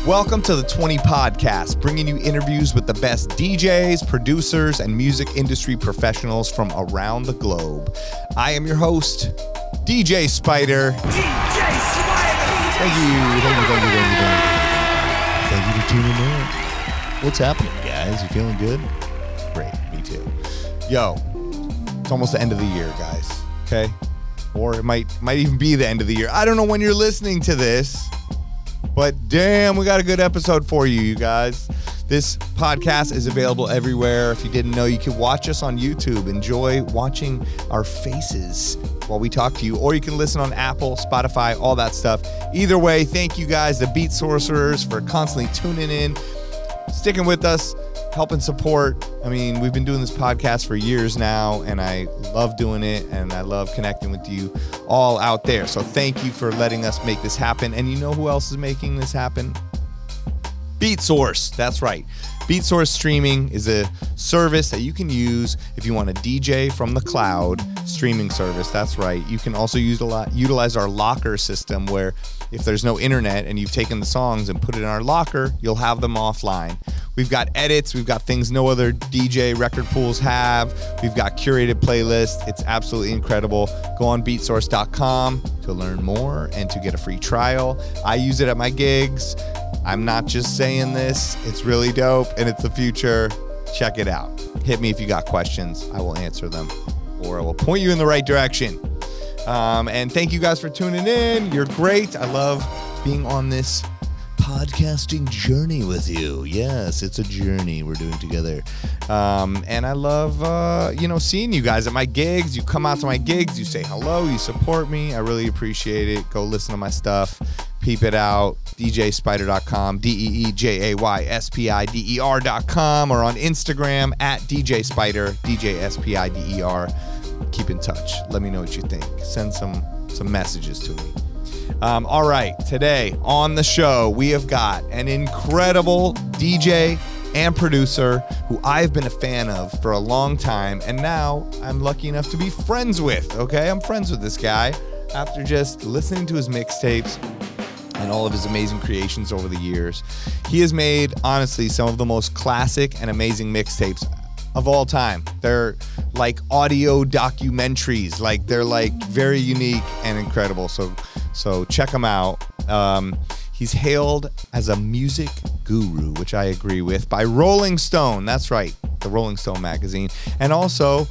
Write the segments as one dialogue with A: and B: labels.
A: Welcome to the 20 Podcast, bringing you interviews with the best DJs, producers, and music industry professionals from around the globe. I am your host, DJ Spider.
B: DJ Spider!
A: Thank you for tuning in. What's happening, guys? You feeling good? Great, me too. Yo, it's almost the end of the year, guys, okay? Or it might even be the end of the year. I don't know when you're listening to this, but damn, we got a good episode for you guys. This podcast is available everywhere. If you didn't know, you can watch us on YouTube. Enjoy watching our faces while we talk to you. Or you can listen on Apple, Spotify, all that stuff. Either way, thank you guys, the Beatsourcers, for constantly tuning in, sticking with us, helping support. I mean, we've been doing this podcast for years now, and I love doing it, and I love connecting with you all out there. So thank you for letting us make this happen. And you know who else is making this happen? Beatsource. That's right. Beatsource streaming is a service that you can use if you want a DJ from the cloud streaming service. That's right. You can also utilize our locker system, where if there's no internet and you've taken the songs and put it in our locker, you'll have them offline. We've got edits. We've got things no other DJ record pools have. We've got curated playlists. It's absolutely incredible. Go on beatsource.com to learn more and to get a free trial. I use it at my gigs. I'm not just saying this. It's really dope, and it's the future. Check it out. Hit me if you got questions. I will answer them, or I will point you in the right direction. And thank you guys for tuning in. You're great. I love being on this podcasting journey with you. Yes, it's a journey we're doing together. And I love, seeing you guys at my gigs. You come out to my gigs, you say hello, you support me. I really appreciate it. Go listen to my stuff. Peep it out. DJSpider.com, DeeJaySpider.com, or on Instagram at DJ Spider, DJSpider. Keep in touch. Let me know what you think. Send some messages to me. All right, today on the show, we have got an incredible DJ and producer who I've been a fan of for a long time, and now I'm lucky enough to be friends with, okay? I'm friends with this guy after just listening to his mixtapes and all of his amazing creations over the years. He has made, honestly, some of the most classic and amazing mixtapes of all time. They're like audio documentaries. Like, they're like very unique and incredible. So check him out. He's hailed as a music guru, which I agree with, by Rolling Stone. That's right, the Rolling Stone magazine. And also,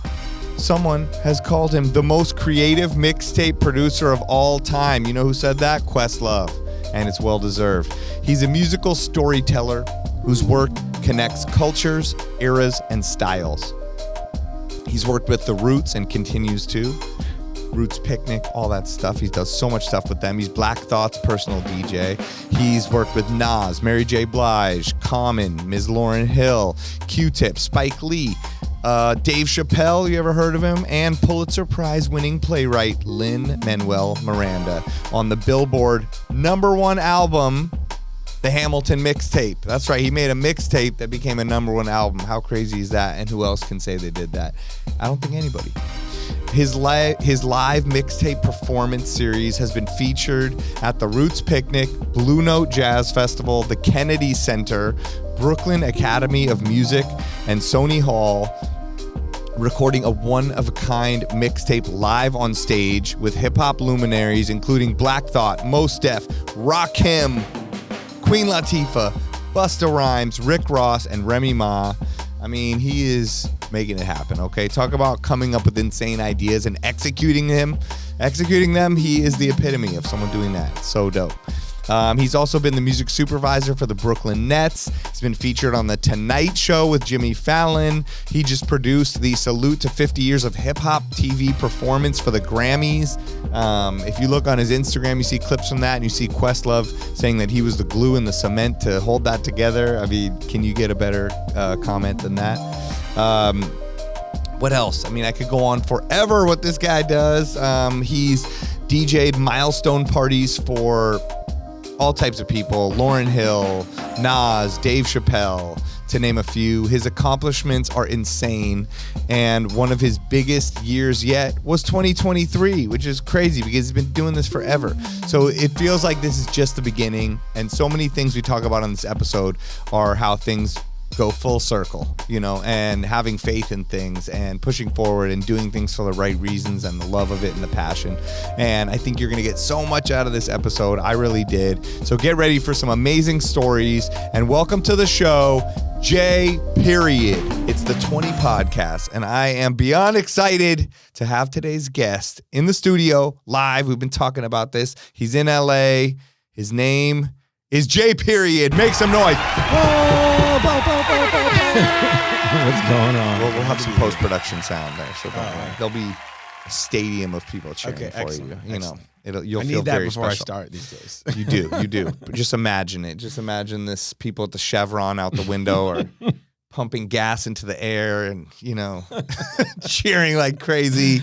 A: someone has called him the most creative mixtape producer of all time. You know who said that? Questlove. And it's well-deserved. He's a musical storyteller whose work connects cultures, eras, and styles. He's worked with The Roots and continues to. Roots Picnic, all that stuff. He does so much stuff with them. He's Black Thought's personal DJ. He's worked with Nas, Mary J. Blige, Common, Ms. Lauryn Hill, Q-Tip, Spike Lee, Dave Chappelle, you ever heard of him? And Pulitzer Prize winning playwright Lin-Manuel Miranda on the Billboard #1 album, the Hamilton Mixtape. That's right, he made a mixtape that became a #1 album. How crazy is that? And who else can say they did that? I don't think anybody. His live mixtape performance series has been featured at the Roots Picnic, Blue Note Jazz Festival, the Kennedy Center, Brooklyn Academy of Music, and Sony Hall, recording a one-of-a-kind mixtape live on stage with hip-hop luminaries including Black Thought, Mos Def, Rakim, Queen Latifa, Busta Rhymes, Rick Ross, and Remy Ma. I mean, he is making it happen, okay? Talk about coming up with insane ideas and executing them. He is the epitome of someone doing that. So dope. He's also been the music supervisor for the Brooklynite. He's been featured on The Tonight Show with Jimmy Fallon. He just produced the Salute to 50 Years of Hip Hop TV performance for the Grammys. If you look on his Instagram, you see clips from that, and you see Questlove saying that he was the glue and the cement to hold that together. I mean, can you get a better comment than that? What else? I mean, I could go on forever what this guy does. He's DJ'd milestone parties for all types of people: Lauryn Hill, Nas, Dave Chappelle, to name a few. His accomplishments are insane, and one of his biggest years yet was 2023, which is crazy because he's been doing this forever. So it feels like this is just the beginning, and so many things we talk about on this episode are how things go full circle, you know, and having faith in things and pushing forward and doing things for the right reasons and the love of it and the passion. And I think you're going to get so much out of this episode. I really did. So get ready for some amazing stories, and welcome to the show, J.PERIOD. It's the 20 podcast, and I am beyond excited to have today's guest in the studio live. We've been talking about this. He's in LA. His name is J.PERIOD. Make some noise.
C: What's going on?
A: We'll have some post-production sound there, so don't worry. There'll be a stadium of people cheering for you. You know, you'll feel very special.
C: I need that before I start these days.
A: You do. But just imagine it. Just imagine this people at the Chevron out the window are pumping gas into the air and, you know, cheering like crazy.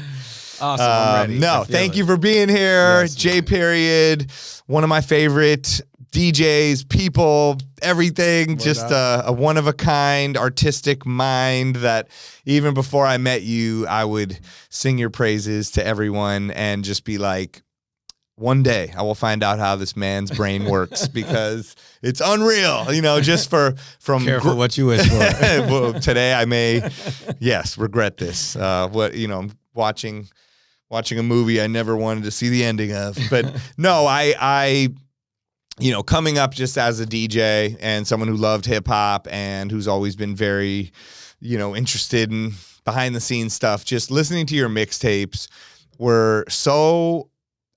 C: Awesome. I'm ready.
A: No, thank you for being here. Yes, J.PERIOD, one of my favorite DJs, people, everything, just a one-of-a-kind artistic mind that even before I met you, I would sing your praises to everyone and just be like, one day I will find out how this man's brain works because it's unreal, you know, just from
C: careful what you wish for.
A: Well, today I may, yes, regret this. I'm watching a movie I never wanted to see the ending of, but no, I you know, coming up just as a DJ and someone who loved hip hop and who's always been very, you know, interested in behind the scenes stuff, just listening to your mixtapes were so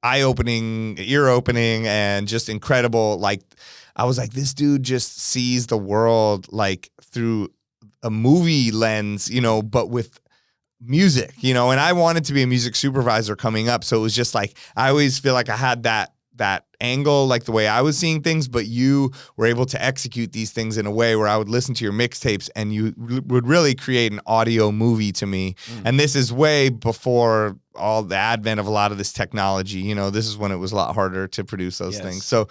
A: eye-opening, ear-opening, and just incredible. Like, I was like, this dude just sees the world like through a movie lens, you know, but with music, you know, and I wanted to be a music supervisor coming up. So it was just like, I always feel like I had that angle, like the way I was seeing things, but you were able to execute these things in a way where I would listen to your mixtapes and you would really create an audio movie to me. And this is way before all the advent of a lot of this technology. You know, this is when it was a lot harder to produce those things. So,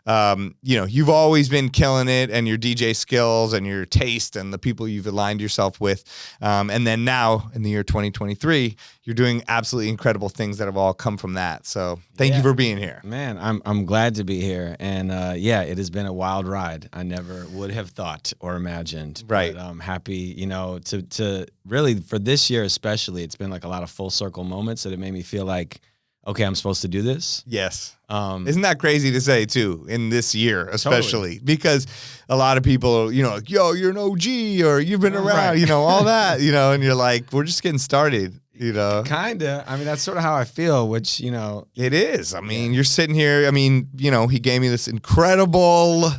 A: you know, you've always been killing it, and your DJ skills and your taste and the people you've aligned yourself with. And then now in the year 2023, you're doing absolutely incredible things that have all come from that. So thank you for being here.
C: Man, I'm glad to be here. And yeah, it has been a wild ride. I never would have thought or imagined.
A: Right.
C: But I'm happy, you know, to really, for this year especially, it's been like a lot of full circle moments that it made me feel like, okay, I'm supposed to do this.
A: Yes. Isn't that crazy to say too, in this year, especially because a lot of people are, you know, like, yo, you're an OG or you've been around, you know, all that, you know, and you're like, we're just getting started, you know.
C: Kinda. I mean, that's sort of how I feel, which, you know.
A: It is. I mean, you're sitting here. I mean, you know, he gave me this incredible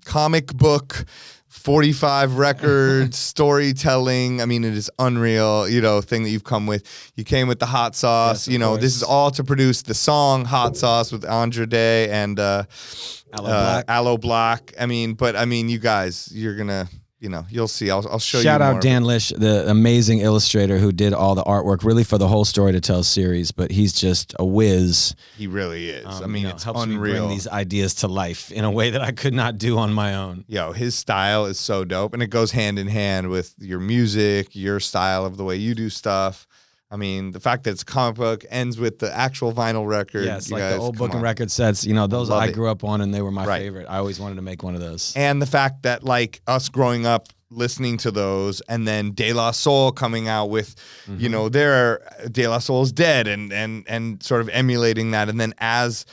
A: comic book 45 records, storytelling. I mean, it is unreal, you know, thing that you've come with. You came with the hot sauce. Yes, you know, course. This is all to produce the song Hot Sauce with Andre Day and Aloe Black. I mean, you guys, you're going to, you know, you'll see. I'll show you.
C: Shout out Dan Lish, the amazing illustrator who did all the artwork, really for the whole Story to Tell series. But he's just a whiz.
A: He really is. I mean, it's
C: helps
A: unreal.
C: Me bring these ideas to life in a way that I could not do on my own.
A: Yo, his style is so dope, and it goes hand in hand with your music, your style of the way you do stuff. I mean, the fact that it's a comic book ends with the actual vinyl record.
C: Yes, like the old book and record sets, you know, those I grew up on and they were my
A: right.
C: favorite. I always wanted to make one of those.
A: And the fact that, like, us growing up listening to those and then De La Soul coming out with, you know, their De La Soul's Dead and sort of emulating that. And then as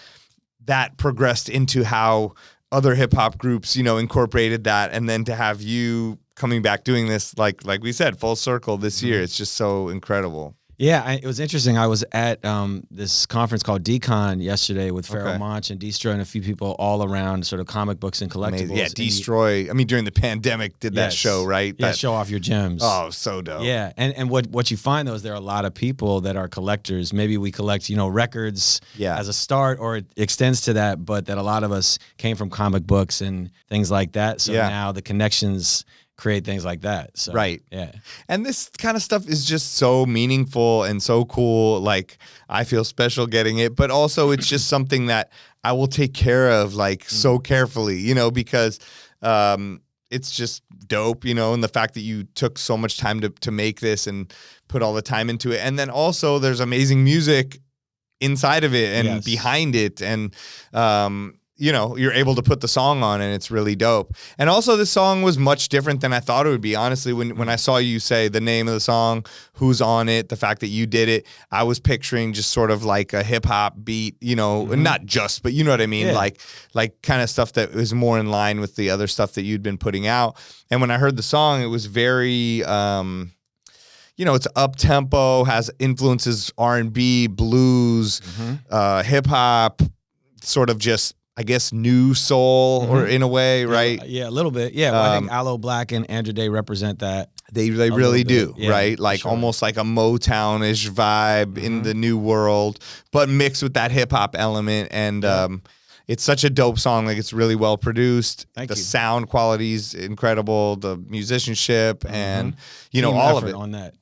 A: that progressed into how other hip hop groups, you know, incorporated that, and then to have you coming back doing this, like we said, full circle this year, it's just so incredible.
C: Yeah, it was interesting. I was at this conference called Decon yesterday with Pharoah Monch and Destroy and a few people all around sort of comic books and collectibles.
A: Amazing. Yeah, Destroy. I mean, during the pandemic, did that show, right?
C: Yeah, show off your gems.
A: Oh, so dope.
C: Yeah, and what you find, though, is there are a lot of people that are collectors. Maybe we collect, you know, records as a start, or it extends to that, but that a lot of us came from comic books and things like that. So now the connections create things like that. So,
A: right.
C: Yeah.
A: And this kind of stuff is just so meaningful and so cool. Like, I feel special getting it, but also it's just something that I will take care of, like, so carefully, you know, because it's just dope, you know, and the fact that you took so much time to make this and put all the time into it. And then also there's amazing music inside of it and behind it. And, you know, you're able to put the song on and it's really dope. And also this song was much different than I thought it would be. Honestly, when I saw you say the name of the song, who's on it, the fact that you did it, I was picturing just sort of like a hip hop beat, you know, not just, but you know what I mean?
C: Yeah.
A: Like kind of stuff that was more in line with the other stuff that you'd been putting out. And when I heard the song, it was very, you know, it's up tempo, has influences R&B, blues, hip hop, sort of just, I guess, new soul or in a way, right?
C: Yeah, a little bit. Yeah, well, I think Aloe Black and Andra Day represent that.
A: They really do,
C: yeah,
A: right? Like almost like a Motown-ish vibe in the new world, but mixed with that hip hop element. And it's such a dope song. Like it's really well produced.
C: Thank
A: the
C: you.
A: sound quality is incredible. The musicianship and you know
C: Team
A: all of
C: effort
A: it.
C: on that.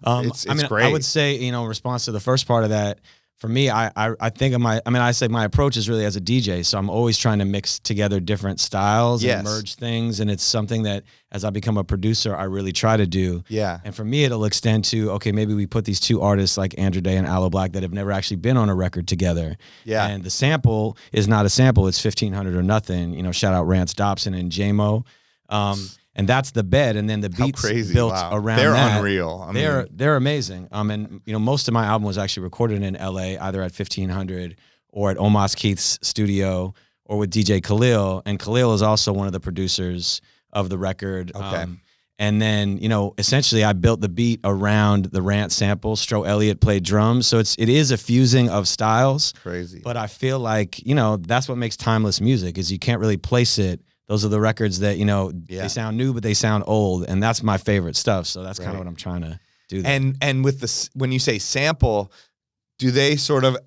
A: It's
C: I mean,
A: great.
C: I would say, you know, in response to the first part of that, for me, I think of I say my approach is really as a DJ. So I'm always trying to mix together different styles and merge things. And it's something that as I become a producer, I really try to do.
A: Yeah.
C: And for me, it'll extend to, okay, maybe we put these two artists like Andra Day and Aloe Black that have never actually been on a record together.
A: Yeah.
C: And the sample is not a sample. It's 1500 or nothing. You know, shout out Rance Dobson and J-Mo. And that's the bed, and then the beats built around
A: They're
C: that.
A: unreal.
C: They're amazing. And you know, most of my album was actually recorded in LA, either at 1500 or at Omos Keith's studio or with DJ Khalil. And Khalil is also one of the producers of the record.
A: Okay.
C: And then, you know, essentially I built the beat around the Rant sample. Stro Elliott played drums. So it is a fusing of styles.
A: Crazy.
C: But I feel like, you know, that's what makes timeless music is you can't really place it. Those are the records that, you know, they sound new, but they sound old. And that's my favorite stuff. So that's kind of what I'm trying to do there.
A: And with this, when you say sample, do they sort of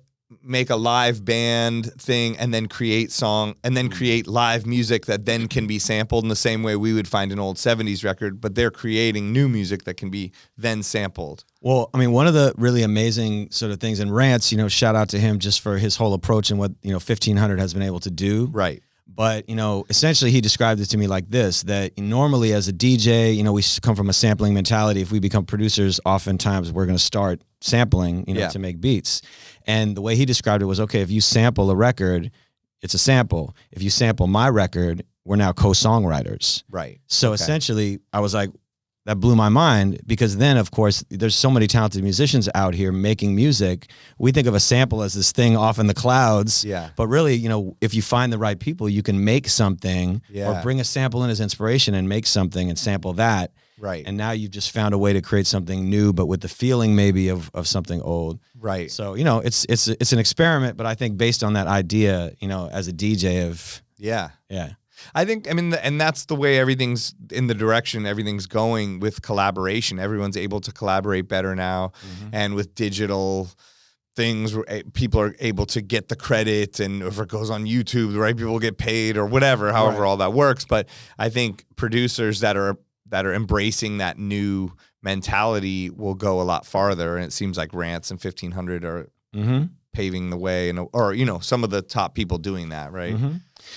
A: make a live band thing and then create song and then create live music that then can be sampled in the same way we would find an old 70s record, but they're creating new music that can be then sampled?
C: Well, I mean, one of the really amazing sort of things in Rance, you know, shout out to him just for his whole approach and what, you know, 1500 has been able to do.
A: Right.
C: But, you know, essentially he described it to me like this, that normally as a DJ, you know, we come from a sampling mentality. If we become producers, oftentimes we're going to start sampling, you know, to make beats. And the way he described it was, okay, if you sample a record, it's a sample. If you sample my record, we're now co-songwriters.
A: Right.
C: So essentially I was like, that blew my mind because then, of course, there's so many talented musicians out here making music. We think of a sample as this thing off in the clouds.
A: Yeah.
C: But really, you know, if you find the right people, you can make something or bring a sample in as inspiration and make something and sample that.
A: Right.
C: And now you've just found a way to create something new, but with the feeling maybe of something old.
A: Right.
C: So, you know, it's an experiment, but I think based on that idea, you know, as a DJ of.
A: Yeah.
C: Yeah.
A: I think, I mean, and that's the way everything's in the direction everything's going with collaboration. Everyone's able to collaborate better now. And with digital things, people are able to get the credit, and if it goes on YouTube, the right people get paid or whatever, however all that works. But I think producers that are embracing that new mentality will go a lot farther. And it seems like Rance and 1500 are paving the way, and or, you know, some of the top people doing that, right?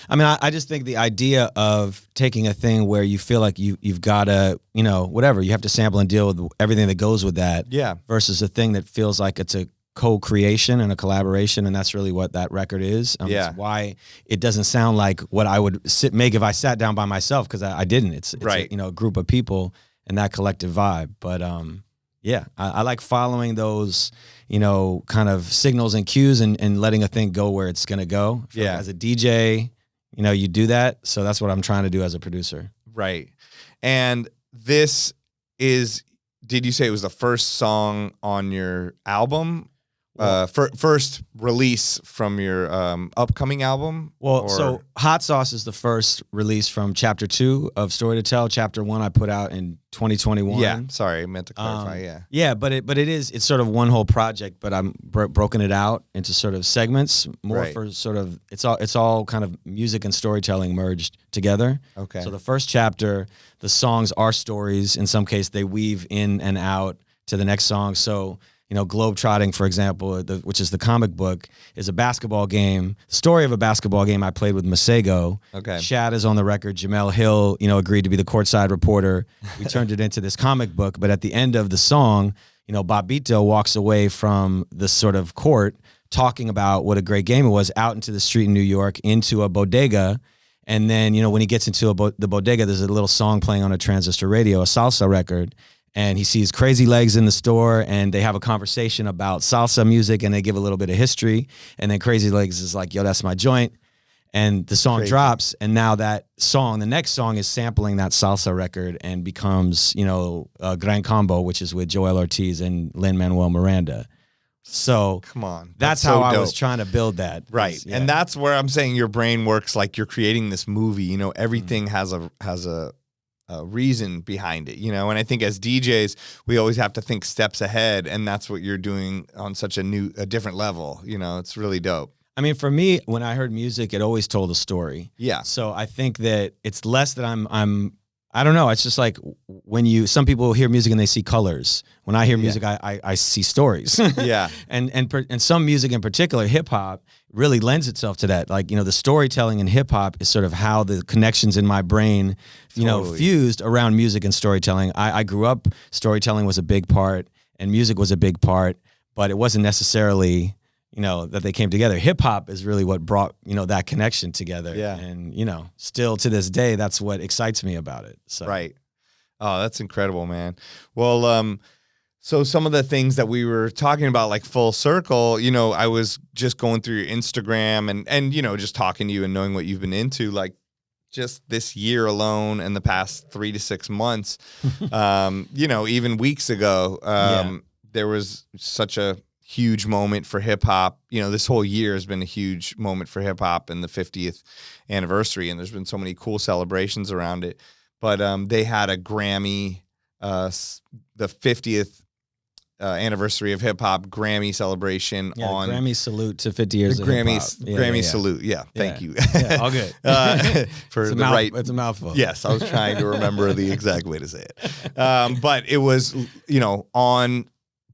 C: I mean, I just think the idea of taking a thing where you feel like you've got to, you know, whatever, you have to sample and deal with everything that goes with that. Yeah. Versus a thing that feels like it's a co-creation and a collaboration, and that's really what that record is. It's why it doesn't sound like what I would make if I sat down by myself, because I didn't. It's a, you know, a group of people and that collective vibe. But yeah, I like following those, you know, kind of signals and cues and letting a thing go where it's going to go. As a DJ, you know, you do that. So that's what I'm trying to do as a producer.
A: Right. And this is, did you say it was the first song on your album? First release from your upcoming album?
C: Well, so Hot Sauce is the first release from Chapter 2 of Story to Tell. Chapter 1 I put out in 2021.
A: Yeah, sorry, I meant to clarify,
C: Yeah, but it's sort of one whole project, but I'm broken it out into sort of segments, more for sort of, it's all kind of music and storytelling merged together.
A: Okay.
C: So the first chapter, the songs are stories. In some case, they weave in and out to the next song. So You know, Globetrotting, for example, which is the comic book, is a basketball game. Story of a basketball game I played with Masego.
A: Okay.
C: Shad is on the record. Jamel Hill, you know, agreed to be the courtside reporter. We turned it into this comic book. But at the end of the song, you know, Bobbito walks away from the sort of court talking about what a great game it was out into the street in New York, into a bodega. And then, you know, when he gets into the bodega, there's a little song playing on a transistor radio, a salsa record. And he sees Crazy Legs in the store, and they have a conversation about salsa music, and they give a little bit of history. And then Crazy Legs is like, yo, that's my joint. And the song drops, and now that song, the next song is sampling that salsa record and becomes, you know, Gran Combo, which is with Joel Ortiz and Lin-Manuel Miranda. So
A: come on,
C: that's
A: so
C: how I
A: dope.
C: was trying to build that.
A: Right.
C: Yeah.
A: And that's where I'm saying your brain works like you're creating this movie. You know, everything has a reason behind it, you know, and I think as DJs, we always have to think steps ahead, and that's what you're doing on such a different level. You know, it's really dope.
C: I mean, for me, when I heard music, it always told a story.
A: Yeah.
C: So I think that it's less that I don't know. It's just like when some people hear music and they see colors. When I hear music, I see stories.
A: Yeah.
C: And some music in particular, hip hop, really lends itself to that. Like, you know, the storytelling in hip hop is sort of how the connections in my brain, you know, fused around music and storytelling. I grew up, storytelling was a big part and music was a big part, but it wasn't necessarily, you know, that they came together. Hip hop is really what brought, you know, that connection together.
A: Yeah.
C: And, you know, still to this day, that's what excites me about it. So.
A: Right. Oh, that's incredible, man. Well, so some of the things that we were talking about, like full circle, you know, I was just going through your Instagram and, you know, just talking to you and knowing what you've been into, like just this year alone and the past 3 to 6 months, you know, even weeks ago, there was such a huge moment for hip hop. You know, this whole year has been a huge moment for hip hop and the 50th anniversary. And there's been so many cool celebrations around it. But they had a Grammy, the 50th anniversary of hip hop Grammy celebration on
C: Grammy Salute to 50 years.
A: The
C: of
A: Grammys,
C: hip-hop.
A: Grammy Salute. Yeah, thank you.
C: Yeah, all good.
A: For
C: it's
A: the right.
C: It's a mouthful.
A: Yes, I was trying to remember the exact way to say it. But it was, you know, on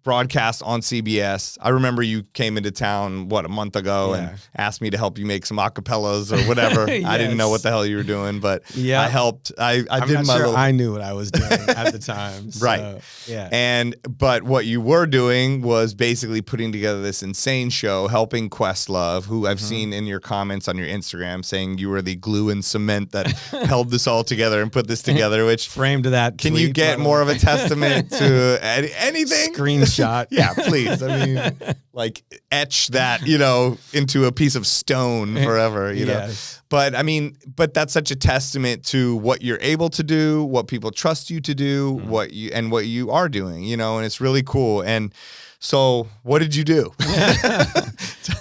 A: broadcast on CBS. I remember you came into town, a month ago and asked me to help you make some acapellas or whatever. Yes. I didn't know what the hell you were doing, but I helped. I'm
C: did not my sure I knew what I was doing at the time. So,
A: right.
C: Yeah.
A: But what you were doing was basically putting together this insane show, helping Questlove, who I've seen in your comments on your Instagram saying you were the glue and cement that held this all together and put this together, which
C: framed that.
A: Can you get more of a testament to anything?
C: Screenshot.
A: Yeah, please. I mean, like etch that, you know, into a piece of stone forever, you know.
C: Yes.
A: But I mean, that's such a testament to what you're able to do, what people trust you to do, what you are doing, you know, and it's really cool. And so what did you do?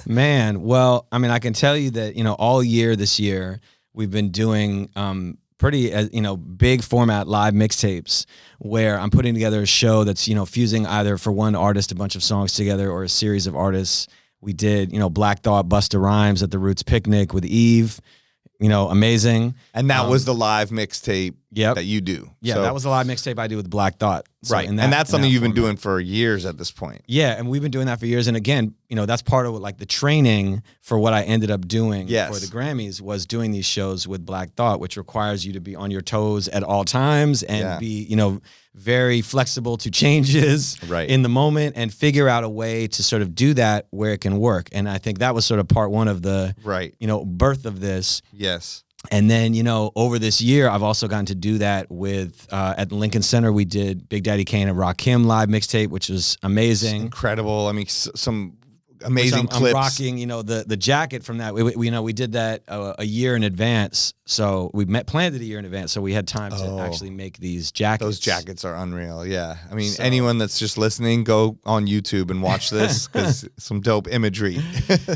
C: Man, well, I mean, I can tell you that, you know, all year this year, we've been doing pretty, you know, big format live mixtapes where I'm putting together a show that's, you know, fusing either for one artist a bunch of songs together or a series of artists. We did, you know, Black Thought, Busta Rhymes at the Roots Picnic with Eve, you know, amazing.
A: And that was the live mixtape that you do.
C: Yeah,
A: so,
C: that was the live mixtape I do with Black Thought. So
A: right. And that's something you've been doing for years at this point.
C: Yeah, and we've been doing that for years. And again, you know, that's part of what, like the training for what I ended up doing for the Grammys was doing these shows with Black Thought, which requires you to be on your toes at all times and be, you know, very flexible to changes in the moment and figure out a way to sort of do that where it can work. And I think that was sort of part one of the, you know, birth of this.
A: Yes.
C: And then, you know, over this year, I've also gotten to do that with, at Lincoln Center, we did Big Daddy Kane and Rakim live mixtape, which was amazing.
A: It's incredible. I mean, some amazing clips.
C: I'm rocking, you know, the jacket from that. We you know, we did that a year in advance. So we planned it a year in advance. So we had time to actually make these jackets.
A: Those jackets are unreal. Yeah. I mean, anyone that's just listening, go on YouTube and watch this because some dope imagery.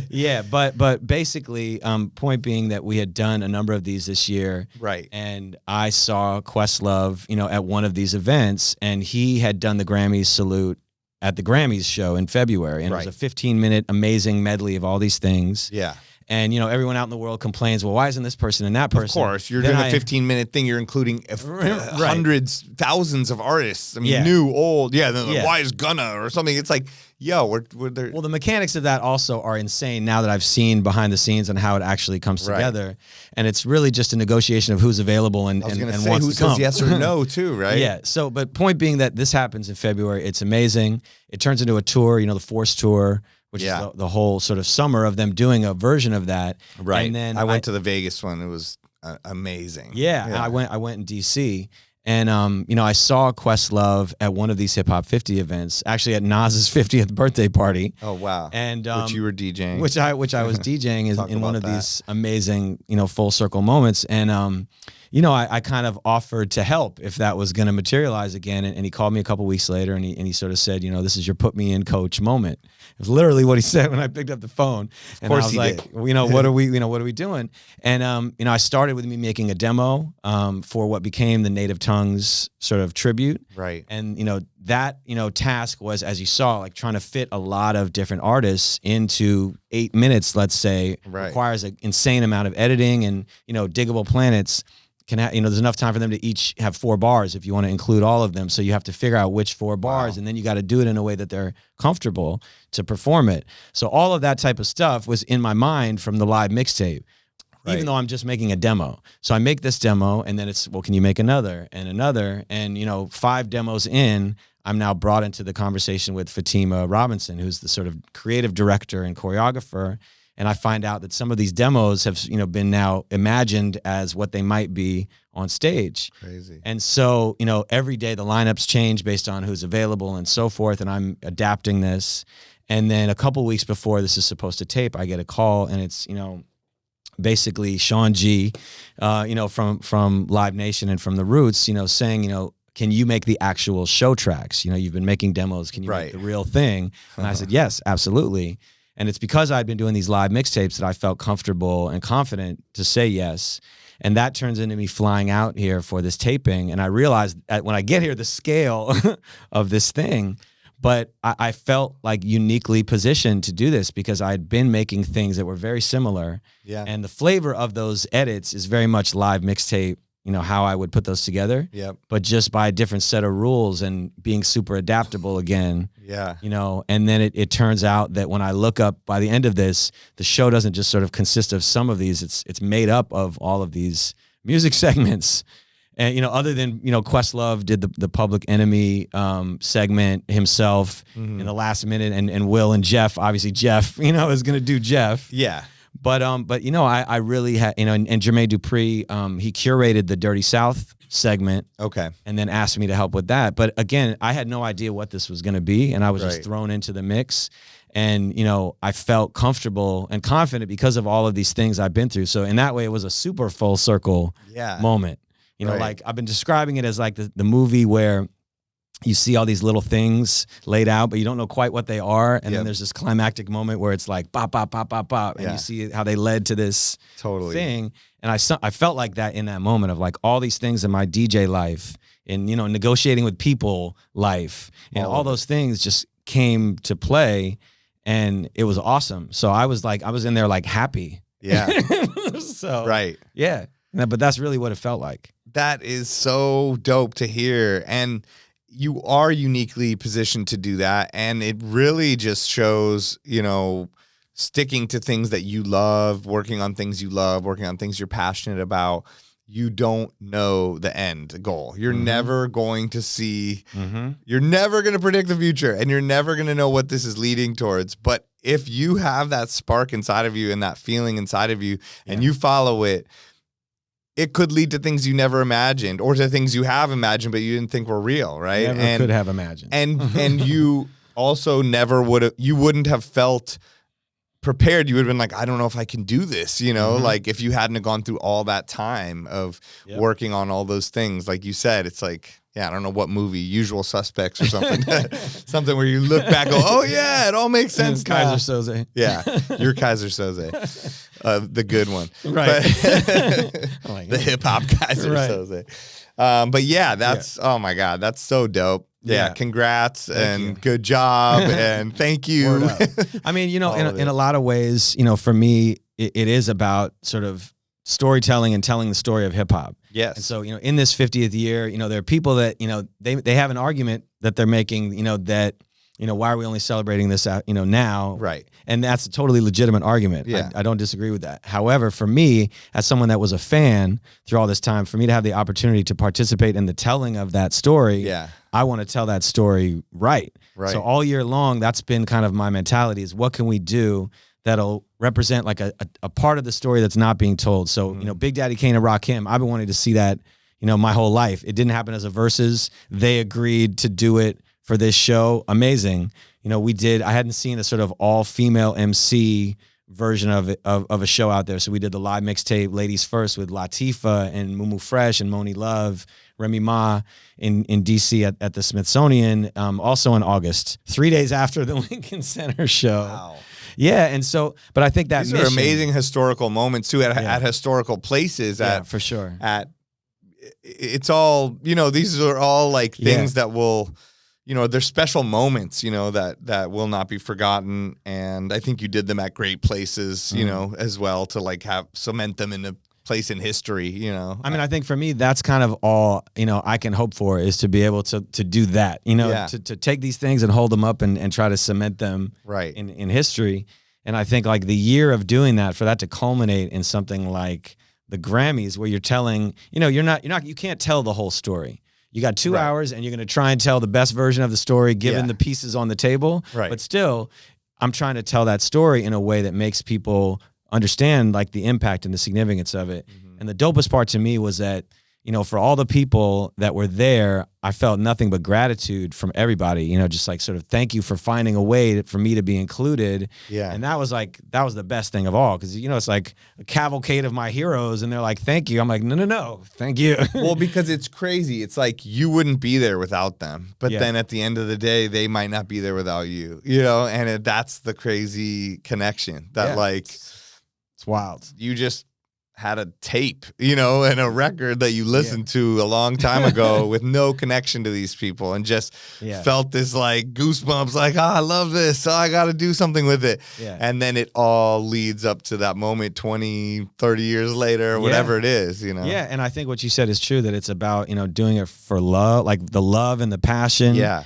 C: Yeah. But basically, point being that we had done a number of these this year.
A: Right.
C: And I saw Questlove, you know, at one of these events, and he had done the Grammys Salute at the Grammys show in February. And it was a 15-minute amazing medley of all these things.
A: Yeah.
C: And, you know, everyone out in the world complains, well, why isn't this person and that person?
A: Of course, you're doing a 15-minute thing. You're including hundreds, thousands of artists. I mean, new, old. Yeah, then like, why is Gunna or something? It's like, yo, we're there.
C: Well, the mechanics of that also are insane now that I've seen behind the scenes and how it actually comes together. And it's really just a negotiation of who's available and wants
A: who
C: to come.
A: Says yes or no too, right?
C: Yeah. So, but point being that this happens in February. It's amazing. It turns into a tour, you know, the Force Tour, which is the whole sort of summer of them doing a version of that.
A: Right.
C: And then
A: I went to the Vegas one. It was amazing.
C: Yeah. I went in DC. And, you know, I saw Questlove at one of these Hip Hop 50 events, actually at Nas's 50th birthday party.
A: Oh, wow.
C: And
A: which you were DJing.
C: Which I was DJing in one of these amazing, you know, full circle moments. And, you know, I kind of offered to help if that was going to materialize again. And he called me a couple weeks later and he sort of said, you know, this is your put me in coach moment. It was literally what he said when I picked up the phone. And I was like, you know, what are we doing? And, you know, I started with me making a demo for what became the Native Tongues sort of tribute.
A: Right.
C: And, you know, that, you know, task was, as you saw, like trying to fit a lot of different artists into 8 minutes, let's say, requires an insane amount of editing and, you know, Diggable Planets can have, you know, there's enough time for them to each have 4 bars if you want to include all of them. So you have to figure out which 4 bars, and then you got to do it in a way that they're comfortable to perform it. So all of that type of stuff was in my mind from the live mixtape, even though I'm just making a demo. So I make this demo, and then it's, well, can you make another and another? And, you know, 5 demos in, I'm now brought into the conversation with Fatima Robinson, who's the sort of creative director and choreographer. And I find out that some of these demos have, you know, been now imagined as what they might be on stage.
A: Crazy.
C: And so, you know, every day the lineups change based on who's available and so forth. And I'm adapting this. And then a couple weeks before this is supposed to tape, I get a call, and it's, you know, basically Sean G, you know, from Live Nation and from The Roots, you know, saying, you know, can you make the actual show tracks? You know, you've been making demos. Can you make the real thing? And I said, yes, absolutely. And it's because I'd been doing these live mixtapes that I felt comfortable and confident to say yes. And that turns into me flying out here for this taping. And I realized when I get here, the scale of this thing. But I felt like uniquely positioned to do this because I'd been making things that were very similar.
A: Yeah.
C: And the flavor of those edits is very much live mixtape, you know, how I would put those together.
A: Yep.
C: But just by a different set of rules and being super adaptable again.
A: Yeah.
C: You know, and then it turns out that when I look up by the end of this, the show doesn't just sort of consist of some of these, it's made up of all of these music segments. And, you know, other than, you know, Questlove did the Public Enemy segment himself in the last minute, and Will and Jeff, obviously Jeff, you know, is going to do Jeff.
A: Yeah.
C: But you know, I really had, you know, and Jermaine Dupri, he curated the Dirty South segment.
A: Okay.
C: And then asked me to help with that. But again, I had no idea what this was going to be, and I was just thrown into the mix. And, you know, I felt comfortable and confident because of all of these things I've been through. So in that way, it was a super full circle moment. You know, like I've been describing it as like the movie where you see all these little things laid out, but you don't know quite what they are. And then there's this climactic moment where it's like, bop, bop, bop, bop, bop. And you see how they led to this thing. And I felt like that in that moment of like all these things in my DJ life and, you know, negotiating with people life and all those things just came to play, and it was awesome. So I was in there like happy.
A: Yeah.
C: So,
A: yeah.
C: But that's really what it felt like.
A: That is so dope to hear. And you are uniquely positioned to do that. And it really just shows, you know, sticking to things that you love, working on things you love, working on things you're passionate about. You don't know the end goal. You're never going to see, you're never going to predict the future, and you're never going to know what this is leading towards. But if you have that spark inside of you and that feeling inside of you and you follow it, it could lead to things you never imagined, or to things you have imagined but you didn't think were real, right?
C: Never could have imagined.
A: And you also never wouldn't have felt prepared. You would have been like, I don't know if I can do this, you know, like if you hadn't have gone through all that time of working on all those things. Like you said, it's like, I don't know what movie, Usual Suspects or something, something where you look back, go, oh yeah, it all makes sense.
C: Kaiser Soze.
A: Yeah, you're Kaiser Soze, the good one,
C: right?
A: The hip hop Kaiser Soze. But yeah, that's oh my god, that's so dope. Yeah, congrats and good job and thank you.
C: I mean, you know, in a lot of ways, you know, for me, it is about sort of storytelling and telling the story of hip hop.
A: Yes.
C: And so, in this 50th year, there are people that, they have an argument that they're making, that, why are we only celebrating this out, now?
A: Right.
C: And that's a totally legitimate argument.
A: Yeah.
C: I don't disagree with that. However, for me, as someone that was a fan through all this time, for me to have the opportunity to participate in the telling of that story, I want to tell that story right. So all year long, that's been kind of my mentality is what can we do that'll represent like a part of the story that's not being told. So, Big Daddy Kane and Rakim, I've been wanting to see that, my whole life. It didn't happen as a versus. They agreed to do it for this show. Amazing. I hadn't seen a sort of all-female MC version of it, of a show out there. So we did the live mixtape Ladies First with Latifa and Mumu Fresh and Moni Love, Remy Ma in DC at the Smithsonian, also in August, 3 days after the Lincoln Center show.
A: Wow.
C: Yeah, and so, but I think that
A: these are amazing historical moments too at historical places.
C: For sure.
A: It's all, these are all like things that will, they're special moments, that will not be forgotten. And I think you did them at great places, as well, to like cement them in a place in history, I mean,
C: I think for me, that's kind of all, I can hope for is to be able to do that, to take these things and hold them up and try to cement them in history. And I think like the year of doing that, for that to culminate in something like the Grammys, where you're telling, you can't tell the whole story. You got 2 hours and you're going to try and tell the best version of the story, given the pieces on the table. But still, I'm trying to tell that story in a way that makes people understand like the impact and the significance of it. And the dopest part to me was that, for all the people that were there, I felt nothing but gratitude from everybody, just like sort of thank you for finding a way for me to be included. And that was the best thing of all. Cause it's like a cavalcade of my heroes and they're like, thank you. I'm like, no, thank you.
A: Well, because it's crazy. It's like you wouldn't be there without them. But then at the end of the day, they might not be there without you, and that's the crazy connection that
C: it's wild.
A: You just had a tape, and a record that you listened to a long time ago with no connection to these people and just felt this like goosebumps, like, I love this. I got to do something with it. And then it all leads up to that moment 20, 30 years later, whatever it is,
C: Yeah. And I think what you said is true, that it's about, doing it for love, like the love and the passion.
A: Yeah.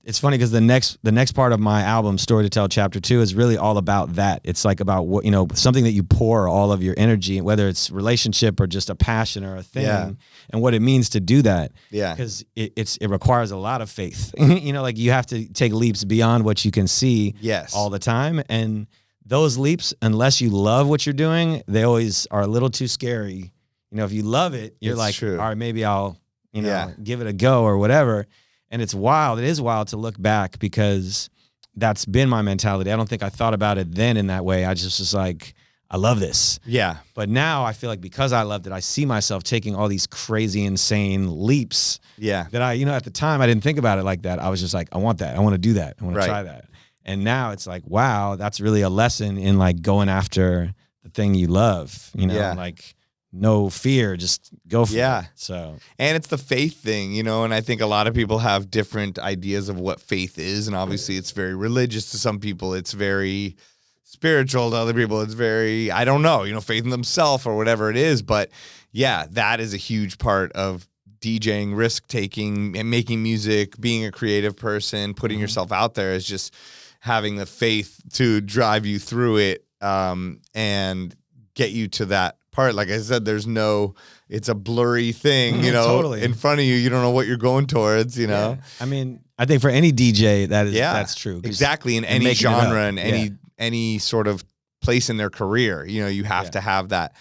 C: It's funny because the next part of my album, Story to Tell Chapter 2, is really all about that. It's like about what, something that you pour all of your energy, whether it's relationship or just a passion or a thing, and what it means to do that.
A: Yeah.
C: Because it requires a lot of faith. Like you have to take leaps beyond what you can see all the time. And those leaps, unless you love what you're doing, they always are a little too scary. If you love it, you're all right, maybe I'll, give it a go or whatever. And it's wild. It is wild to look back because that's been my mentality. I don't think I thought about it then in that way. I just was like, I love this.
A: Yeah.
C: But now I feel like because I loved it, I see myself taking all these crazy, insane leaps.
A: Yeah.
C: That at the time, I didn't think about it like that. I was just like, I want that. I want to do that. I want to try that. And now it's like, wow, that's really a lesson in like going after the thing you love, like no fear, just go for it. So,
A: and it's the faith thing, and I think a lot of people have different ideas of what faith is, and obviously it's very religious to some people, it's very spiritual to other people, it's very, I don't know, faith in themselves or whatever it is. But yeah, that is a huge part of DJing, risk taking, and making music, being a creative person, putting yourself out there, is just having the faith to drive you through it, and get you to that part. Like I said, it's a blurry thing,
C: totally.
A: in front of you. You don't know what you're going towards, I
C: mean, I think for any DJ that's true.
A: Exactly. In any genre and any sort of place in their career, you have to have that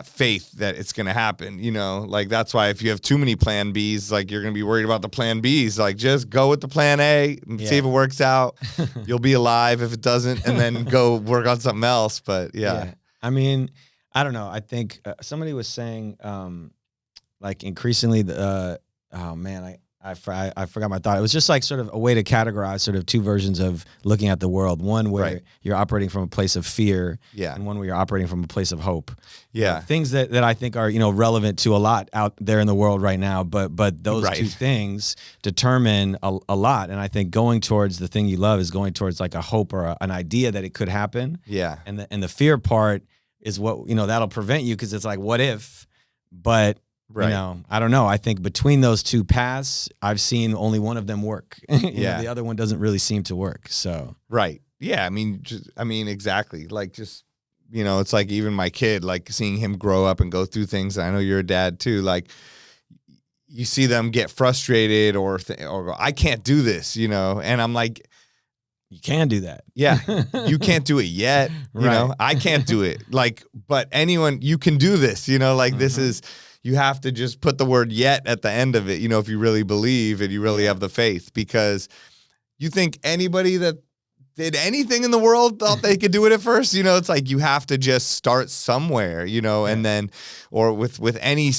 A: faith that it's going to happen, like that's why if you have too many plan Bs, like you're going to be worried about the plan Bs, like just go with the plan A and see if it works out. You'll be alive if it doesn't, and then go work on something else. But
C: I mean, I don't know. I think somebody was saying, like increasingly, oh man, I forgot my thought. It was just like sort of a way to categorize sort of two versions of looking at the world. One where you're operating from a place of fear, and one where you're operating from a place of hope.
A: Yeah,
C: things that I think are relevant to a lot out there in the world right now. But those two things determine a lot. And I think going towards the thing you love is going towards like a hope or an idea that it could happen.
A: Yeah,
C: and the fear part is what that'll prevent you because it's like what if, but. I don't know. I think between those two paths, I've seen only one of them work. The other one doesn't really seem to work. So
A: yeah. I mean, exactly. Like just it's like even my kid, like seeing him grow up and go through things. I know you're a dad too. Like you see them get frustrated or go, I can't do this, and I'm like.
C: You can do that.
A: Yeah. You can't do it yet. You know, I can't do it. Like, but anyone, you can do this, like this is. You have to just put the word yet at the end of it, if you really believe and you really have the faith, because you think anybody that did anything in the world thought they could do it at first. It's like you have to just start somewhere, and then or with any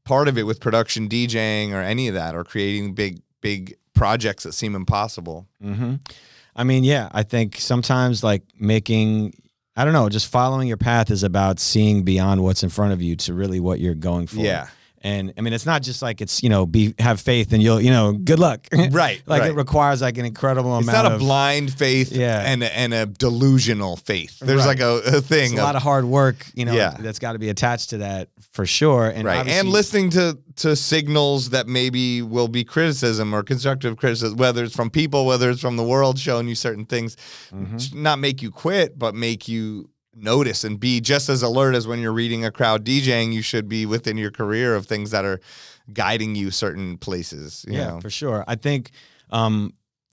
A: part of it, with production, DJing or any of that, or creating big projects that seem impossible.
C: Mm-hmm. I mean, yeah, I think sometimes like I don't know, just following your path is about seeing beyond what's in front of you to really what you're going for.
A: Yeah.
C: And I mean, it's not just like it's, have faith and you'll, good luck.
A: Right.
C: It requires like an incredible amount of.
A: It's not a blind faith and a delusional faith. There's like a thing.
C: It's a lot of hard work, that's got to be attached to that for sure. And
A: listening to signals that maybe will be criticism or constructive criticism, whether it's from people, whether it's from the world showing you certain things, not make you quit, but make you notice and be just as alert as when you're reading a crowd DJing. You should be within your career of things that are guiding you certain places. You know?
C: For sure. I think the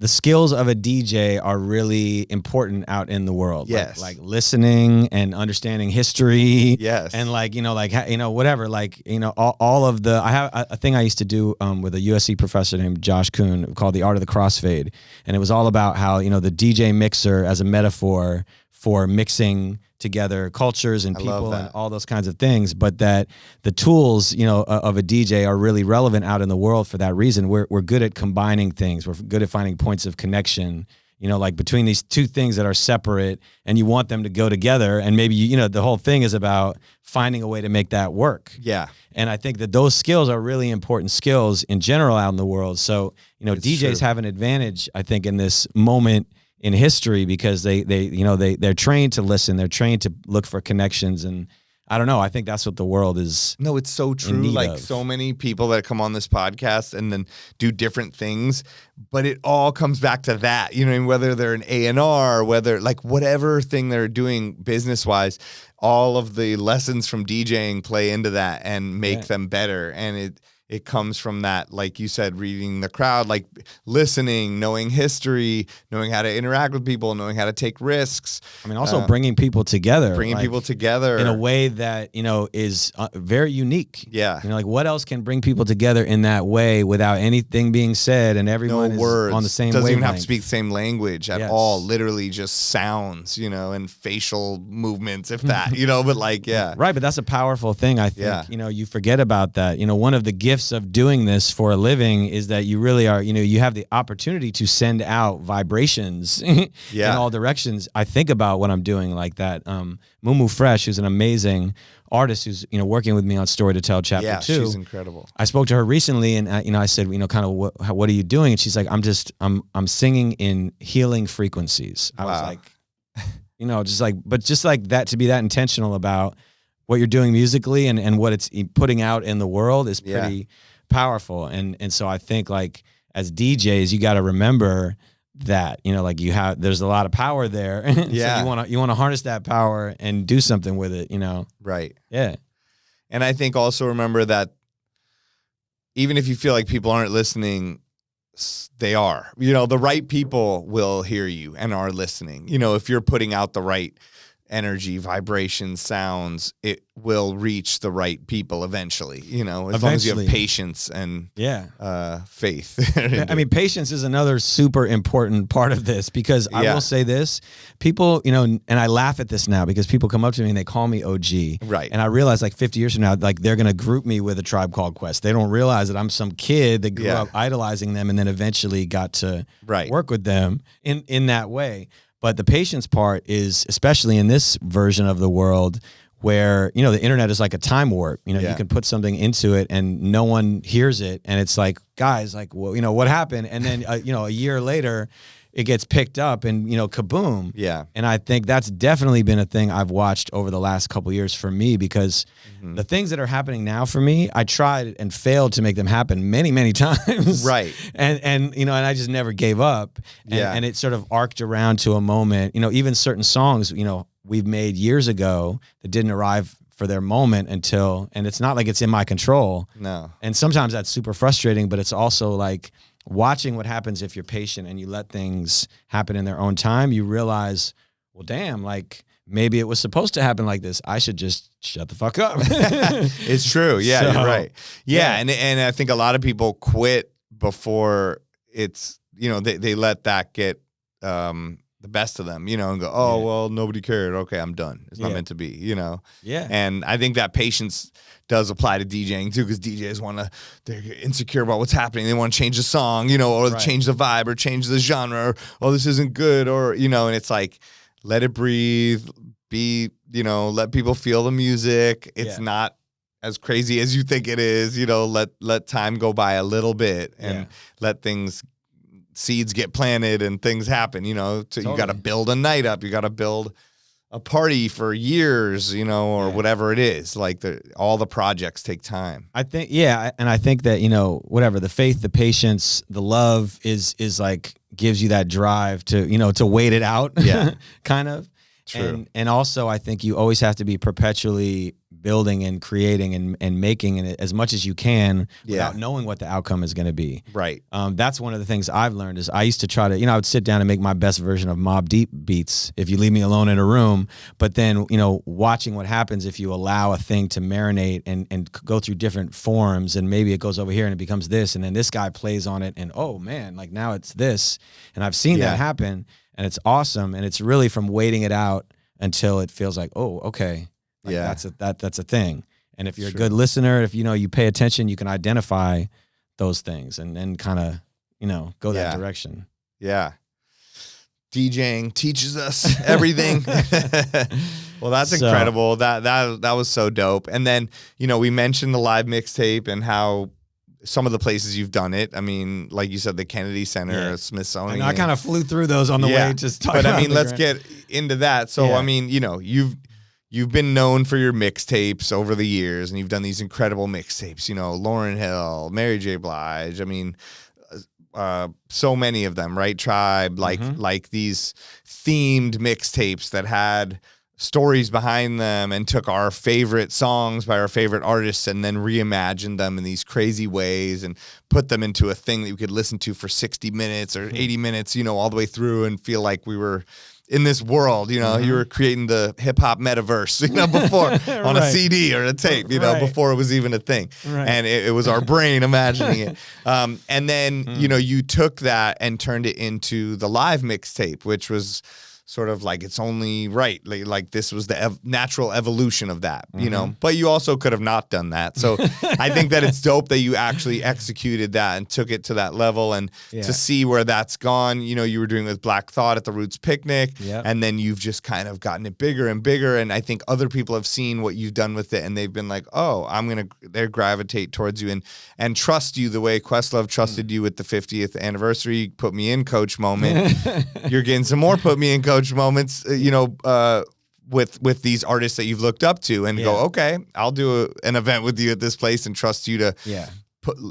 C: skills of a DJ are really important out in the world.
A: Yes.
C: Like listening and understanding history.
A: Yes.
C: And whatever, all of the, I have a thing I used to do with a USC professor named Josh Kuhn called The Art of the Crossfade. And it was all about how, the DJ mixer as a metaphor for mixing together cultures and people and all those kinds of things, but that the tools, of a DJ are really relevant out in the world for that reason. We're good at combining things. We're good at finding points of connection, like between these two things that are separate, and you want them to go together. And maybe, the whole thing is about finding a way to make that work.
A: Yeah.
C: And I think that those skills are really important skills in general out in the world. So, DJs have an advantage, I think, in this moment in history, because they're trained to listen, they're trained to look for connections, and I don't know, I think that's what the world is.
A: No, it's so true. Like so many people that come on this podcast and then do different things, but it all comes back to that, whether they're an A&R, whether like whatever thing they're doing business wise, all of the lessons from DJing play into that and make them better. And it comes from that, like you said, reading the crowd, like listening, knowing history, knowing how to interact with people, knowing how to take risks.
C: I mean, also bringing people together.
A: Bringing people together.
C: In a way that, is very unique.
A: Yeah.
C: What else can bring people together in that way without anything being said and everyone is on the same wavelength?
A: Doesn't even have to speak the same language at all. Literally just sounds, and facial movements, if that, but
C: Right, but that's a powerful thing, I think. You forget about that. One of the gifts of doing this for a living is that you really are, you have the opportunity to send out vibrations in all directions. I think about what I'm doing like that. Mumu Fresh, who's an amazing artist who's, working with me on Story to Tell Chapter 2.
A: Yeah, she's incredible.
C: I spoke to her recently and, I said, kind of what are you doing? And she's like, I'm singing in healing frequencies. I was like, just like that, to be that intentional about what you're doing musically and what it's putting out in the world is pretty powerful. And so I think like as DJs, you got to remember that, there's a lot of power there.
A: Yeah.
C: So you want to harness that power and do something with it,
A: Right.
C: Yeah.
A: And I think also remember that even if you feel like people aren't listening, they are, the right people will hear you and are listening, if you're putting out the right energy, vibration, sounds, it will reach the right people eventually, you know, as long as you have patience and faith.
C: I mean, patience is another super important part of this, because I will say this, people, you know, and I laugh at this now because people come up to me and they call me OG.
A: Right.
C: And I realize like 50 years from now, like they're going to group me with A Tribe Called Quest. They don't realize that I'm some kid that grew up idolizing them and then eventually got to work with them in that way. But the patience part is, especially in this version of the world where, you know, the internet is like a time warp. You know, you can put something into it and no one hears it. And it's like, guys, like, well, you know, what happened? And then, you know, a year later, it gets picked up and, you know, kaboom. Yeah. And I think that's definitely been a thing I've watched over the last couple of years for me, because the things that are happening now for me, I tried and failed to make them happen many, many times. Right. And you know, and I just never gave up. And it sort of arced around to a moment, you know, even certain songs, you know, we've made years ago that didn't arrive for their moment until, and it's not like it's in my control. No. And sometimes that's super frustrating, but it's also like, watching what happens if you're patient and you let things happen in their own time, you realize, well, damn, like maybe it was supposed to happen like this. I should just shut the fuck up.
A: It's true. Yeah, so, you're right. Yeah, and I think a lot of people quit before it's, you know, they let that get the best of them, you know, and go, oh, well, nobody cared. Okay, I'm done. It's not meant to be, you know? Yeah. And I think that patience does apply to DJing too, because DJs they're insecure about what's happening. They want to change the song, you know, or change the vibe or change the genre, or, oh, this isn't good, or, you know, and it's like, let it breathe, you know, let people feel the music. It's not as crazy as you think it is, you know, let time go by a little bit and let seeds get planted and things happen, you know. You got to build a night up. You got to build a party for years, you know, or whatever it is. Like all the projects take time.
C: I think, and I think that, you know, whatever, the faith, the patience, the love is like gives you that drive to, you know, to wait it out. Yeah. Kind of. True. And also I think you always have to be perpetually building and creating and making it as much as you can without knowing what the outcome is going to be. Right. That's one of the things I've learned is I used to try to, you know, I would sit down and make my best version of Mobb Deep beats if you leave me alone in a room. But then, you know, watching what happens if you allow a thing to marinate and go through different forms, and maybe it goes over here and it becomes this, and then this guy plays on it and, oh man, like now it's this. And I've seen that happen, and it's awesome. And it's really from waiting it out until it feels like, oh, okay. Like that's a thing. And if you're a good listener, if you know you pay attention, you can identify those things and then kind of, you know, go that direction.
A: Yeah. DJing teaches us everything. Well, that's incredible. That was so dope. And then, you know, we mentioned the live mixtape and how some of the places you've done it. I mean, like you said, the Kennedy Center, Smithsonian.
C: I know, I kind of flew through those on the way. Just
A: but I mean, let's get into that. So, I mean, you know, you've been known for your mixtapes over the years, and you've done these incredible mixtapes, you know, Lauryn Hill, Mary J. Blige. I mean, so many of them, right? Tribe, like these themed mixtapes that had stories behind them and took our favorite songs by our favorite artists and then reimagined them in these crazy ways and put them into a thing that you could listen to for 60 minutes or 80 minutes, you know, all the way through and feel like we were in this world, you know, you were creating the hip hop metaverse, you know, before on a CD or a tape, you know, before it was even a thing. And it was our brain imagining it. And then, you know, you took that and turned it into the live mixtape, which was sort of like it's only right. Like this was the natural evolution of that, you know, but you also could have not done that. So I think that it's dope that you actually executed that and took it to that level and to see where that's gone. You know, you were doing with Black Thought at the Roots Picnic and then you've just kind of gotten it bigger and bigger. And I think other people have seen what you've done with it and they've been like, oh, they gravitate towards you and trust you the way Questlove trusted you with the 50th anniversary, put me in coach moment. You're getting some more put me in coach moments, you know, with these artists that you've looked up to and go, okay, I'll do an event with you at this place and trust you to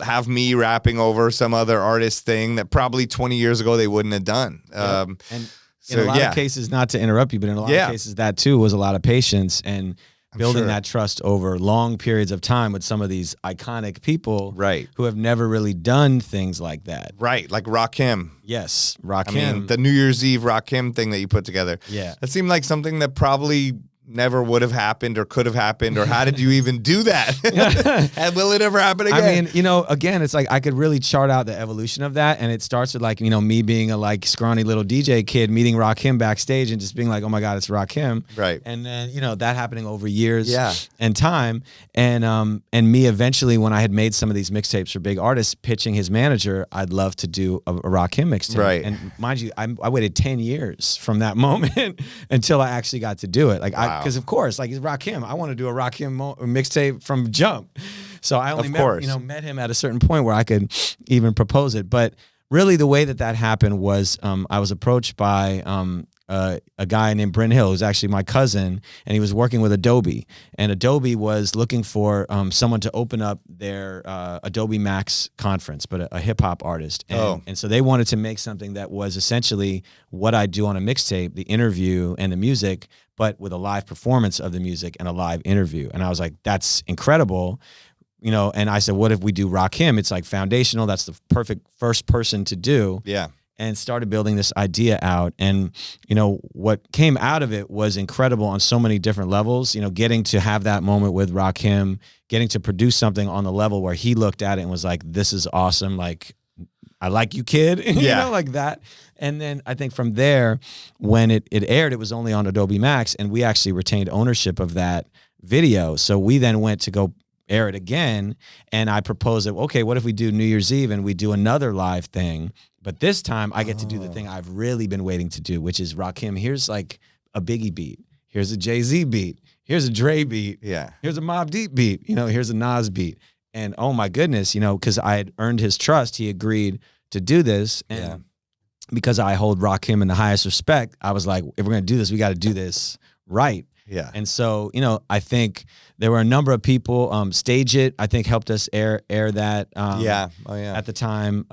A: have me rapping over some other artist thing that probably 20 years ago they wouldn't have done.
C: And so, in a lot of cases, not to interrupt you, but in a lot of cases that too was a lot of patience. And building that trust over long periods of time with some of these iconic people
A: right,
C: who have never really done things like that.
A: Right, like Rakim.
C: Yes, Rakim.
A: I mean, the New Year's Eve Rakim thing that you put together.
C: Yeah.
A: That seemed like something that probably never would have happened or could have happened, or how did you even do that? And will it ever happen again?
C: I mean, you know, again, it's like I could really chart out the evolution of that, and it starts with like, you know, me being a like scrawny little DJ kid meeting Rakim backstage and just being like, oh my God, it's Rakim.
A: Right.
C: And then, you know, that happening over years
A: Yeah.
C: and time. And me eventually, when I had made some of these mixtapes for big artists, pitching his manager, I'd love to do a Rakim mixtape.
A: Right.
C: And mind you, I waited 10 years from that moment until I actually got to do it. Like,
A: Wow.
C: because of course, like, he's Rakim. I want to do a Rakim mixtape from jump. So I only met him at a certain point where I could even propose it. But really, the way that happened was I was approached by a guy named Bryn Hill, who's actually my cousin, and he was working with Adobe. And Adobe was looking for someone to open up their Adobe Max conference, but a hip hop artist. And so they wanted to make something that was essentially what I do on a mixtape, the interview and the music, but with a live performance of the music and a live interview. And I was like, that's incredible. You know, and I said, what if we do Rakim? It's like foundational. That's the perfect first person to do.
A: Yeah.
C: And started building this idea out. And, you know, what came out of it was incredible on so many different levels. You know, getting to have that moment with Rakim, getting to produce something on the level where he looked at it and was like, this is awesome. Like, I like you, kid. You know, like that. And then I think from there, when it aired, it was only on Adobe Max, and we actually retained ownership of that video. So we then went to go air it again, and I proposed that, okay, what if we do New Year's Eve and we do another live thing? But this time I get to do the thing I've really been waiting to do, which is Rakim, here's like a Biggie beat. Here's a Jay-Z beat. Here's a Dre beat.
A: Yeah.
C: Here's a Mobb Deep beat. You know, here's a Nas beat. And oh my goodness, you know, because I had earned his trust, he agreed to do this. And because I hold Rakim in the highest respect, I was like, if we're going to do this, we got to do this right.
A: Yeah.
C: And so, you know, I think there were a number of people. Stage It, I think, helped us air that. At the time.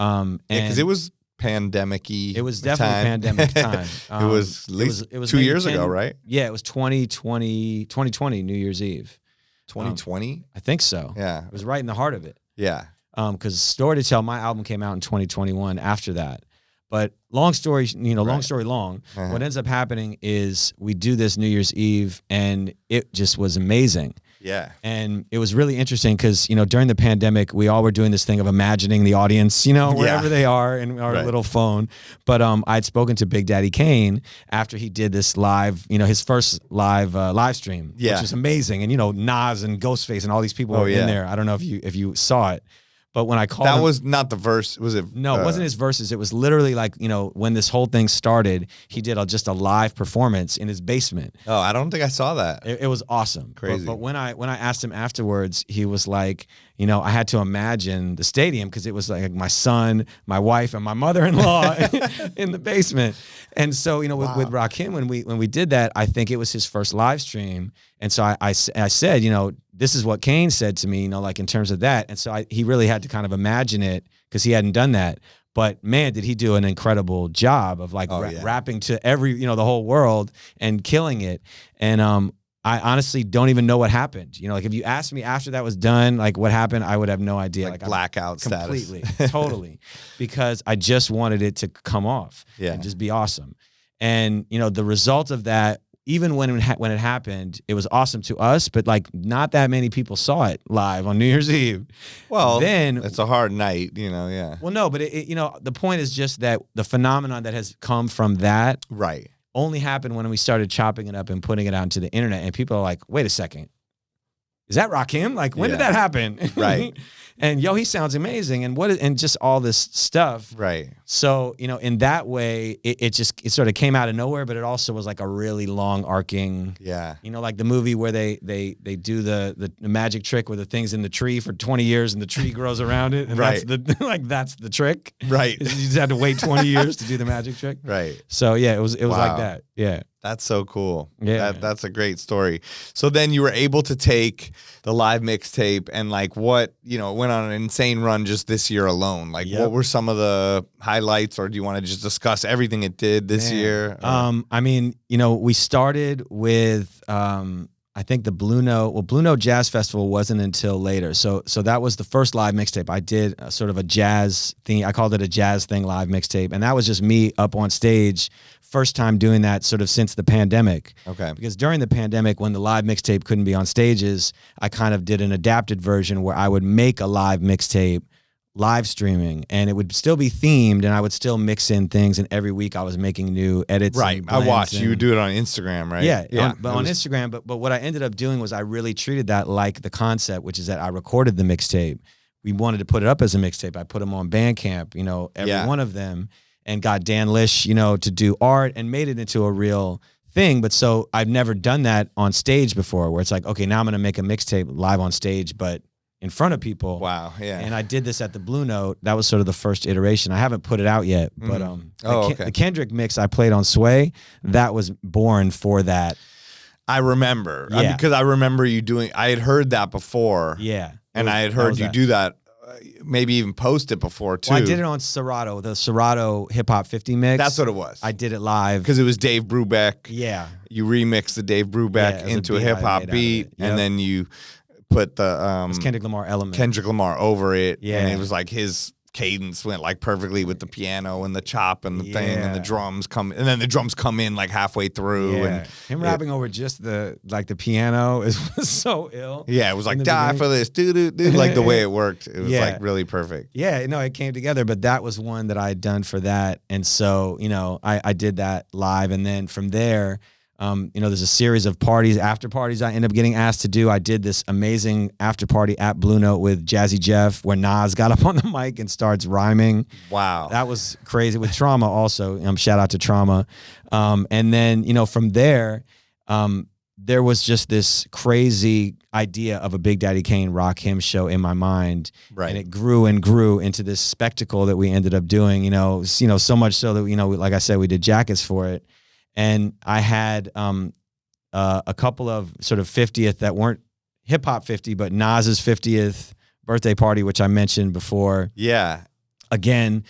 A: Because it was pandemic-y.
C: It was definitely pandemic time.
A: It was at least it was 2 years ago, right?
C: Yeah, it was 2020 New Year's Eve.
A: 2020?
C: I think so.
A: Yeah.
C: It was right in the heart of it.
A: Yeah.
C: Because Story to Tell, my album came out in 2021 after that. But long story, you know, long story long, what ends up happening is we do this New Year's Eve, and it just was amazing.
A: Yeah.
C: And it was really interesting because, you know, during the pandemic, we all were doing this thing of imagining the audience, you know, wherever they are in our little phone. But I'd spoken to Big Daddy Kane after he did this live, you know, his first live stream, which was amazing. And, you know, Nas and Ghostface and all these people were in there. I don't know if you saw it. But when I called him,
A: was not the verse, was it?
C: No, it wasn't his verses. It was literally like, you know, when this whole thing started, he did just a live performance in his basement.
A: Oh, I don't think I saw that.
C: It was awesome.
A: Crazy.
C: But when I asked him afterwards, he was like, you know, I had to imagine the stadium because it was like my son, my wife, and my mother-in-law in the basement. And so, you know, with Rakim, when we did that, I think it was his first live stream. And so I said, you know, this is what Kane said to me, you know, like in terms of that. And so he really had to kind of imagine it because he hadn't done that. But man, did he do an incredible job of like rapping to every, you know, the whole world and killing it. And I honestly don't even know what happened. You know, like if you asked me after that was done, like what happened, I would have no idea.
A: Like blackout status.
C: Completely, totally. Because I just wanted it to come off and just be awesome. And, you know, the result of that, even when it happened, it was awesome to us, but like not that many people saw it live on New Year's Eve.
A: Well,
C: then
A: it's a hard night, you know,
C: Well, no, but you know, the point is just that the phenomenon that has come from that only happened when we started chopping it up and putting it out into the internet, and people are like, wait a second, is that Rakim? Like, when did that happen?
A: Right.
C: And yo, he sounds amazing, and just all this stuff.
A: Right.
C: So, you know, in that way, it sort of came out of nowhere, but it also was like a really long arcing.
A: Yeah.
C: You know, like the movie where they do the magic trick where the thing's in the tree for 20 years and the tree grows around it. And that's the trick.
A: Right.
C: You just had to wait 20 years to do the magic trick.
A: Right.
C: So yeah, it was like that. Yeah.
A: That's so cool.
C: Yeah.
A: That's a great story. So then you were able to take the live mixtape and like what, you know, it went on an insane run just this year alone. Like what were some of the highlights, or do you want to just discuss everything it did this year?
C: I mean, you know, we started with, I I think the Blue Note Jazz Festival wasn't until later. So that was the first live mixtape. I did sort of a jazz thing. I called it a jazz thing live mixtape. And that was just me up on stage. First time doing that sort of since the pandemic.
A: Okay.
C: Because during the pandemic, when the live mixtape couldn't be on stages, I kind of did an adapted version where I would make a live mixtape live streaming, and it would still be themed, and I would still mix in things, and every week I was making new edits.
A: Right. I watched you would do it on Instagram, right?
C: Yeah. On Instagram. But what I ended up doing was I really treated that like the concept, which is that I recorded the mixtape. We wanted to put it up as a mixtape. I put them on Bandcamp, every one of them, and got Dan Lish, to do art and made it into a real thing. But so I've never done that on stage before, where it's like, okay, now I'm going to make a mixtape live on stage, but in front of people.
A: Wow, yeah.
C: And I did this at the Blue Note. That was sort of the first iteration. I haven't put it out yet, but the Kendrick mix I played on Sway, that was born for that.
A: I remember.
C: Yeah.
A: Because I remember you doing, I had heard that before.
C: Yeah.
A: And I had heard you do that, maybe even post it before too.
C: Well, I did it on Serato, the Serato Hip Hop 50 mix.
A: That's what it was.
C: I did it live.
A: Because it was Dave Brubeck.
C: Yeah.
A: You remixed the Dave Brubeck into a hip hop beat, and then you put the
C: it's Kendrick Lamar element.
A: Kendrick Lamar over it.
C: Yeah.
A: And it was like his cadence went like perfectly with the piano and the chop and the thing, and the drums come, and then the drums come in like halfway through.
C: Yeah.
A: And
C: him rapping over just the piano was so ill.
A: Yeah, it was like die for this, like the way it worked. It was like really perfect.
C: Yeah, no, it came together, but that was one that I had done for that. And so, I did that live, and then from there, there's a series of parties, after parties I end up getting asked to do. I did this amazing after party at Blue Note with Jazzy Jeff, where Nas got up on the mic and starts rhyming.
A: Wow.
C: That was crazy. With Trauma also, shout out to Trauma. And then, from there, there was just this crazy idea of a Big Daddy Kane Rock Him show in my mind.
A: Right.
C: And it grew and grew into this spectacle that we ended up doing, so much so that, like I said, we did jackets for it. And I had a couple of sort of 50th that weren't hip hop 50, but Nas's 50th birthday party, which I mentioned before.
A: Yeah.
C: Again,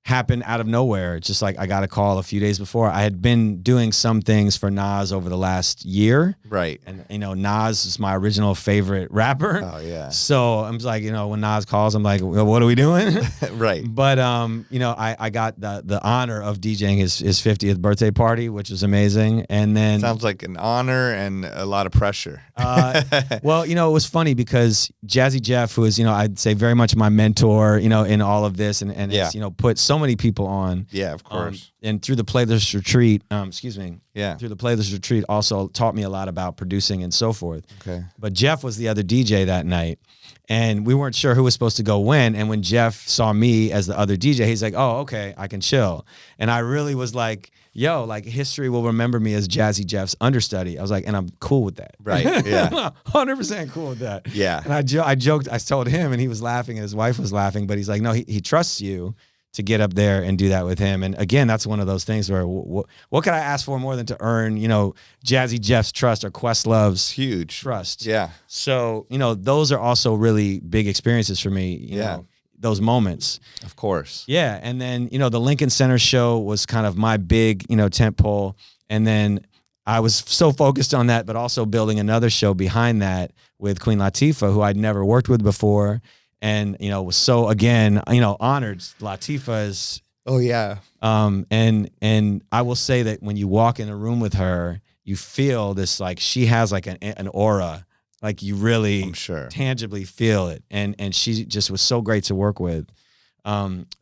C: happened out of nowhere. It's just like I got a call a few days before. I had been doing some things for Nas over the last year.
A: Right.
C: And, Nas is my original favorite rapper.
A: Oh, yeah.
C: So I'm just like, when Nas calls, I'm like, well, what are we doing?
A: Right.
C: But, I got the honor of DJing his 50th birthday party, which was amazing. And then.
A: Sounds like an honor and a lot of pressure.
C: Well, it was funny because Jazzy Jeff, who is, I'd say very much my mentor, in all of this, and has, put so many people on.
A: Yeah, of course.
C: And through the Playlist Retreat, through the Playlist Retreat also taught me a lot about producing and so forth.
A: Okay.
C: But Jeff was the other DJ that night, and we weren't sure who was supposed to go when. And when Jeff saw me as the other DJ, he's like, oh, okay, I can chill. And I really was like, yo, like history will remember me as Jazzy Jeff's understudy. I was like, and I'm cool with that.
A: Right, yeah.
C: 100% cool with that.
A: Yeah.
C: And I joked, I told him, and he was laughing, and his wife was laughing, but he's like, no, he trusts you to get up there and do that with him. And again, that's one of those things where what could I ask for more than to earn, Jazzy Jeff's trust or Questlove's
A: huge
C: trust?
A: Yeah.
C: So, those are also really big experiences for me, you know, those moments.
A: Of course.
C: Yeah. And then, the Lincoln Center show was kind of my big, tent pole. And then I was so focused on that, but also building another show behind that with Queen Latifa, who I'd never worked with before. And, was so, again, honored. Latifa is.
A: Oh, yeah.
C: And I will say that when you walk in a room with her, you feel this, like, she has like an aura, like you really
A: I'm sure.
C: tangibly feel it. And she just was so great to work with.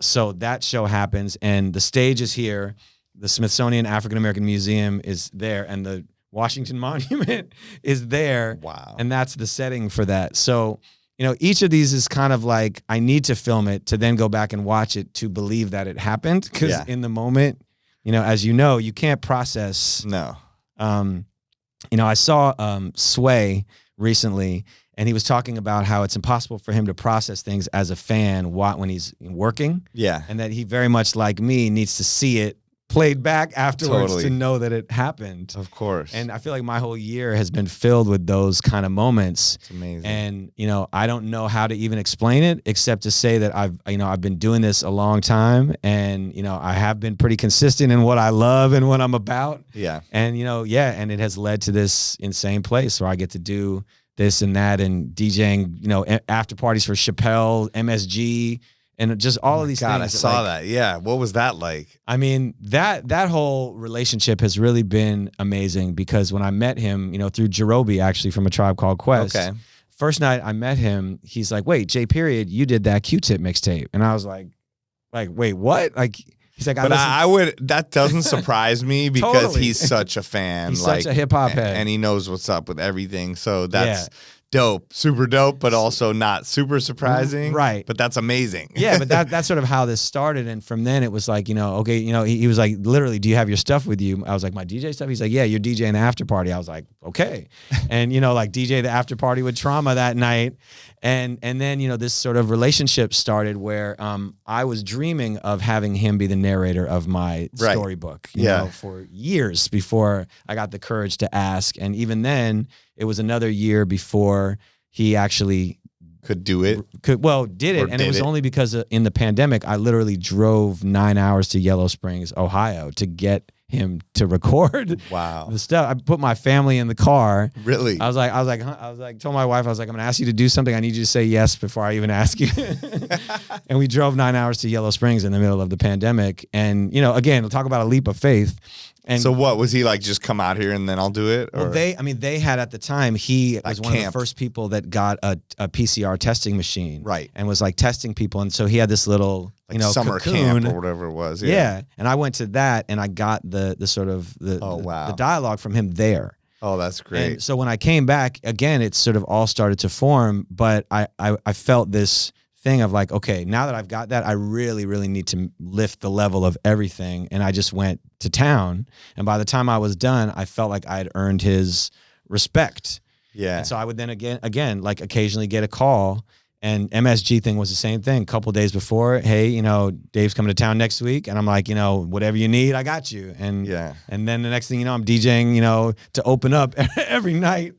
C: So that show happens, and the stage is here. The Smithsonian African American Museum is there, and the Washington Monument is there.
A: Wow.
C: And that's the setting for that. So, each of these is kind of like, I need to film it to then go back and watch it to believe that it happened. Because in the moment, as you can't process.
A: No.
C: I saw Sway recently, and he was talking about how it's impossible for him to process things as a fan when he's working.
A: Yeah.
C: And that he very much like me needs to see it played back afterwards
A: Totally.
C: to know that it happened.
A: Of course.
C: And I feel like my whole year has been filled with those kind of moments.
A: It's amazing.
C: And, you know, I don't know how to even explain it except to say that I've been doing this a long time, and, you know, I have been pretty consistent in what I love and what I'm about.
A: Yeah.
C: And, you know, and it has led to this insane place where I get to do this and that and DJing, you know, after parties for Chappelle, MSG, and just all of these things.
A: I saw that. Yeah. What was that like?
C: I mean, that whole relationship has really been amazing, because when I met him, you know, through Jerobi, actually, from A Tribe Called Quest.
A: Okay.
C: First night I met him, he's like, "Wait, J.PERIOD, you did that Q-Tip mixtape." And I was like, wait, what? Like, he's like,
A: I would, that doesn't surprise me because
C: Totally.
A: he's such a fan.
C: He's
A: like,
C: such a hip-hop head.
A: And he knows what's up with everything. So that's dope, super dope, but also not super surprising.
C: Right.
A: But that's amazing.
C: Yeah, but that's sort of how this started. And from then it was like, you know, okay, you know, he was like, literally, "Do you have your stuff with you?" I was like, "My DJ stuff?" He's like, "Yeah, you're DJing the after party." I was like, "Okay." And, you know, like DJ the after party with Trauma that night. And then, you know, this sort of relationship started where I was dreaming of having him be the narrator of my storybook, you know, for years before I got the courage to ask. And even then, it was another year before he actually
A: could do it.
C: Did it. And it was only because in the pandemic, I literally drove 9 hours to Yellow Springs, Ohio to get him to record the stuff. I put my family in the car.
A: Really?
C: I was like, told my wife, I was like, "I'm going to ask you to do something. I need you to say yes before I even ask you." And we drove 9 hours to Yellow Springs in the middle of the pandemic. And, you know, again, we'll talk about a leap of faith. And
A: so what was he like? Just come out here and then I'll do it? Or?
C: Well, they had at the time, he was one of the first people that got a PCR testing machine,
A: right? And
C: was like testing people, and so he had this little, like, you know,
A: summer
C: cocoon,
A: camp or whatever it was.
C: Yeah, and I went to that, and I got the sort of the dialogue from him there.
A: Oh, that's great.
C: And so when I came back again, it sort of all started to form, but I felt this thing of like, okay, now that I've got that, I really, really need to lift the level of everything. And I just went to town. And by the time I was done, I felt like I had earned his respect.
A: Yeah.
C: And so I would then again, like occasionally get a call. And MSG thing was the same thing. A couple of days before, "Hey, you know, Dave's coming to town next week." And I'm like, you know, "Whatever you need, I got you." And and then the next thing you know, I'm DJing, you know, to open up every night,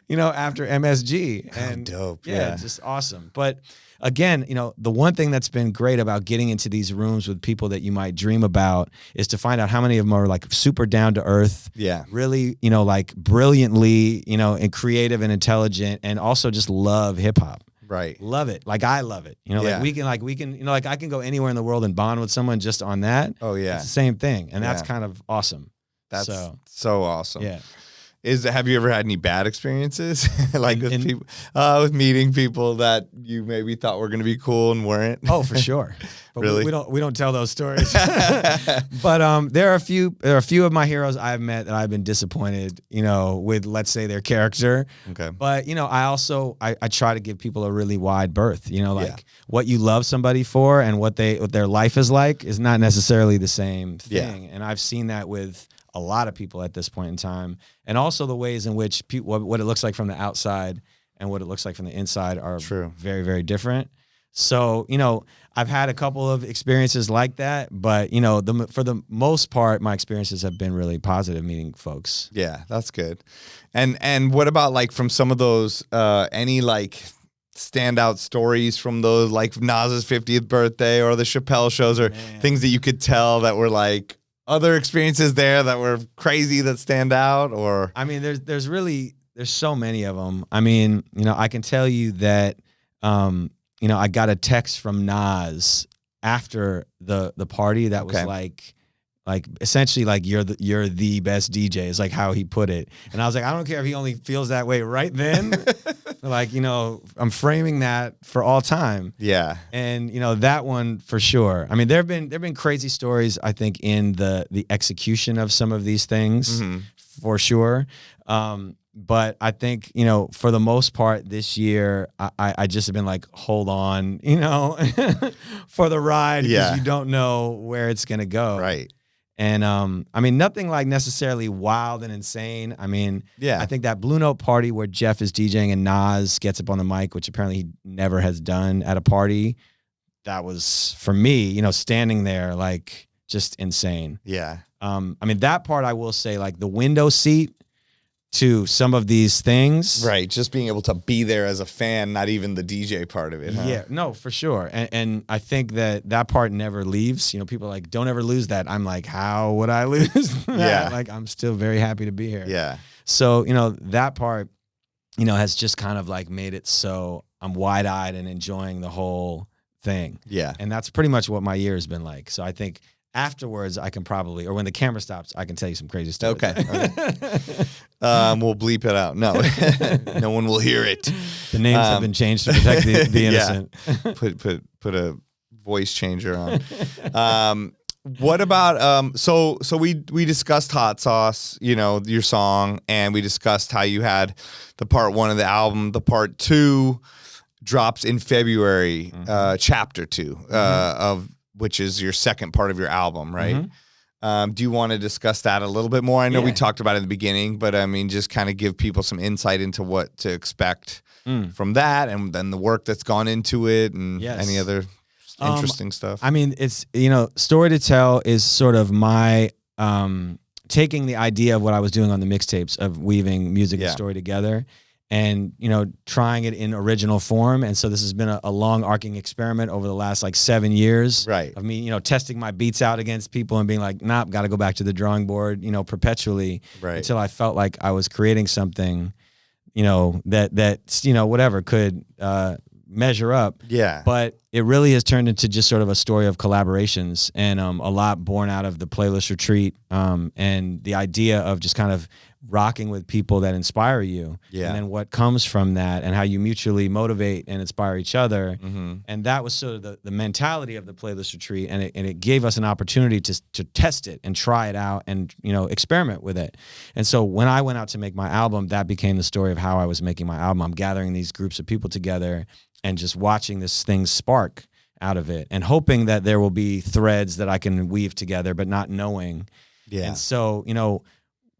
C: you know, after MSG. And
A: dope.
C: Yeah, it's just awesome. But again, you know, the one thing that's been great about getting into these rooms with people that you might dream about is to find out how many of them are like super down to earth. Yeah. Really, you know, like brilliantly, you know, and creative and intelligent, and also just love hip hop.
A: Right.
C: Love it. Like I love it. You know, like we can, you know, like I can go anywhere in the world and bond with someone just on that.
A: Oh yeah.
C: It's the same thing. And that's kind of awesome.
A: That's so awesome.
C: Yeah.
A: Have you ever had any bad experiences like with people, with meeting people that you maybe thought were going to be cool and weren't?
C: Oh, for sure. But
A: really?
C: We don't tell those stories. But there are a few of my heroes I've met that I've been disappointed, you know, with, let's say, their character.
A: Okay.
C: But, you know, I try to give people a really wide berth, you know, like what you love somebody for and what their life is like is not necessarily the same thing. And I've seen that with a lot of people at this point in time, and also the ways in which what it looks like from the outside and what it looks like from the inside are very, very different. So, you know, I've had a couple of experiences like that, but, you know, for the most part, my experiences have been really positive meeting folks.
A: Yeah, that's good. And what about like from some of those, any like standout stories from those, like Nas's 50th birthday or the Chappelle shows, or things that you could tell that were like other experiences there that were crazy that stand out? Or
C: I mean, there's so many of them. I mean, you know, I can tell you that, you know, I got a text from Nas after the party that was like essentially like you're the best DJ is like how he put it. And I was like, I don't care if he only feels that way right then. Like, you know, I'm framing that for all time. Yeah. And, you know, that one for sure. I mean, there've been crazy stories, I think, in the execution of some of these things for sure. But I think, you know, for the most part this year, I just have been like, hold on, you know, for the ride, because you don't know where it's going to go. Right. And I mean, nothing like necessarily wild and insane. I mean, I think that Blue Note party where Jeff is DJing and Nas gets up on the mic, which apparently he never has done at a party, that was, for me, you know, standing there like just insane.
A: Yeah.
C: I mean, that part I will say, like the window seat to some of these things.
A: Right. Just being able to be there as a fan, not even the DJ part of it. Huh?
C: Yeah, no, for sure. And I think that part never leaves. You know, people are like, don't ever lose that. I'm like, how would I lose that?
A: Yeah.
C: Like, I'm still very happy to be here.
A: Yeah.
C: So, you know, that part, you know, has just kind of like made it so I'm wide-eyed and enjoying the whole thing.
A: Yeah.
C: And that's pretty much what my year has been like. So I think afterwards I can probably, or when the camera stops, I can tell you some crazy stuff.
A: Okay. We'll bleep it out. No, no one will hear it.
C: The names have been changed to protect the innocent.
A: Yeah. Put a voice changer on. What about so we discussed Hot Sauce, you know, your song, and we discussed how you had the part 1 of the album, the part 2 drops in February, chapter 2 of which is your second part of your album, right? Do you want to discuss that a little bit more? I know we talked about it in the beginning, but I mean, just kind of give people some insight into what to expect from that, and then the work that's gone into it, and any other interesting stuff.
C: I mean, it's, you know, Story to Tell is sort of my taking the idea of what I was doing on the mixtapes of weaving music and story together, and, you know, trying it in original form. And so this has been a long arcing experiment over the last like 7 years of me, you know, testing my beats out against people and being like, nah, got to go back to the drawing board, you know, perpetually until I felt like I was creating something, you know, that you know, whatever could measure up.
A: Yeah.
C: But it really has turned into just sort of a story of collaborations, and a lot born out of the playlist retreat, and the idea of just kind of rocking with people that inspire you, and then what comes from that, and how you mutually motivate and inspire each other. And that was sort of the mentality of the playlist retreat, and it gave us an opportunity to test it and try it out, and, you know, experiment with it. And so when I went out to make my album, that became the story of how I was making my album. I'm gathering these groups of people together and just watching this thing spark out of it, and hoping that there will be threads that I can weave together, but not knowing. And so, you know,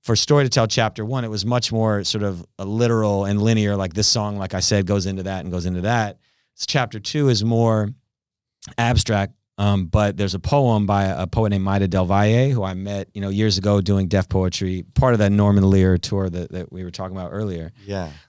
C: for Story to Tell Chapter 1, it was much more sort of a literal and linear, like this song, like I said, goes into that and goes into that. Chapter 2 is more abstract, but there's a poem by a poet named Maida Del Valle, who I met, you know, years ago doing deaf poetry, part of that Norman Lear tour that we were talking about earlier.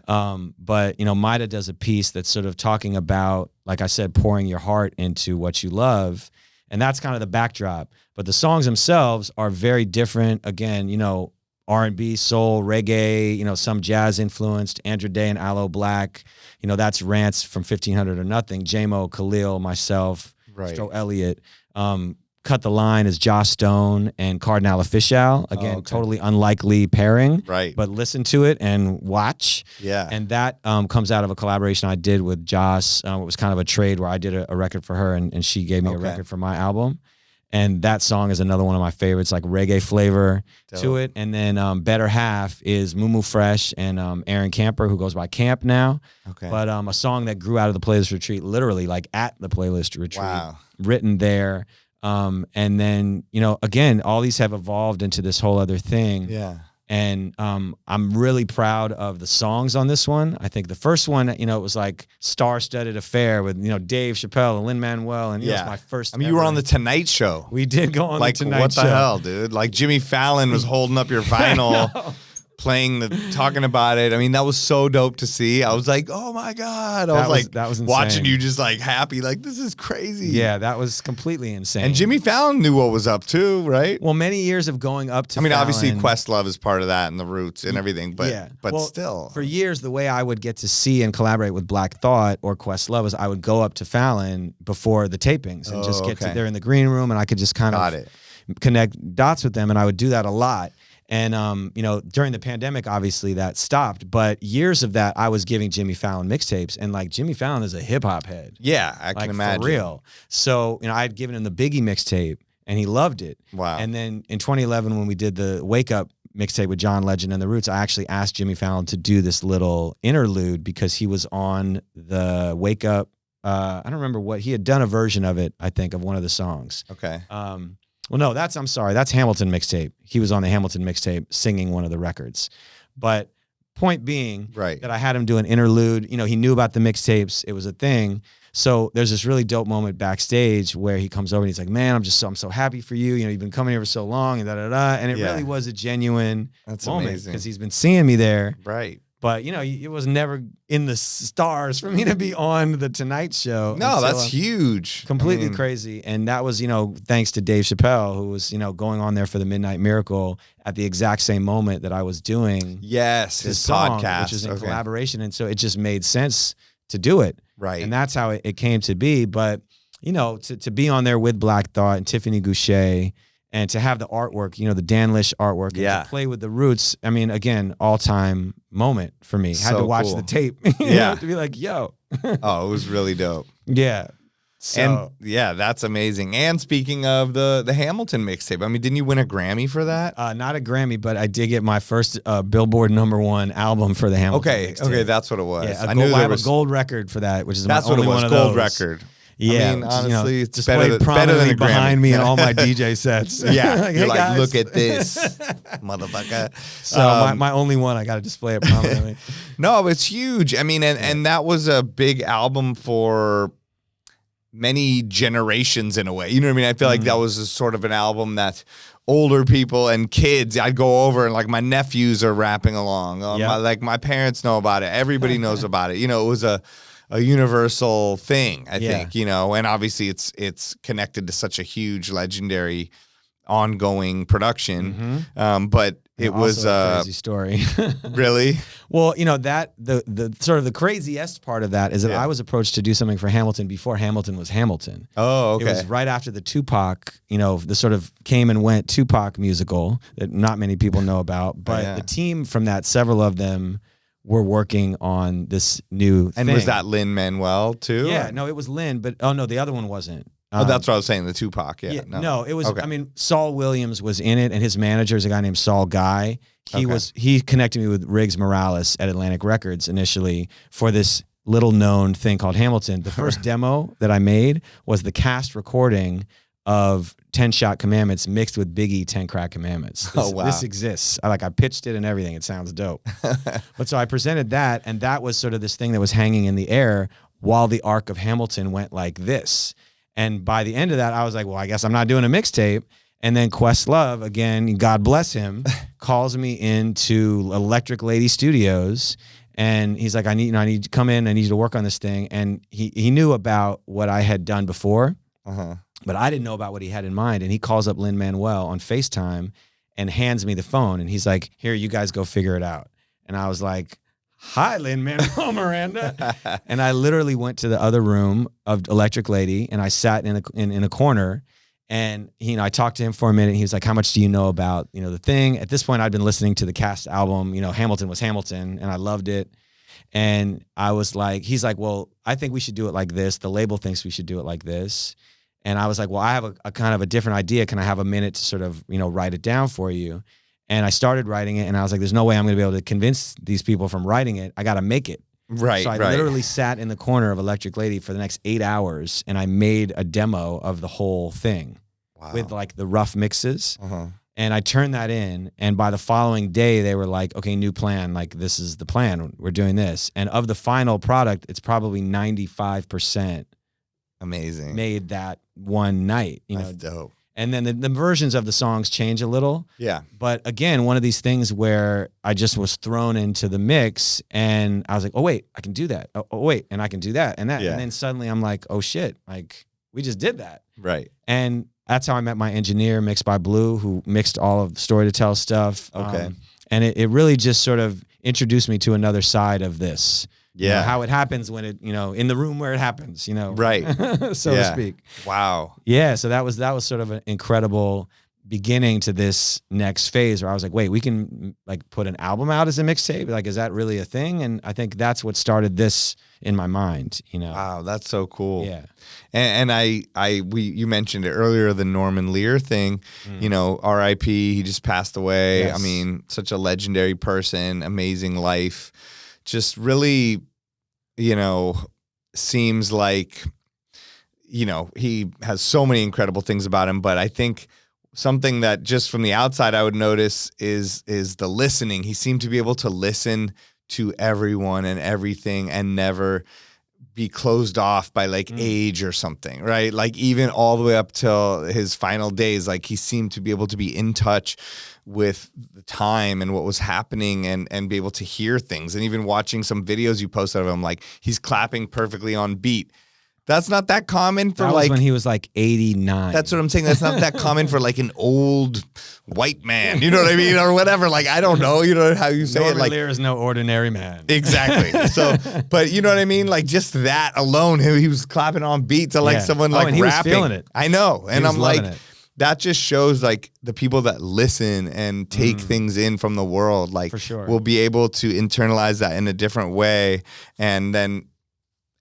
C: But, you know, Maida does a piece that's sort of talking about, like I said, pouring your heart into what you love. And that's kind of the backdrop. But the songs themselves are very different. Again, you know, R&B, soul, reggae, you know, some jazz influenced, Andrew Day and Aloe Black, you know, that's Rants from 1500 or Nothing, J-Mo, Khalil, myself, Stro Elliott. Cut the Line is Joss Stone and Cardinal Official. Again, totally unlikely pairing, but listen to it and watch. And that comes out of a collaboration I did with Joss. It was kind of a trade where I did a record for her, and she gave me a record for my album. And that song is another one of my favorites, like reggae flavor to it. And then Better Half is Mumu Fresh and Aaron Camper, who goes by Camp now. But a song that grew out of the playlist retreat, literally like at the playlist retreat, written there. And then, you know, again, all these have evolved into this whole other thing. And I'm really proud of the songs on this one. I think the first one, you know, it was like star-studded affair with, you know, Dave Chappelle and Lin-Manuel, and it was my first.
A: I mean, you were on the Tonight Show.
C: We did go on the Tonight Show.
A: What the hell, dude? Like Jimmy Fallon was holding up your vinyl. Playing talking about it. I mean, that was so dope to see. I was like, oh my God. I was that was watching you just like happy, like this is crazy.
C: Yeah, that was completely insane.
A: And Jimmy Fallon knew what was up too, right?
C: Well, many years of going up to
A: I mean,
C: Fallon,
A: obviously Questlove is part of that and the Roots and everything, but well, still.
C: For years, the way I would get to see and collaborate with Black Thought or Questlove is I would go up to Fallon before the tapings and just get to there in the green room, and I could just kind of connect dots with them, and I would do that a lot. And, you know, during the pandemic, obviously that stopped. But years of that, I was giving Jimmy Fallon mixtapes. And, like, Jimmy Fallon is a hip-hop head.
A: Yeah, I can imagine.
C: For real. So, you know, I had given him the Biggie mixtape, and he loved it.
A: Wow.
C: And then in 2011, when we did the Wake Up mixtape with John Legend and the Roots, I actually asked Jimmy Fallon to do this little interlude because he was on the Wake Up. I don't remember what. He had done a version of it, I think, of one of the songs.
A: Okay.
C: Well, no, that's Hamilton Mixtape. He was on the Hamilton Mixtape singing one of the records. But point being that I had him do an interlude. You know, he knew about the mixtapes. It was a thing. So there's this really dope moment backstage where he comes over and he's like, man, I'm so happy for you. You know, you've been coming here for so long and da-da-da. And it really was a genuine moment because he's been seeing me there.
A: Right.
C: But, you know, it was never in the stars for me to be on The Tonight Show.
A: No, that's huge.
C: Completely crazy. And that was, you know, thanks to Dave Chappelle, who was, you know, going on there for the Midnight Miracle at the exact same moment that I was doing.
A: Yes, his
C: song,
A: podcast.
C: which is in collaboration. And so it just made sense to do it.
A: Right.
C: And that's how it came to be. But, you know, to be on there with Black Thought and Tiffany Goucher, and to have the artwork, you know, the Dan Lish artwork, and to play with the Roots. I mean, again, all-time moment for me. Had to watch the tape, to be like, yo.
A: Oh, it was really dope.
C: Yeah. So,
A: and yeah, that's amazing. And speaking of the Hamilton mixtape, I mean, didn't you win a Grammy for that?
C: Not a Grammy, but I did get my first Billboard #1 album for the Hamilton mixtape.
A: Okay, that's what it was.
C: Yeah, I have a gold record for that, which is
A: that's
C: my only one of those.
A: Gold record.
C: Yeah,
A: I mean, honestly, it's
C: displayed prominently behind me in all my DJ sets.
A: Yeah,
C: like,
A: you're
C: hey,
A: like,
C: guys.
A: look at this, motherfucker.
C: So my only one, I got to display it prominently.
A: No, it's huge. I mean, and that was a big album for many generations in a way. You know what I mean? I feel like that was a sort of an album that older people and kids, I'd go over and like my nephews are rapping along. My parents know about it. Everybody knows about it. You know, it was a universal thing, I think, you know, and obviously it's connected to such a huge, legendary, ongoing production. But it was
C: a crazy story.
A: Really?
C: Well, you know, that the sort of the craziest part of that is that I was approached to do something for Hamilton before Hamilton was Hamilton.
A: Oh, okay.
C: It was right after the Tupac, you know, the sort of came and went Tupac musical that not many people know about, but the team from that, several of them were working on this new thing.
A: And was that Lin-Manuel too?
C: Yeah, no, it was Lin, but no, the other one wasn't.
A: That's what I was saying, the Tupac,
C: No, it was, I mean, Saul Williams was in it, and his manager is a guy named Saul Guy. He connected me with Riggs Morales at Atlantic Records initially for this little known thing called Hamilton. The first demo that I made was the cast recording of 10 Shot Commandments mixed with Biggie 10 Crack Commandments. This exists. I pitched it and everything. It sounds dope. But so I presented that, and that was sort of this thing that was hanging in the air while the arc of Hamilton went like this. And by the end of that, I was like, well, I guess I'm not doing a mixtape. And then Questlove, again, God bless him, calls me into Electric Lady Studios. And he's like, I need you to come in. I need you to work on this thing. And he knew about what I had done before. But I didn't know about what he had in mind. And he calls up Lin-Manuel on FaceTime and hands me the phone. And he's like, here, you guys go figure it out. And I was like, hi, Lin-Manuel Miranda. And I literally went to the other room of Electric Lady and I sat in a corner. And I talked to him for a minute. He was like, how much do you know about, the thing? At this point, I'd been listening to the cast album, Hamilton was Hamilton, and I loved it. And I was like, he's like, well, I think we should do it like this. The label thinks we should do it like this. And I was like, well, I have a kind of a different idea. Can I have a minute to sort of, write it down for you? And I started writing it, and I was like, there's no way I'm going to be able to convince these people from writing it. I got to make it.
A: Right,
C: so I literally sat in the corner of Electric Lady for the next 8 hours, and I made a demo of the whole thing with like the rough mixes. And I turned that in, and by the following day, they were like, okay, new plan. Like, this is the plan. We're doing this. And of the final product, it's probably 95%
A: amazing
C: made that one night.
A: That's dope.
C: And then the versions of the songs change a little.
A: Yeah.
C: But again, one of these things where I just was thrown into the mix, and I was like, oh, wait, I can do that. Oh wait, and I can do that and that.
A: Yeah.
C: And then suddenly I'm like, oh, shit, like, we just did that.
A: Right.
C: And that's how I met my engineer, Mixed by Blue, who mixed all of Story to Tell stuff.
A: Okay.
C: And it really just sort of introduced me to another side of this.
A: Yeah.
C: How it happens when it, in the room where it happens,
A: Right.
C: so to speak.
A: Wow. Yeah.
C: So that was sort of an incredible beginning to this next phase where I was like, wait, we can like put an album out as a mixtape? Like, is that really a thing? And I think that's what started this in my mind,
A: Wow, that's so cool.
C: Yeah.
A: And you mentioned it earlier, the Norman Lear thing, R.I.P. He just passed away.
C: Yes.
A: I mean, such a legendary person, amazing life. Just really, seems like, he has so many incredible things about him. But I think something that just from the outside I would notice is the listening. He seemed to be able to listen to everyone and everything and never be closed off by like age or something, right? Like even all the way up till his final days, like he seemed to be able to be in touch with the time and what was happening and be able to hear things. And even watching some videos you posted of him, like he's clapping perfectly on beat. That's not that common for
C: that
A: like
C: was when he was like 89.
A: That's what I'm saying. That's not that common for like an old white man, you know what I mean, or whatever. Like I don't know, you know how you say
C: Norman
A: it. Like
C: Lear is no ordinary man.
A: Exactly. So, but you know what I mean. Like just that alone, he was clapping on beat to like someone like
C: and he
A: rapping.
C: was feeling it.
A: I know, and I'm like,
C: it.
A: that just shows like the people that listen and take things in from the world, like
C: For sure.
A: will be able to internalize that in a different way, and then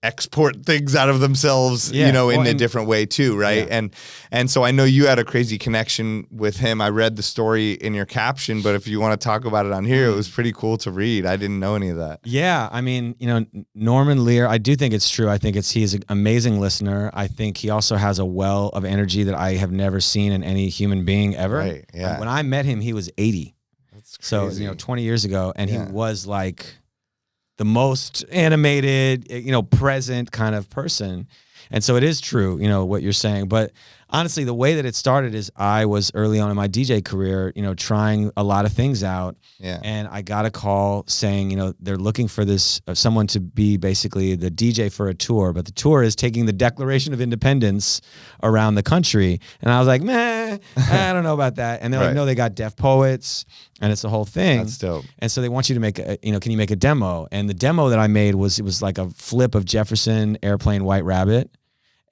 A: export things out of themselves, you know, in a different way too, right?
C: Yeah.
A: And so I know you had a crazy connection with him. I read the story in your caption, but if you want to talk about it on here, it was pretty cool to read. I didn't know any of that.
C: Yeah, I mean, you know, Norman Lear, I do think it's true. I think he's an amazing listener. I think he also has a well of energy that I have never seen in any human being ever.
A: Right, yeah.
C: When I met him, he was 80.
A: That's
C: So,
A: crazy.
C: you know, 20 years ago, and he was like the most animated, you know, present kind of person. And so it is true, you know, what you're saying. But honestly, the way that it started is I was early on in my DJ career, you know, trying a lot of things out.
A: Yeah.
C: And I got a call saying, you know, they're looking for this, someone to be basically the DJ for a tour, but the tour is taking the Declaration of Independence around the country. And I was like, meh, I don't know about that. And they're like, no, they got deaf poets and it's the whole thing.
A: That's dope.
C: And so they want you to make a, you know, can you make a demo? And the demo that I made was, it was like a flip of Jefferson Airplane White Rabbit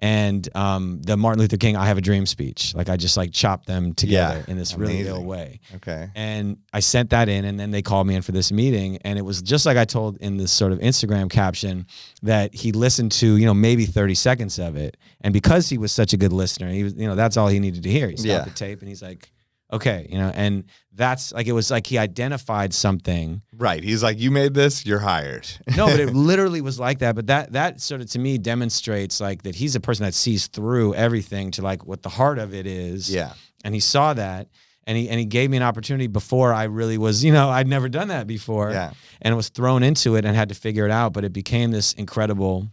C: and the Martin Luther King I Have a Dream speech. Like I just like chopped them together in this really ill way.
A: Okay.
C: And I sent that in, and then they called me in for this meeting, and it was just like I told in this sort of Instagram caption that he listened to, you know, maybe 30 seconds of it. And because he was such a good listener, he was, you know, that's all he needed to hear. He stopped the tape and he's like, okay, you know, and that's like, it was like he identified something.
A: Right. He's like, you made this, you're hired.
C: No, but it literally was like that. But that sort of to me demonstrates like that he's a person that sees through everything to like what the heart of it is.
A: Yeah.
C: And he saw that. And he gave me an opportunity before I really was, you know, I'd never done that before.
A: Yeah.
C: And was thrown into it and had to figure it out. But it became this incredible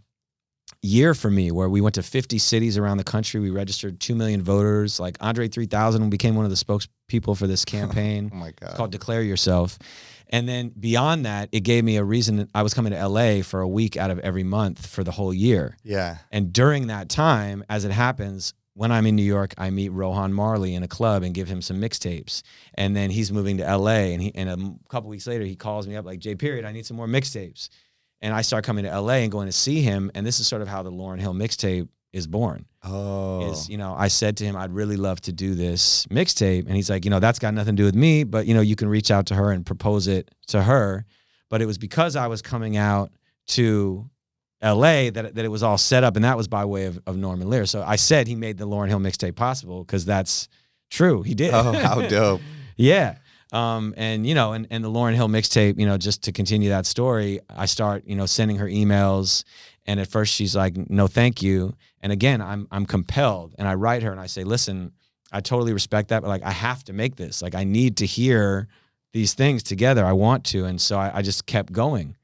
C: year for me where we went to 50 cities around the country. We registered 2 million voters. Like Andre 3000 became one of the spokespeople for this campaign.
A: Oh my God.
C: It's called Declare Yourself. And then beyond that, it gave me a reason. I was coming to LA for a week out of every month for the whole year.
A: Yeah.
C: And during that time, as it happens, when I'm in New York, I meet Rohan Marley in a club and give him some mixtapes. And then he's moving to LA, and a couple weeks later, he calls me up like, J.PERIOD, I need some more mixtapes. And I start coming to LA and going to see him. And this is sort of how the Lauryn Hill mixtape is born.
A: Oh.
C: Is, you know, I said to him, I'd really love to do this mixtape. And he's like, you know, that's got nothing to do with me, but, you know, you can reach out to her and propose it to her. But it was because I was coming out to LA that it was all set up. And that was by way of Norman Lear. So I said he made the Lauryn Hill mixtape possible because that's true. He did.
A: Oh, how dope.
C: Yeah. And, you know, and the Lauryn Hill mixtape, you know, just to continue that story, I start, you know, sending her emails. And at first she's like, no, thank you. And again, I'm compelled, and I write her and I say, listen, I totally respect that, but like, I have to make this. Like, I need to hear these things together. I want to. And so I just kept going.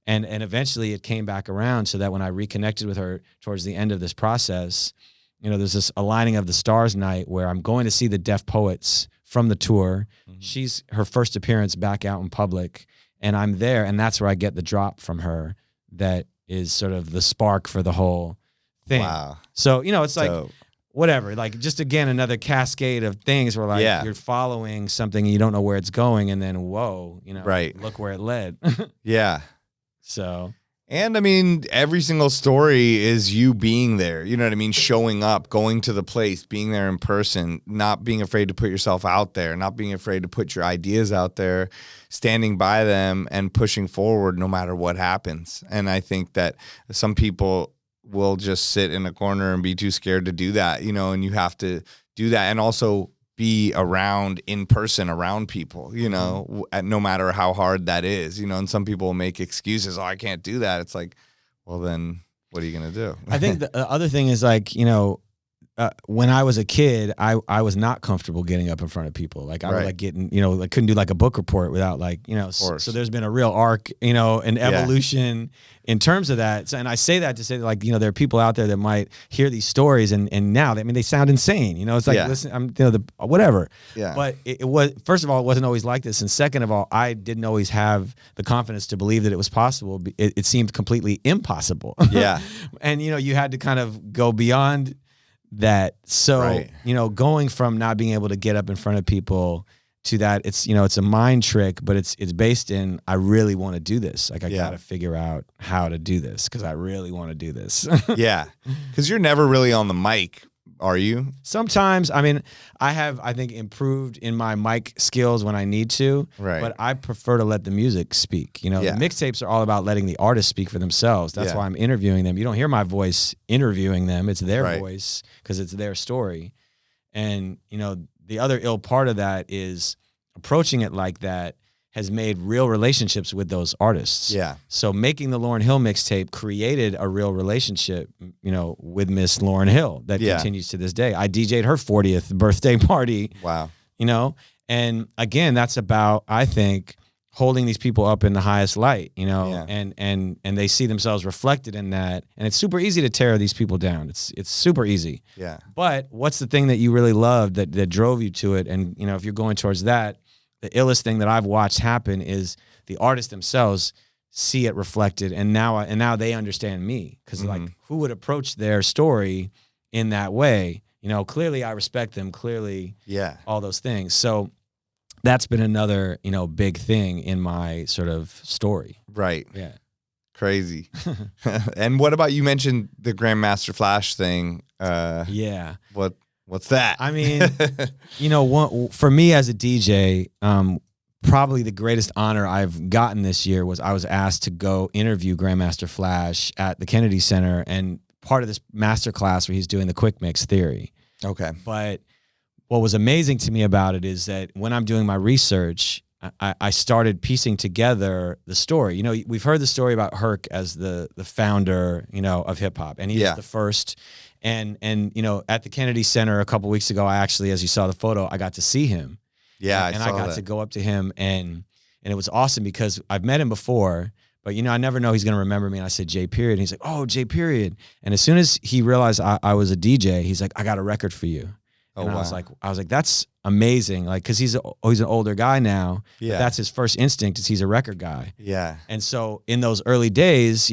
C: And eventually it came back around so that when I reconnected with her towards the end of this process, you know, there's this aligning of the stars night where I'm going to see the deaf poets from the tour. Mm-hmm. She's her first appearance back out in public, and I'm there, and that's where I get the drop from her that is sort of the spark for the whole thing.
A: Wow.
C: So, you know, it's like,
A: Dope.
C: whatever, like just again, another cascade of things where like you're following something and you don't know where it's going, and then, whoa, you know, look where it led.
A: Yeah.
C: So.
A: And I mean, every single story is you being there. You know what I mean? Showing up, going to the place, being there in person, not being afraid to put yourself out there, not being afraid to put your ideas out there, standing by them and pushing forward no matter what happens. And I think that some people will just sit in a corner and be too scared to do that, you know, and you have to do that. And also be around in person, around people, you know, no matter how hard that is, you know, and some people make excuses. Oh, I can't do that. It's like, well, then what are you going to do?
C: I think the other thing is like, you know, when I was a kid, I was not comfortable getting up in front of people. Like I would like getting, I couldn't do like a book report without like, so there's been a real arc, an evolution in terms of that. So, and I say that to say that, like, there are people out there that might hear these stories and now, they sound insane. It's like, listen, I'm, whatever. Yeah. But it was, first of all, it wasn't always like this. And second of all, I didn't always have the confidence to believe that it was possible. It seemed completely impossible. Yeah. And, you had to kind of go beyond that. So, going from not being able to get up in front of people to that, it's, it's a mind trick, but it's based in, I really want to do this. Like I got to figure out how to do this because I really want to do this.
A: Yeah. Because you're never really on the mic, are you?
C: Sometimes. I think, improved in my mic skills when I need to. Right. But I prefer to let the music speak. The mixtapes are all about letting the artists speak for themselves. That's why I'm interviewing them. You don't hear my voice interviewing them. It's their voice because it's their story. And, the other ill part of that is approaching it like that has made real relationships with those artists. Yeah. So making the Lauryn Hill mixtape created a real relationship, with Miss Lauryn Hill that continues to this day. I DJ'd her 40th birthday party. Wow. And again, that's about, I think, holding these people up in the highest light, and they see themselves reflected in that. And it's super easy to tear these people down. It's super easy. Yeah. But what's the thing that you really loved that drove you to it? And, if you're going towards that, the illest thing that I've watched happen is the artists themselves see it reflected. And now they understand me. Because like, who would approach their story in that way? Clearly I respect them. Clearly, all those things. So that's been another, big thing in my sort of story.
A: Right. Yeah. Crazy. And what about, you mentioned the Grandmaster Flash thing. Yeah. What's that?
C: For me as a DJ, probably the greatest honor I've gotten this year was I was asked to go interview Grandmaster Flash at the Kennedy Center, and part of this master class where he's doing the quick mix theory. Okay. But what was amazing to me about it is that when I'm doing my research, I started piecing together the story. We've heard the story about Herc as the founder, of hip hop, and he's the first. And at the Kennedy Center a couple weeks ago, I actually, as you saw the photo, I got to see him. Yeah, and I got to go up to him, and it was awesome because I've met him before, but I never know he's gonna remember me. And I said J.PERIOD, and he's like, oh, J.PERIOD. And as soon as he realized I was a DJ, he's like, I got a record for you. And I was like, that's amazing. Like, cause he's an older guy now. Yeah. That's his first instinct is he's a record guy. Yeah. And so in those early days,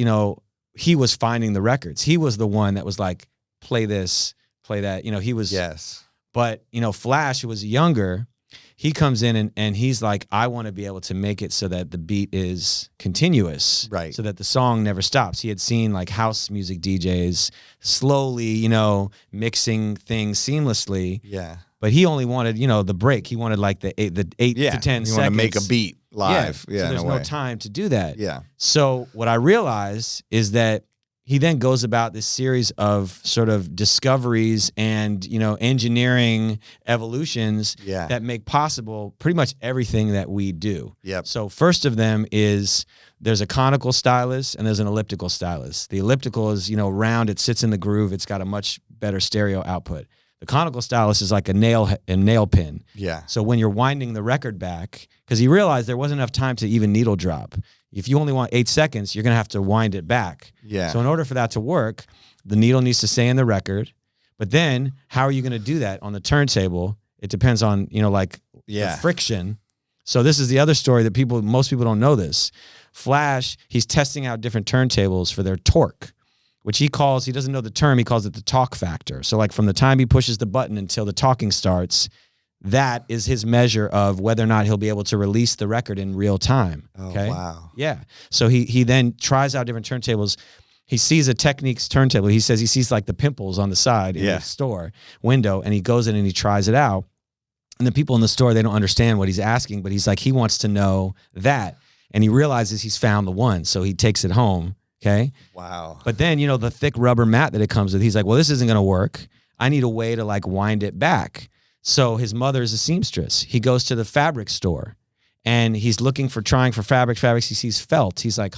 C: he was finding the records. He was the one that was like, play this, play that. He was. Yes. But, Flash, who was younger, he comes in and he's like, I want to be able to make it so that the beat is continuous. Right. So that the song never stops. He had seen like house music DJs slowly, mixing things seamlessly. Yeah. But he only wanted, the break. He wanted like the 8 to 10 seconds.
A: You want to make a beat live. Yeah.
C: So there's no time to do that. Yeah. So what I realized is that he then goes about this series of sort of discoveries and, engineering evolutions that make possible pretty much everything that we do. Yep. So first of them is there's a conical stylus and there's an elliptical stylus. The elliptical is, round, it sits in the groove. It's got a much better stereo output. The conical stylus is like a nail pin. Yeah. So when you're winding the record back, because he realized there wasn't enough time to even needle drop. If you only want 8 seconds, you're going to have to wind it back. Yeah. So in order for that to work, the needle needs to stay in the record. But then how are you going to do that on the turntable? It depends on, the friction. So this is the other story that most people don't know this. Flash, he's testing out different turntables for their torque, which he doesn't know the term, he calls it the talk factor. So like from the time he pushes the button until the talking starts, that is his measure of whether or not he'll be able to release the record in real time. Okay? Oh, wow. Yeah. So he then tries out different turntables. He sees a Techniques turntable. He says he sees like the pimples on the side in the store window, and he goes in and he tries it out. And the people in the store, they don't understand what he's asking, but he's like, he wants to know that. And he realizes he's found the one, so he takes it home. Okay. Wow. But then, the thick rubber mat that it comes with, he's like, well, this isn't going to work. I need a way to like wind it back. So his mother is a seamstress. He goes to the fabric store and he's trying for fabrics. He sees felt. He's like,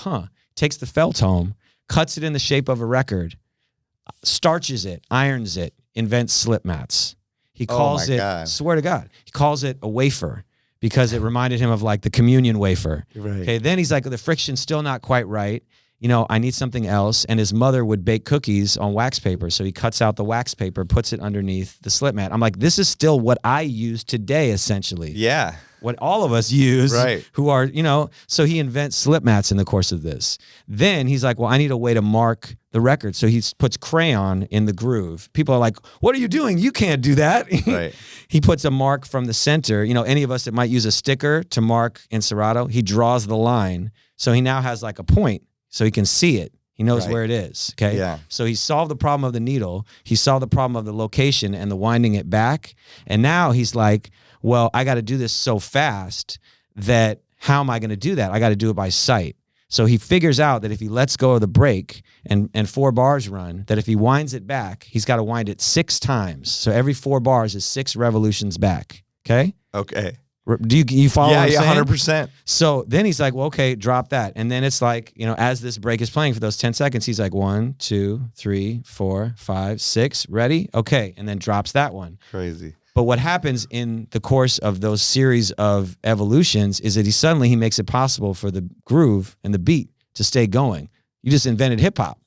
C: takes the felt home, cuts it in the shape of a record, starches it, irons it, invents slip mats. He calls it, swear to God, he calls it a wafer because it reminded him of like the communion wafer.
A: Right.
C: Okay, then he's like, the friction's still not quite right. You know, I need something else. And his mother would bake cookies on wax paper. So he cuts out the wax paper, puts it underneath the slip mat. I'm like, this is still what I use today, essentially.
A: Yeah.
C: What all of us use,
A: right.
C: who are, you know, so he invents slip mats in the course of this. Then he's like, well, I need a way to mark the record. So he puts crayon in the groove. People are like, what are you doing? You can't do that.
A: Right.
C: He puts a mark from the center. You know, any of us that might use a sticker to mark in Serato, he draws the line. So he now has like a point so he can see it. He knows where it is, okay?
A: Yeah.
C: So he solved the problem of the needle. He solved the problem of the location and the winding it back. And now he's like, well, I got to do this so fast that how am I going to do that? I got to do it by sight. So he figures out that if he lets go of the brake and 4 bars run, that if he winds it back, he's got to wind it 6 times. So every 4 bars is 6 revolutions back, okay?
A: Okay.
C: Do you follow what I'm saying?
A: 100%.
C: So then he's like, well, okay, drop that. And then it's like, you know, as this break is playing for those 10 seconds, he's like 1, 2, 3, 4, 5, 6, ready? Okay. And then drops that one.
A: Crazy.
C: But what happens in the course of those series of evolutions is that he makes it possible for the groove and the beat to stay going. You just invented hip hop.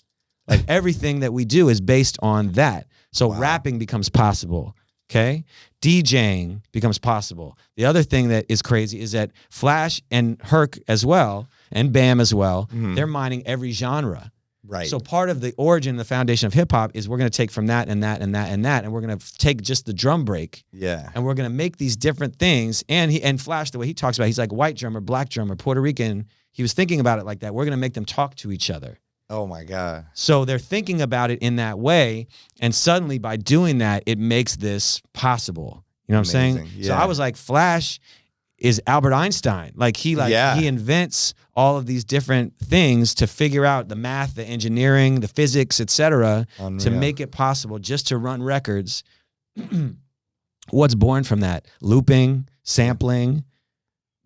C: Like everything that we do is based on that. So rapping becomes possible. Okay. DJing becomes possible. The other thing that is crazy is that Flash and Herc as well, and Bam as well, they're mining every genre.
A: Right.
C: So part of the origin, the foundation of hip hop is we're going to take from that and that and that and that, and we're going to take just the drum break.
A: Yeah.
C: And we're going to make these different things. And Flash, the way he talks about it, he's like white drummer, black drummer, Puerto Rican. He was thinking about it like that. We're going to make them talk to each other.
A: Oh my God.
C: So they're thinking about it in that way. And suddenly by doing that, it makes this possible. You know what I'm saying?
A: Yeah.
C: So I was like, Flash is Albert Einstein. Like he invents all of these different things to figure out the math, the engineering, the physics, etc., to make it possible just to run records. What's born from that? Looping, sampling,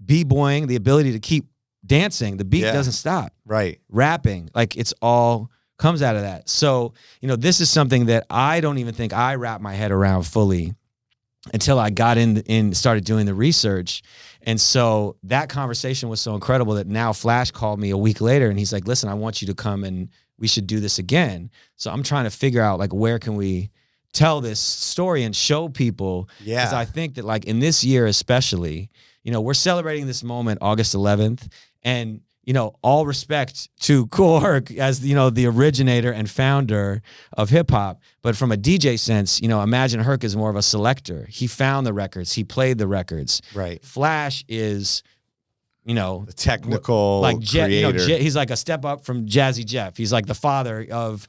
C: b-boying, the ability to keep dancing. The beat doesn't stop.
A: Right.
C: Rapping, like it's all comes out of that. So, you know, this is something that I don't even think I wrap my head around fully until I got in started doing the research. And so that conversation was so incredible that now Flash called me a week later and he's like, listen, I want you to come and we should do this again. So I'm trying to figure out like, where can we tell this story and show people?
A: Yeah.
C: Because I think that like in this year especially, you know, we're celebrating this moment August 11th, and you know, all respect to Kool Herc as, you know, the originator and founder of hip hop. But from a DJ sense, you know, imagine Herc is more of a selector. He found the records. He played the records.
A: Right.
C: Flash is, you know,
A: the technical
C: like
A: creator.
C: He's like a step up from Jazzy Jeff. He's like the father of,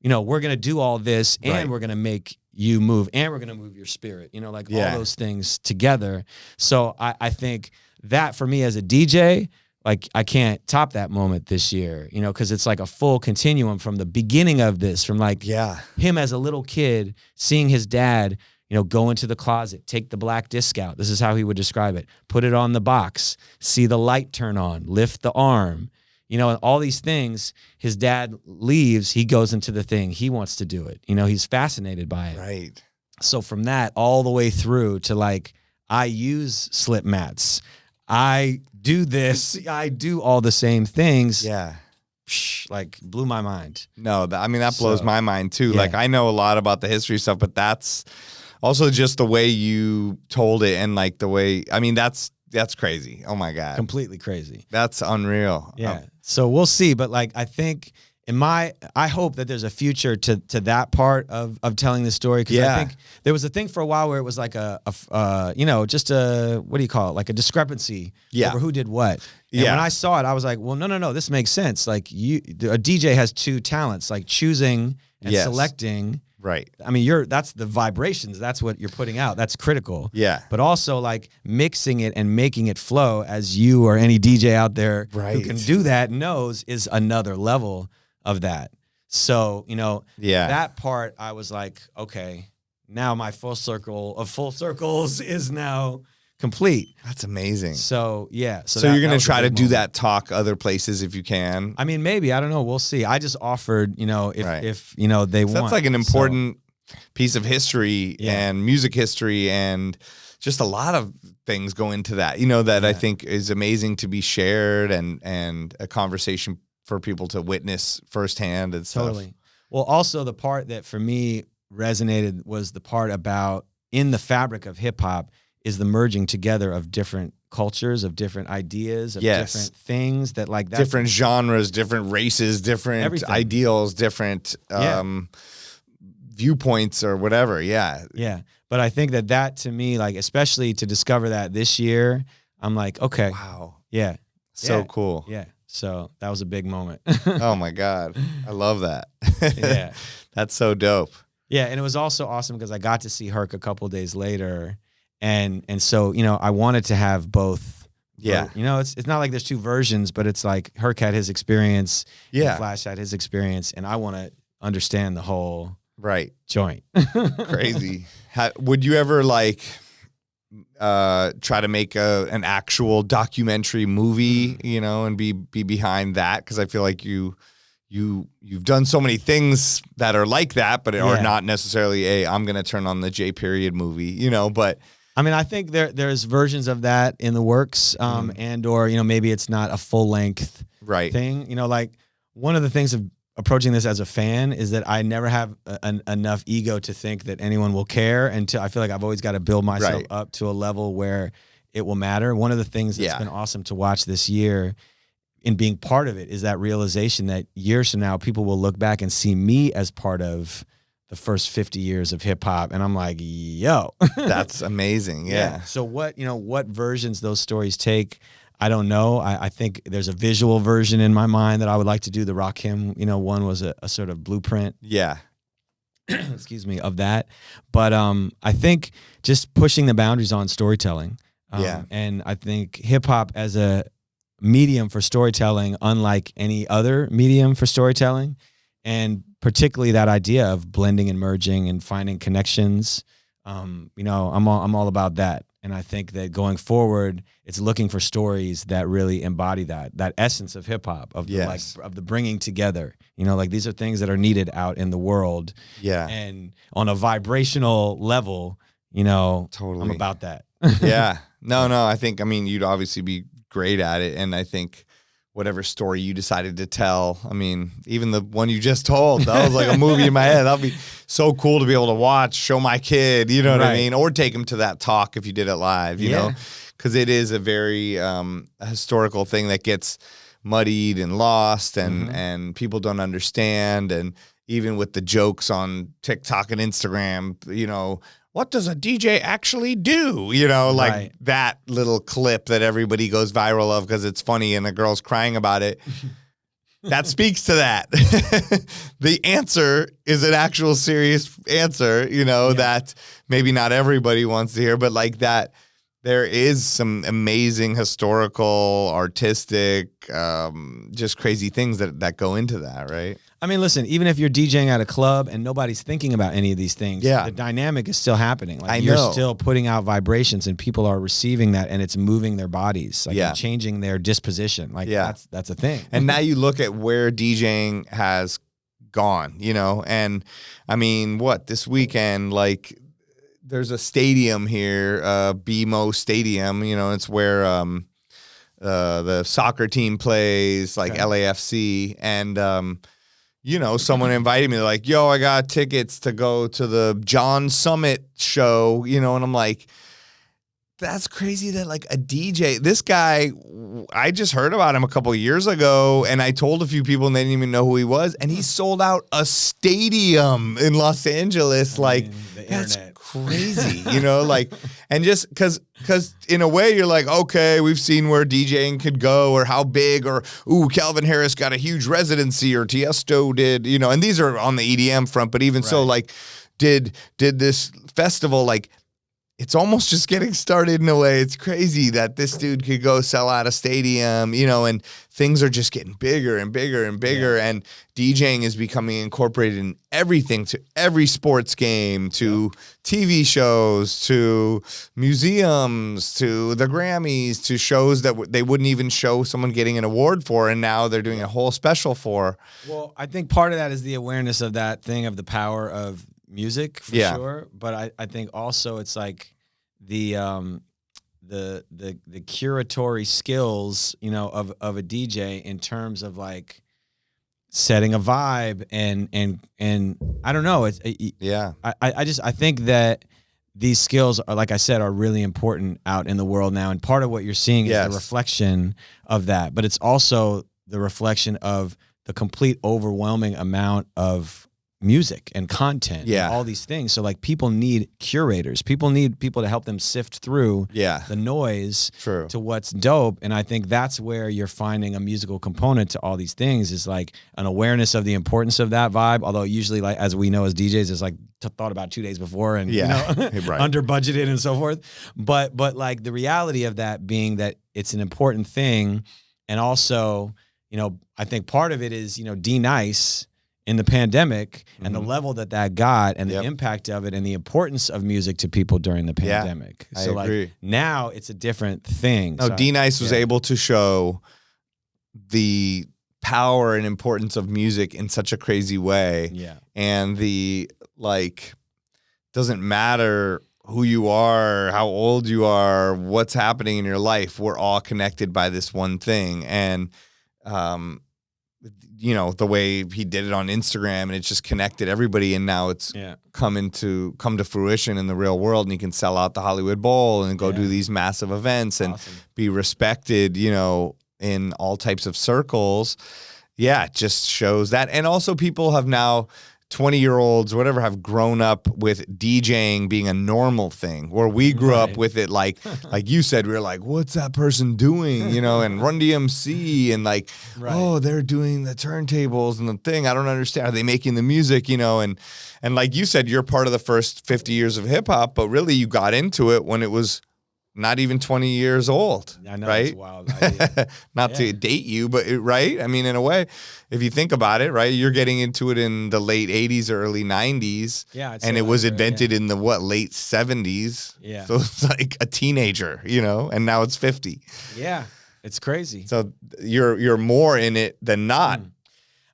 C: you know, we're going to do all this and we're going to make you move and we're going to move your spirit, you know, like all those things together. So I think that for me as a DJ, like I can't top that moment this year, you know, because it's like a full continuum from the beginning of this, from like him as a little kid, seeing his dad, you know, go into the closet, take the black disc out. This is how he would describe it. Put it on the box, see the light turn on, lift the arm, you know, and all these things. His dad leaves, he goes into the thing. He wants to do it. You know, he's fascinated by it.
A: Right.
C: So from that all the way through to like, I use slip mats. I do this. I do all the same things.
A: Yeah.
C: Like blew my mind.
A: No, I mean, that blows my mind too.
C: Yeah.
A: Like I know a lot about the history stuff, but that's also just the way you told it and like the way, I mean, that's crazy. Oh my God.
C: Completely crazy.
A: That's unreal.
C: Yeah. So we'll see. But like, I think I hope that there's a future to that part of telling the story. Cause I think there was a thing for a while where it was like you know, just a, what do you call it? Like a discrepancy over who did what. And when I saw it, I was like, well, no, this makes sense. Like a DJ has 2 talents, like choosing and selecting.
A: Right.
C: I mean, that's the vibrations. That's what you're putting out. That's critical.
A: Yeah.
C: But also like mixing it and making it flow, as you or any DJ out there who can do that knows, is another level of that. So, you know, that part I was like, okay, now my full circle of full circles is now complete.
A: That's amazing.
C: So, yeah.
A: So you're going to try to do that talk other places if you can?
C: I mean, maybe. I don't know. We'll see. I just offered, you know, if you know, they want.
A: That's like an important piece of history and music history, and just a lot of things go into that, you know, that I think is amazing to be shared, and a conversation for people to witness firsthand and stuff.
C: Totally. Well, also the part that for me resonated was the part about in the fabric of hip hop is the merging together of different cultures, of different ideas, of different things that like that.
A: Different genres, different races, different ideals, different viewpoints or whatever. Yeah.
C: Yeah. But I think that to me, like, especially to discover that this year, I'm like, okay.
A: Wow.
C: Yeah.
A: So cool.
C: Yeah. So that was a big moment.
A: Oh my God. I love that.
C: Yeah.
A: That's so dope.
C: Yeah. And it was also awesome because I got to see Herc a couple days later. And so, you know, I wanted to have both.
A: Yeah.
C: You know, it's not like there's two versions, but it's like Herc had his experience.
A: Yeah.
C: And Flash had his experience. And I want to understand the whole joint.
A: Crazy. Would you ever like try to make an actual documentary movie, you know, and be behind that? Because I feel like you've done so many things that are like that, but are not necessarily I'm gonna turn on the J.PERIOD movie, you know. But
C: I mean, I think there's versions of that in the works, and or you know, maybe it's not a full length thing. You know, like one of the things of approaching this as a fan is that I never have enough ego to think that anyone will care until I feel like I've always got to build myself up to a level where it will matter. One of the things that's been awesome to watch this year in being part of it is that realization that years from now, people will look back and see me as part of the first 50 years of hip hop. And I'm like, yo,
A: that's amazing. Yeah.
C: So what versions those stories take, I don't know. I think there's a visual version in my mind that I would like to do. The Rakim, you know, one was a sort of blueprint.
A: Yeah.
C: Excuse me, of that. But I think just pushing the boundaries on storytelling. And I think hip hop as a medium for storytelling, unlike any other medium for storytelling, and particularly that idea of blending and merging and finding connections. You know, I'm all about that. And I think that going forward, it's looking for stories that really embody that essence of hip hop, of the bringing together. You know, like these are things that are needed out in the world.
A: Yeah.
C: And on a vibrational level, you know,
A: totally,
C: I'm about that.
A: Yeah. No, I think, I mean, you'd obviously be great at it. And I think whatever story you decided to tell, I mean, even the one you just told, that was like a movie in my head. That'd be so cool to be able to watch, show my kid, you know what I mean? Or take him to that talk if you did it live, you know? Because it is a very historical thing that gets muddied and lost, and people don't understand. And even with the jokes on TikTok and Instagram, you know, what does a DJ actually do? You know, like that little clip that everybody goes viral of because it's funny and the girl's crying about it. That speaks to that. The answer is an actual serious answer, you know, that maybe not everybody wants to hear, but like that there is some amazing historical, artistic, just crazy things that go into that, right?
C: I mean, listen, even if you're DJing at a club and nobody's thinking about any of these things, the dynamic is still happening. Like you're still putting out vibrations and people are receiving that and it's moving their bodies, like and changing their disposition. Like that's a thing.
A: And now you look at where DJing has gone, you know, and I mean, this weekend, like there's a stadium here, BMO Stadium, you know, it's where the soccer team plays, like LAFC, and you know, someone invited me, they're like, yo, I got tickets to go to the John Summit show, you know, and I'm like, that's crazy that like a DJ, this guy, I just heard about him a couple of years ago and I told a few people and they didn't even know who he was, and he sold out a stadium in Los Angeles. Like, that's crazy, you know, like, and just because in a way you're like, okay, we've seen where DJing could go or how big, or, ooh, Calvin Harris got a huge residency or Tiesto did, you know, and these are on the EDM front, but even so, like, did this festival, like, it's almost just getting started in a way. It's crazy that this dude could go sell out a stadium, you know, and things are just getting bigger and bigger and bigger. And DJing is becoming incorporated in everything, to every sports game, to TV shows, to museums, to the Grammys, to shows that they wouldn't even show someone getting an award for. And now they're doing a whole special for.
C: Well, I think part of that is the awareness of that thing, of the power of music for sure, but I think also it's like the curatory skills, you know, of a DJ in terms of like setting a vibe and I don't know. I think that these skills are, like I said, are really important out in the world now. And part of what you're seeing is the reflection of that, but it's also the reflection of the complete overwhelming amount of music and content and all these things. So like people need curators. People need people to help them sift through the noise to what's dope. And I think that's where you're finding a musical component to all these things, is like an awareness of the importance of that vibe. Although usually, like as we know as DJs, it's like thought about 2 days before and you know, under budgeted and so forth. But like the reality of that being that it's an important thing. And also, you know, I think part of it is, you know, D-Nice in the pandemic and the level that got and the impact of it and the importance of music to people during the pandemic. So like now it's a different thing.
A: No, D-Nice was able to show the power and importance of music in such a crazy way. Yeah. And the like, doesn't matter who you are, how old you are, what's happening in your life, we're all connected by this one thing. And you know, the way he did it on Instagram, and it just connected everybody, and now it's come to fruition in the real world, and he can sell out the Hollywood Bowl and go do these massive events and be respected, you know, in all types of circles. Yeah, it just shows that. And also people have now, 20-year-olds, whatever, have grown up with DJing being a normal thing, where we grew up with it like you said, we were like, what's that person doing? You know, and Run DMC and like, oh, they're doing the turntables and the thing. I don't understand. Are they making the music? You know, and like you said, you're part of the first 50 years of hip hop, but really you got into it when it was not even 20 years old. I know, right? It's wild. Not to date you, but right? I mean, in a way, if you think about it, right? You're getting into it in the late 80s or early 90s. Yeah. And it was invented in the late 70s. Yeah. So it's like a teenager, you know, and now it's 50.
C: Yeah. It's crazy.
A: So you're more in it than not.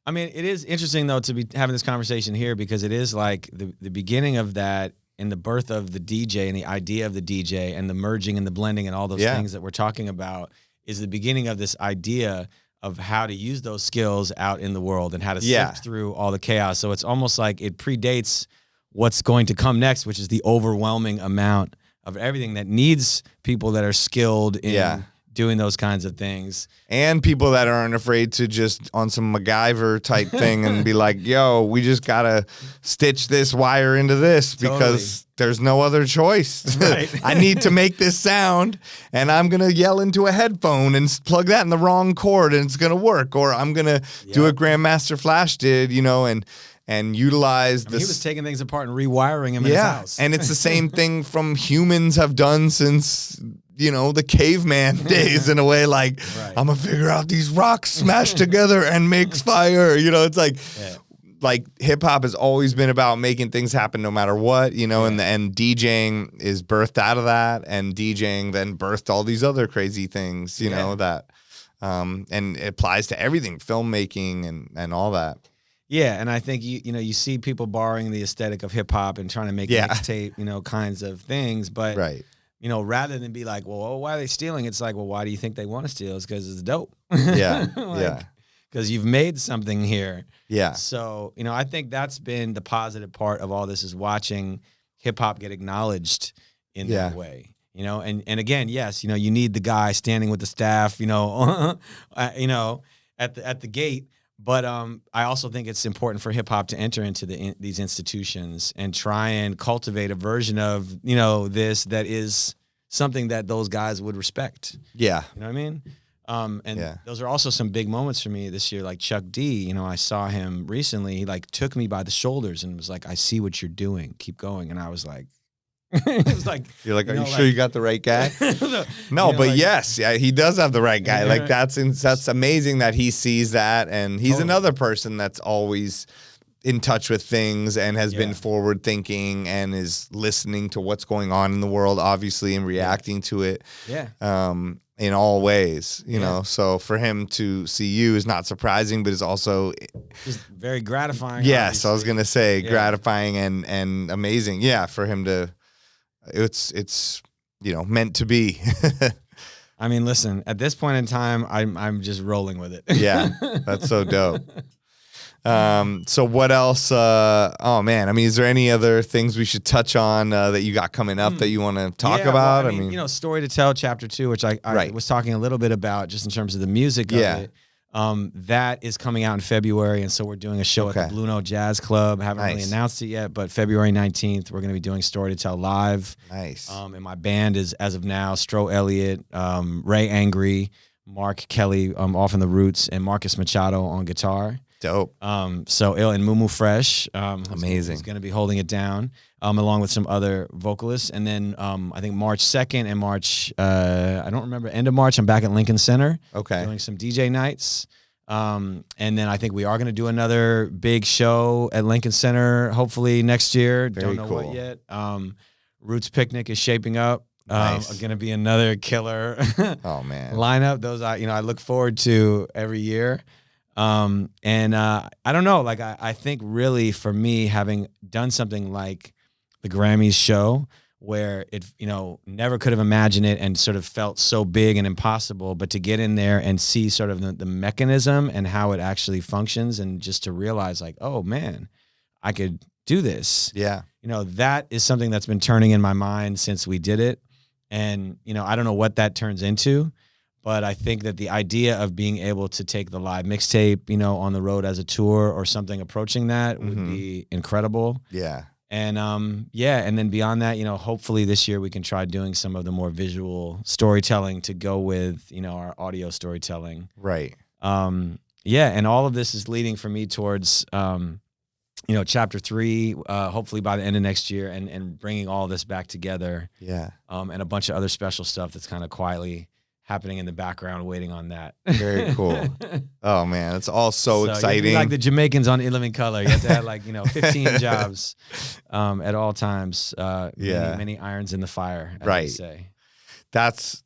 C: I mean, it is interesting though to be having this conversation here, because it is like the beginning of that, and the birth of the DJ and the idea of the DJ and the merging and the blending and all those things that we're talking about is the beginning of this idea of how to use those skills out in the world and how to sift through all the chaos. So it's almost like it predates what's going to come next, which is the overwhelming amount of everything that needs people that are skilled in doing those kinds of things.
A: And people that aren't afraid to just on some MacGyver type thing and be like, yo, we just got to stitch this wire into this because there's no other choice. Right. I need to make this sound, and I'm going to yell into a headphone and plug that in the wrong chord and it's going to work. Or I'm going to do what Grandmaster Flash did, you know, and utilize this.
C: He was taking things apart and rewiring them in his house.
A: And it's the same thing from humans have done since, you know, the caveman days, in a way, like, I'm gonna figure out these rocks smashed together and makes fire. You know, it's like hip hop has always been about making things happen no matter what, you know, and DJing is birthed out of that, and DJing then birthed all these other crazy things, you know, that and it applies to everything, filmmaking and all that.
C: Yeah, and I think you know you see people borrowing the aesthetic of hip hop and trying to make mixtape, you know, kinds of things, but you know, rather than be like, well, why are they stealing? It's like, well, why do you think they want to steal? It's because it's dope.
A: Yeah,
C: because you've made something here.
A: Yeah.
C: So, you know, I think that's been the positive part of all this, is watching hip hop get acknowledged in that way. You know, and again, yes, you know, you need the guy standing with the staff, you know, at the gate. But I also think it's important for hip hop to enter into these institutions and try and cultivate a version of, you know, this that is something that those guys would respect.
A: Yeah.
C: You know what I mean? And those are also some big moments for me this year. Like Chuck D, you know, I saw him recently. He like took me by the shoulders and was like, I see what you're doing. Keep going. And I was like, it was like,
A: you're like, are you sure you got the right guy? No, but like, yes, he does have the right guy. Like that's amazing that he sees that, and he's another person that's always in touch with things and has been forward thinking and is listening to what's going on in the world, obviously, and reacting to it. Yeah. in all ways, you know. So for him to see you is not surprising, but it's also
C: just very gratifying.
A: Yes,
C: obviously.
A: I was gonna say gratifying and amazing. Yeah, for him to, it's you know, meant to be.
C: I mean, listen, at this point in time, I'm just rolling with it.
A: Yeah, that's so dope. So what else? Oh man, I mean, is there any other things we should touch on that you got coming up that you want to talk about?
C: Well, I mean, you know, Story to Tell Chapter 2, which I was talking a little bit about just in terms of the music of it. That is coming out in February, and so we're doing a show at the Blue Note Jazz Club. Haven't really announced it yet, but February 19th, we're going to be doing Story to Tell live.
A: Nice. And
C: my band is, as of now, Stro Elliott, Ray Angry, Mark Kelly off in the Roots, and Marcus Machado on guitar.
A: Dope.
C: So and Mumu Fresh,
A: amazing,
C: is going to be holding it down, along with some other vocalists. And then I think March 2nd and March, I don't remember, end of March, I'm back at Lincoln Center. Doing some DJ nights. And then I think we are going to do another big show at Lincoln Center, hopefully next year. Don't know what yet. Roots Picnic is shaping up.
A: Nice.
C: Going to be another killer
A: oh man
C: lineup. Those I look forward to every year. I don't know, like I think really for me, having done something like the Grammys show where it, you know, never could have imagined it and sort of felt so big and impossible, but to get in there and see sort of the mechanism and how it actually functions, and just to realize like, oh man, I could do this.
A: Yeah.
C: You know, that is something that's been turning in my mind since we did it. And, you know, I don't know what that turns into, but I think that the idea of being able to take the live mixtape, you know, on the road as a tour or something approaching that would be incredible.
A: Yeah.
C: And and then beyond that, you know, hopefully this year we can try doing some of the more visual storytelling to go with, you know, our audio storytelling.
A: Right.
C: And all of this is leading for me towards you know, Chapter 3, hopefully by the end of next year, and bringing all this back together.
A: Yeah.
C: And a bunch of other special stuff that's kind of quietly happening in the background, waiting on that.
A: Very cool. Oh man, it's all so exciting.
C: Like the Jamaicans on In Living Color, you have to have like, you know, 15 jobs at all times. Many irons in the fire, as they say.
A: That's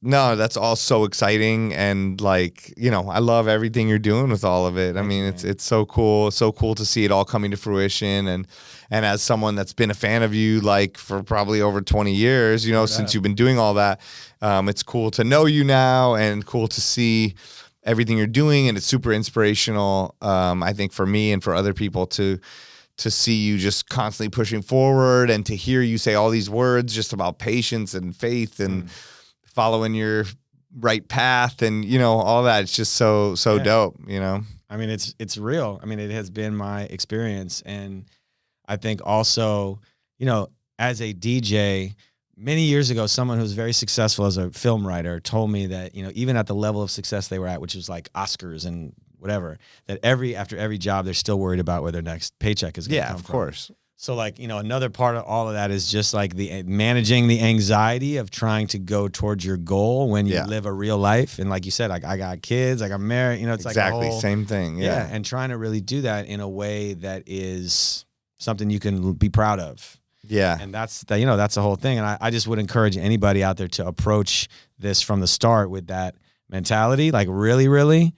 A: all so exciting, and like, you know, I love everything you're doing with all of it. I mean, it's so cool to see it all coming to fruition, and as someone that's been a fan of you like for probably over 20 years, you know, since you've been doing all that, it's cool to know you now and cool to see everything you're doing, and it's super inspirational. I think for me and for other people to see you just constantly pushing forward, and to hear you say all these words just about patience and faith and following your right path, and you know, all that. It's just so dope, you know.
C: I mean, it's real. I mean, it has been my experience, and I think also, you know, as a DJ, many years ago, someone who was very successful as a film writer told me that, you know, even at the level of success they were at, which was like Oscars and whatever, that after every job they're still worried about where their next paycheck is going to come from.
A: Yeah, of course.
C: So like, you know, another part of all of that is just like the managing the anxiety of trying to go towards your goal when you live a real life. And like you said, like I got kids, I got married, you know, it's
A: exactly
C: like the whole,
A: same thing. Yeah.
C: And trying to really do that in a way that is something you can be proud of.
A: Yeah.
C: And that's the, you know, that's the whole thing. And I just would encourage anybody out there to approach this from the start with that mentality, like really, really.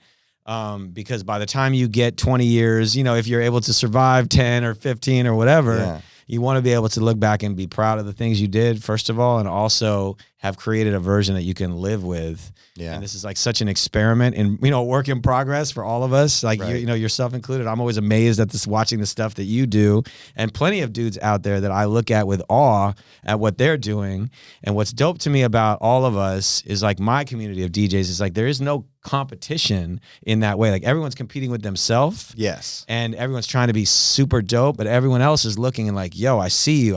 C: Because by the time you get 20 years, you know, if you're able to survive 10 or 15 or whatever, you want to be able to look back and be proud of the things you did, first of all, and also have created a version that you can live with. Yeah. And this is like such an experiment and, you know, work in progress for all of us, like, you know, yourself included. I'm always amazed at this, watching the stuff that you do, and plenty of dudes out there that I look at with awe at what they're doing. And what's dope to me about all of us is like my community of DJs is like, there is no competition in that way. Like everyone's competing with themselves.
A: Yes.
C: And everyone's trying to be super dope, but everyone else is looking and like, yo, I see you,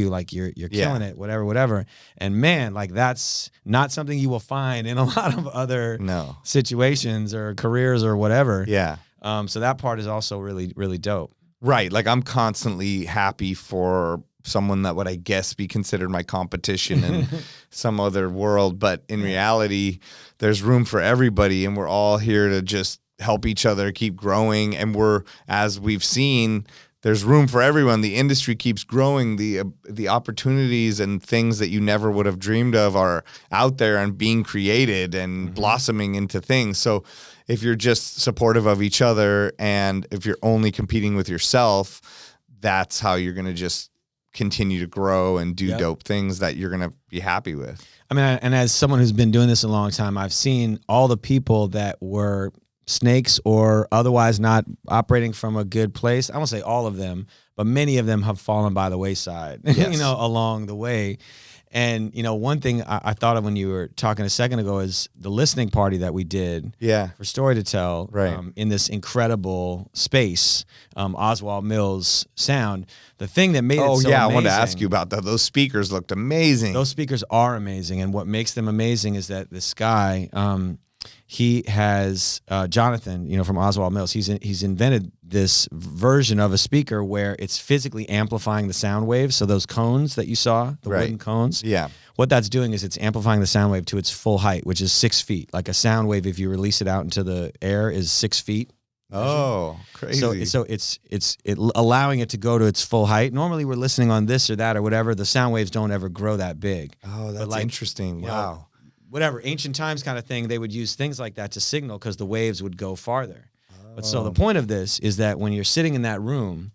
C: like you're killing it, whatever. And man, like that's not something you will find in a lot of other situations or careers or whatever.
A: Yeah.
C: So that part is also really, really dope.
A: Right. Like I'm constantly happy for someone that would, I guess, be considered my competition in some other world. But in reality, there's room for everybody, and we're all here to just help each other keep growing. And we're, as we've seen, there's room for everyone. The industry keeps growing. The opportunities and things that you never would have dreamed of are out there and being created and blossoming into things. So if you're just supportive of each other and if you're only competing with yourself, that's how you're going to just continue to grow and do dope things that you're going to be happy with.
C: I mean, and as someone who's been doing this a long time, I've seen all the people that were snakes or otherwise not operating from a good place. I won't say all of them, but many of them have fallen by the wayside,
A: Yes.
C: along the way. And, one thing I thought of when you were talking a second ago is the listening party that we did for Story to Tell in this incredible space, Oswald Mills sound. The thing that made it so amazing.
A: I wanted to ask you about that. Those speakers looked amazing.
C: Those speakers are amazing. And what makes them amazing is that this guy, he has Jonathan, from Oswald Mills. He's invented this version of a speaker where it's physically amplifying the sound waves. So those cones that you saw, the wooden cones, what that's doing is it's amplifying the sound wave to its full height, which is 6 feet. Like a sound wave, if you release it out into the air, is 6 feet.
A: Oh, crazy!
C: So it's allowing it to go to its full height. Normally, we're listening on this or that or whatever. The sound waves don't ever grow that big.
A: Oh, that's interesting. Wow.
C: Whatever, ancient times kind of thing, they would use things like that to signal because the waves would go farther. But so the point of this is that when you're sitting in that room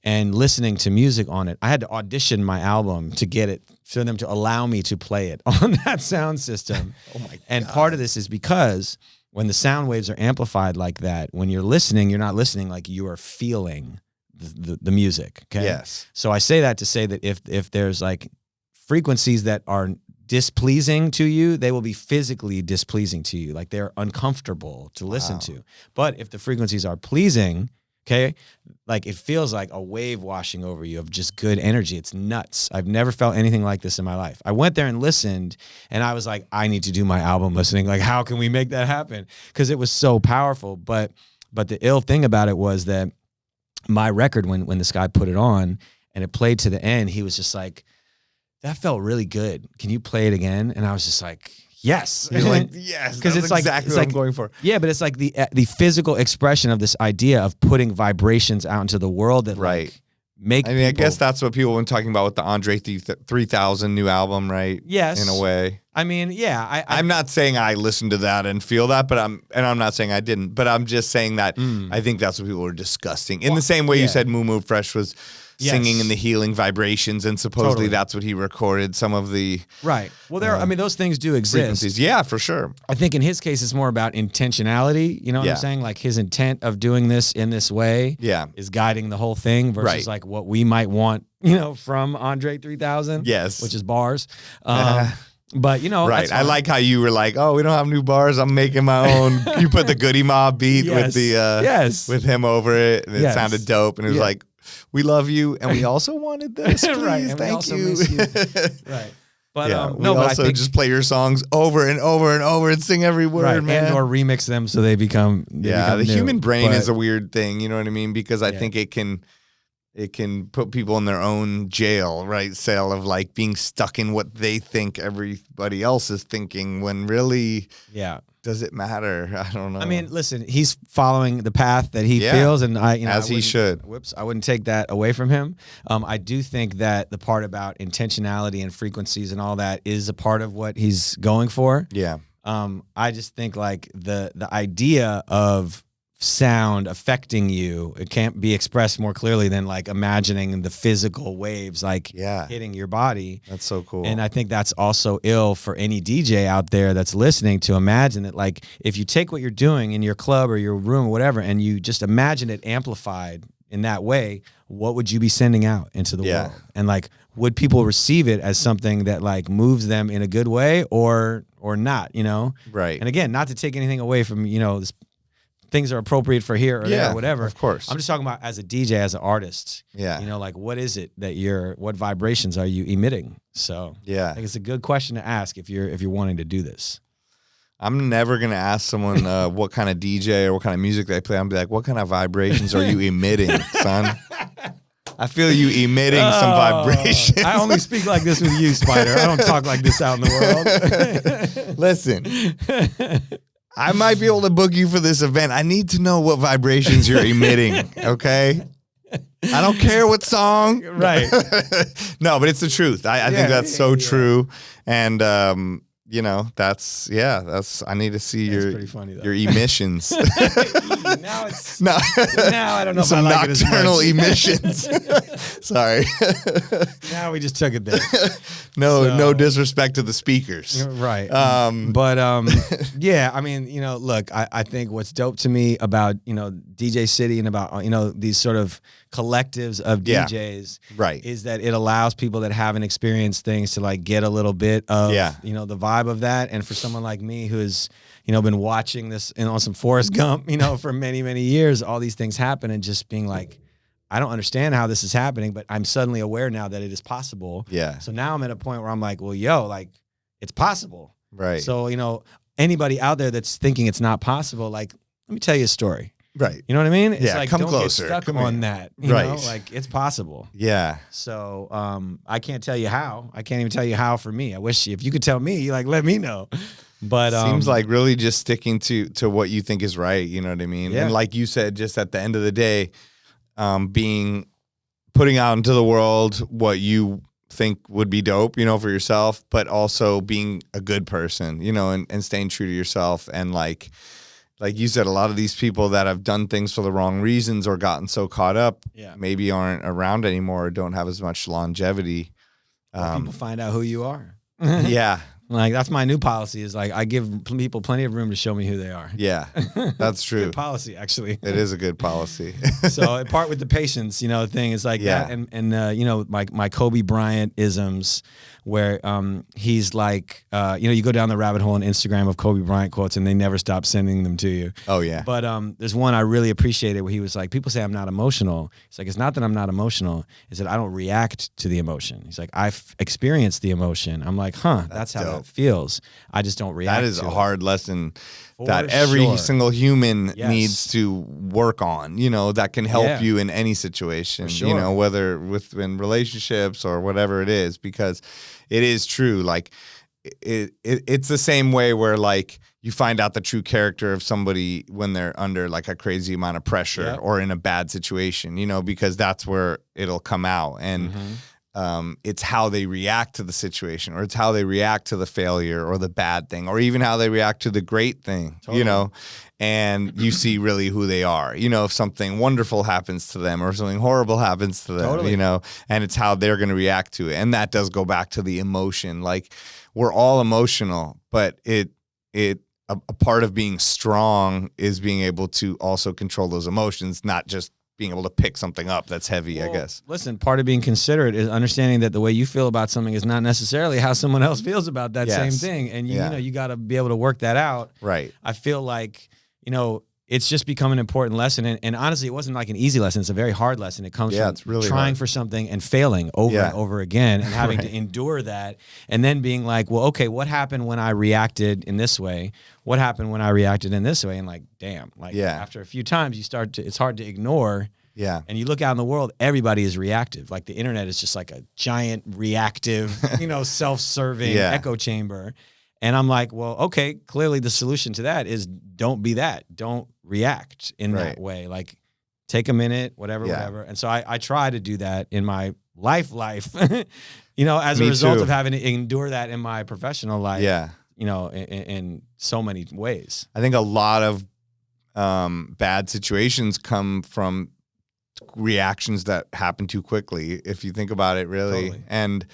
C: and listening to music on it, I had to audition my album to get it, for them to allow me to play it on that sound system.
A: Oh my God.
C: And part of this is because when the sound waves are amplified like that, when you're listening, you're not listening like you are feeling the music. Okay.
A: Yes.
C: So I say that to say that if there's like frequencies that are displeasing to you, they will be physically displeasing to you. Like they're uncomfortable to listen to. But if the frequencies are pleasing, okay, like it feels like a wave washing over you of just good energy. It's nuts. I've never felt anything like this in my life. I went there and listened and I was like, I need to do my album listening. Like, how can we make that happen? Because it was so powerful. But the ill thing about it was that my record, when this guy put it on and it played to the end, he was just like, that felt really good. Can you play it again? And I was just like, yes.
A: You're like, yes, because it's exactly what I'm going for.
C: Yeah, but it's like the physical expression of this idea of putting vibrations out into the world that like make.
A: I mean, I guess that's what people have been talking about with the Andre 3000 new album, right?
C: Yes,
A: in a way.
C: I mean, yeah.
A: I'm not saying I listened to that and feel that, but I'm not saying I didn't. But I'm just saying that I think that's what people were discussing. In the same way you said Moo Moo Fresh was singing in the healing vibrations, and supposedly that's what he recorded some of the
C: Well, I mean, those things do exist.
A: Frequencies. Yeah, for sure.
C: I think in his case, it's more about intentionality. You know what I'm saying? Like his intent of doing this in this way is guiding the whole thing versus like what we might want, from Andre 3000.
A: Yes,
C: which is bars. But
A: I like how you were like, oh, we don't have new bars. I'm making my own. You put the Goody Mob beat with the with him over it, and it sounded dope. And it was like, we love you, and we also wanted this. Please, thank you.
C: Right. But
A: we also just play your songs over and over and over and sing every word, man.
C: And or remix them so they become
A: the human brain is a weird thing, you know what I mean? Because I think it can put people in their own jail, right? Cell of like being stuck in what they think everybody else is thinking when really, does it matter? I don't know.
C: I mean, listen, he's following the path that he feels, and
A: he should.
C: I wouldn't take that away from him. I do think that the part about intentionality and frequencies and all that is a part of what he's going for.
A: Yeah.
C: I just think like the idea of sound affecting you, it can't be expressed more clearly than like imagining the physical waves like hitting your body.
A: That's so cool.
C: And I think that's also ill for any DJ out there that's listening to imagine that, like, if you take what you're doing in your club or your room or whatever and you just imagine it amplified in that way, what would you be sending out into the world? And like, would people receive it as something that like moves them in a good way or not,
A: Right.
C: And again, not to take anything away from, this things are appropriate for here or there or whatever.
A: Of course.
C: I'm just talking about as a DJ, as an artist.
A: Yeah.
C: Like what is it that what vibrations are you emitting? So I think it's a good question to ask if you're wanting to do this.
A: I'm never gonna ask someone what kind of DJ or what kind of music they play. I'm gonna be like, what kind of vibrations are you emitting, son? I feel you emitting some vibrations.
C: I only speak like this with you, Spider. I don't talk like this out in the
A: world. Listen. I might be able to book you for this event. I need to know what vibrations you're emitting, okay? I don't care what song.
C: Right.
A: No, but it's the truth. I think that's so true. And, you know, that's I need to see
C: pretty funny, though.
A: your emissions.
C: Now it's now I don't know
A: Some
C: if I like it as
A: nocturnal
C: much.
A: emissions. Sorry.
C: Now we just took it there.
A: No disrespect to the speakers.
C: Right. Yeah, I mean, you know, look, I think what's dope to me about, you know, DJ City and about, you know, these sort of collectives of DJs
A: right.
C: is that it allows people that haven't experienced things to like get a little bit of, you know, the vibe of that. And for someone like me who has, you know, been watching this, you know, on some Forrest Gump, you know, for many, many years, all these things happen and just being like, I don't understand how this is happening, but I'm suddenly aware now that it is possible.
A: Yeah.
C: So now I'm at a point where I'm like, well, yo, like it's possible.
A: Right.
C: So, you know, anybody out there that's thinking it's not possible, like, let me tell you a story.
A: Right.
C: You know what I mean? It's
A: Yeah,
C: like,
A: come
C: don't
A: closer.
C: get stuck
A: Come
C: on
A: here.
C: that. You
A: Right.
C: know, like it's possible.
A: Yeah.
C: So I can't tell you how. I can't even tell you how for me. I wish if you could tell me, like let me know. But
A: seems like really just sticking to what you think is right. You know what I mean?
C: Yeah.
A: And like you said, just at the end of the day, putting out into the world what you think would be dope, you know, for yourself, but also being a good person, you know, and staying true to yourself. And like you said, a lot of these people that have done things for the wrong reasons or gotten so caught up, maybe aren't around anymore or don't have as much longevity.
C: people find out who you are.
A: Yeah.
C: Like that's my new policy is like I give people plenty of room to show me who they are.
A: Yeah, that's true.
C: Good policy, actually.
A: It is a good policy.
C: So part with the patience, you know, thing is like that, and you know, my Kobe Bryant isms, where he's like, you know, you go down the rabbit hole on Instagram of Kobe Bryant quotes, and they never stop sending them to you.
A: Oh yeah.
C: But there's one I really appreciated where he was like, people say I'm not emotional. It's like it's not that I'm not emotional. It's that I don't react to the emotion. He's like I've experienced the emotion. I'm like, that's how
A: dope.
C: that feels. I just don't react.
A: That is
C: to
A: a
C: it.
A: hard lesson
C: For
A: that every
C: sure.
A: single human
C: Yes.
A: needs to work on, you know, that can help
C: Yeah.
A: you in any situation,
C: For sure.
A: you know, whether within relationships or whatever it is, because it is true. Like it's the same way where like you find out the true character of somebody when they're under like a crazy amount of pressure
C: Yep.
A: or in a bad situation, you know, because that's where it'll come out. And it's how they react to the situation, or it's how they react to the failure or the bad thing, or even how they react to the great thing, you know, and you see really who they are, you know, if something wonderful happens to them or something horrible happens to them, you know, and it's how they're going to react to it. And that does go back to the emotion. Like we're all emotional, but a part of being strong is being able to also control those emotions, not just being able to pick something up that's heavy, I guess.
C: Listen, part of being considerate is understanding that the way you feel about something is not necessarily how someone else feels about that same thing. And you know, you got to be able to work that out.
A: Right.
C: I feel like, you know, it's just become an important lesson. And honestly, it wasn't like an easy lesson. It's a very hard lesson. It comes from
A: it's really
C: trying
A: hard.
C: for something and failing over and over again and having to endure that. And then being like, well, okay, what happened when I reacted in this way? What happened when I reacted in this way? And like, damn, like after a few times it's hard to ignore.
A: Yeah.
C: And you look out in the world, everybody is reactive. Like the internet is just like a giant reactive, you know, self-serving echo chamber. And I'm like, well, okay, clearly the solution to that is don't be that. Don't react in that way. Like take a minute, whatever. And so I try to do that in my life, you know, as a result of having to endure that in my professional life, you know, in so many ways.
A: I think a lot of bad situations come from reactions that happen too quickly, if you think about it, really.
C: Totally.
A: And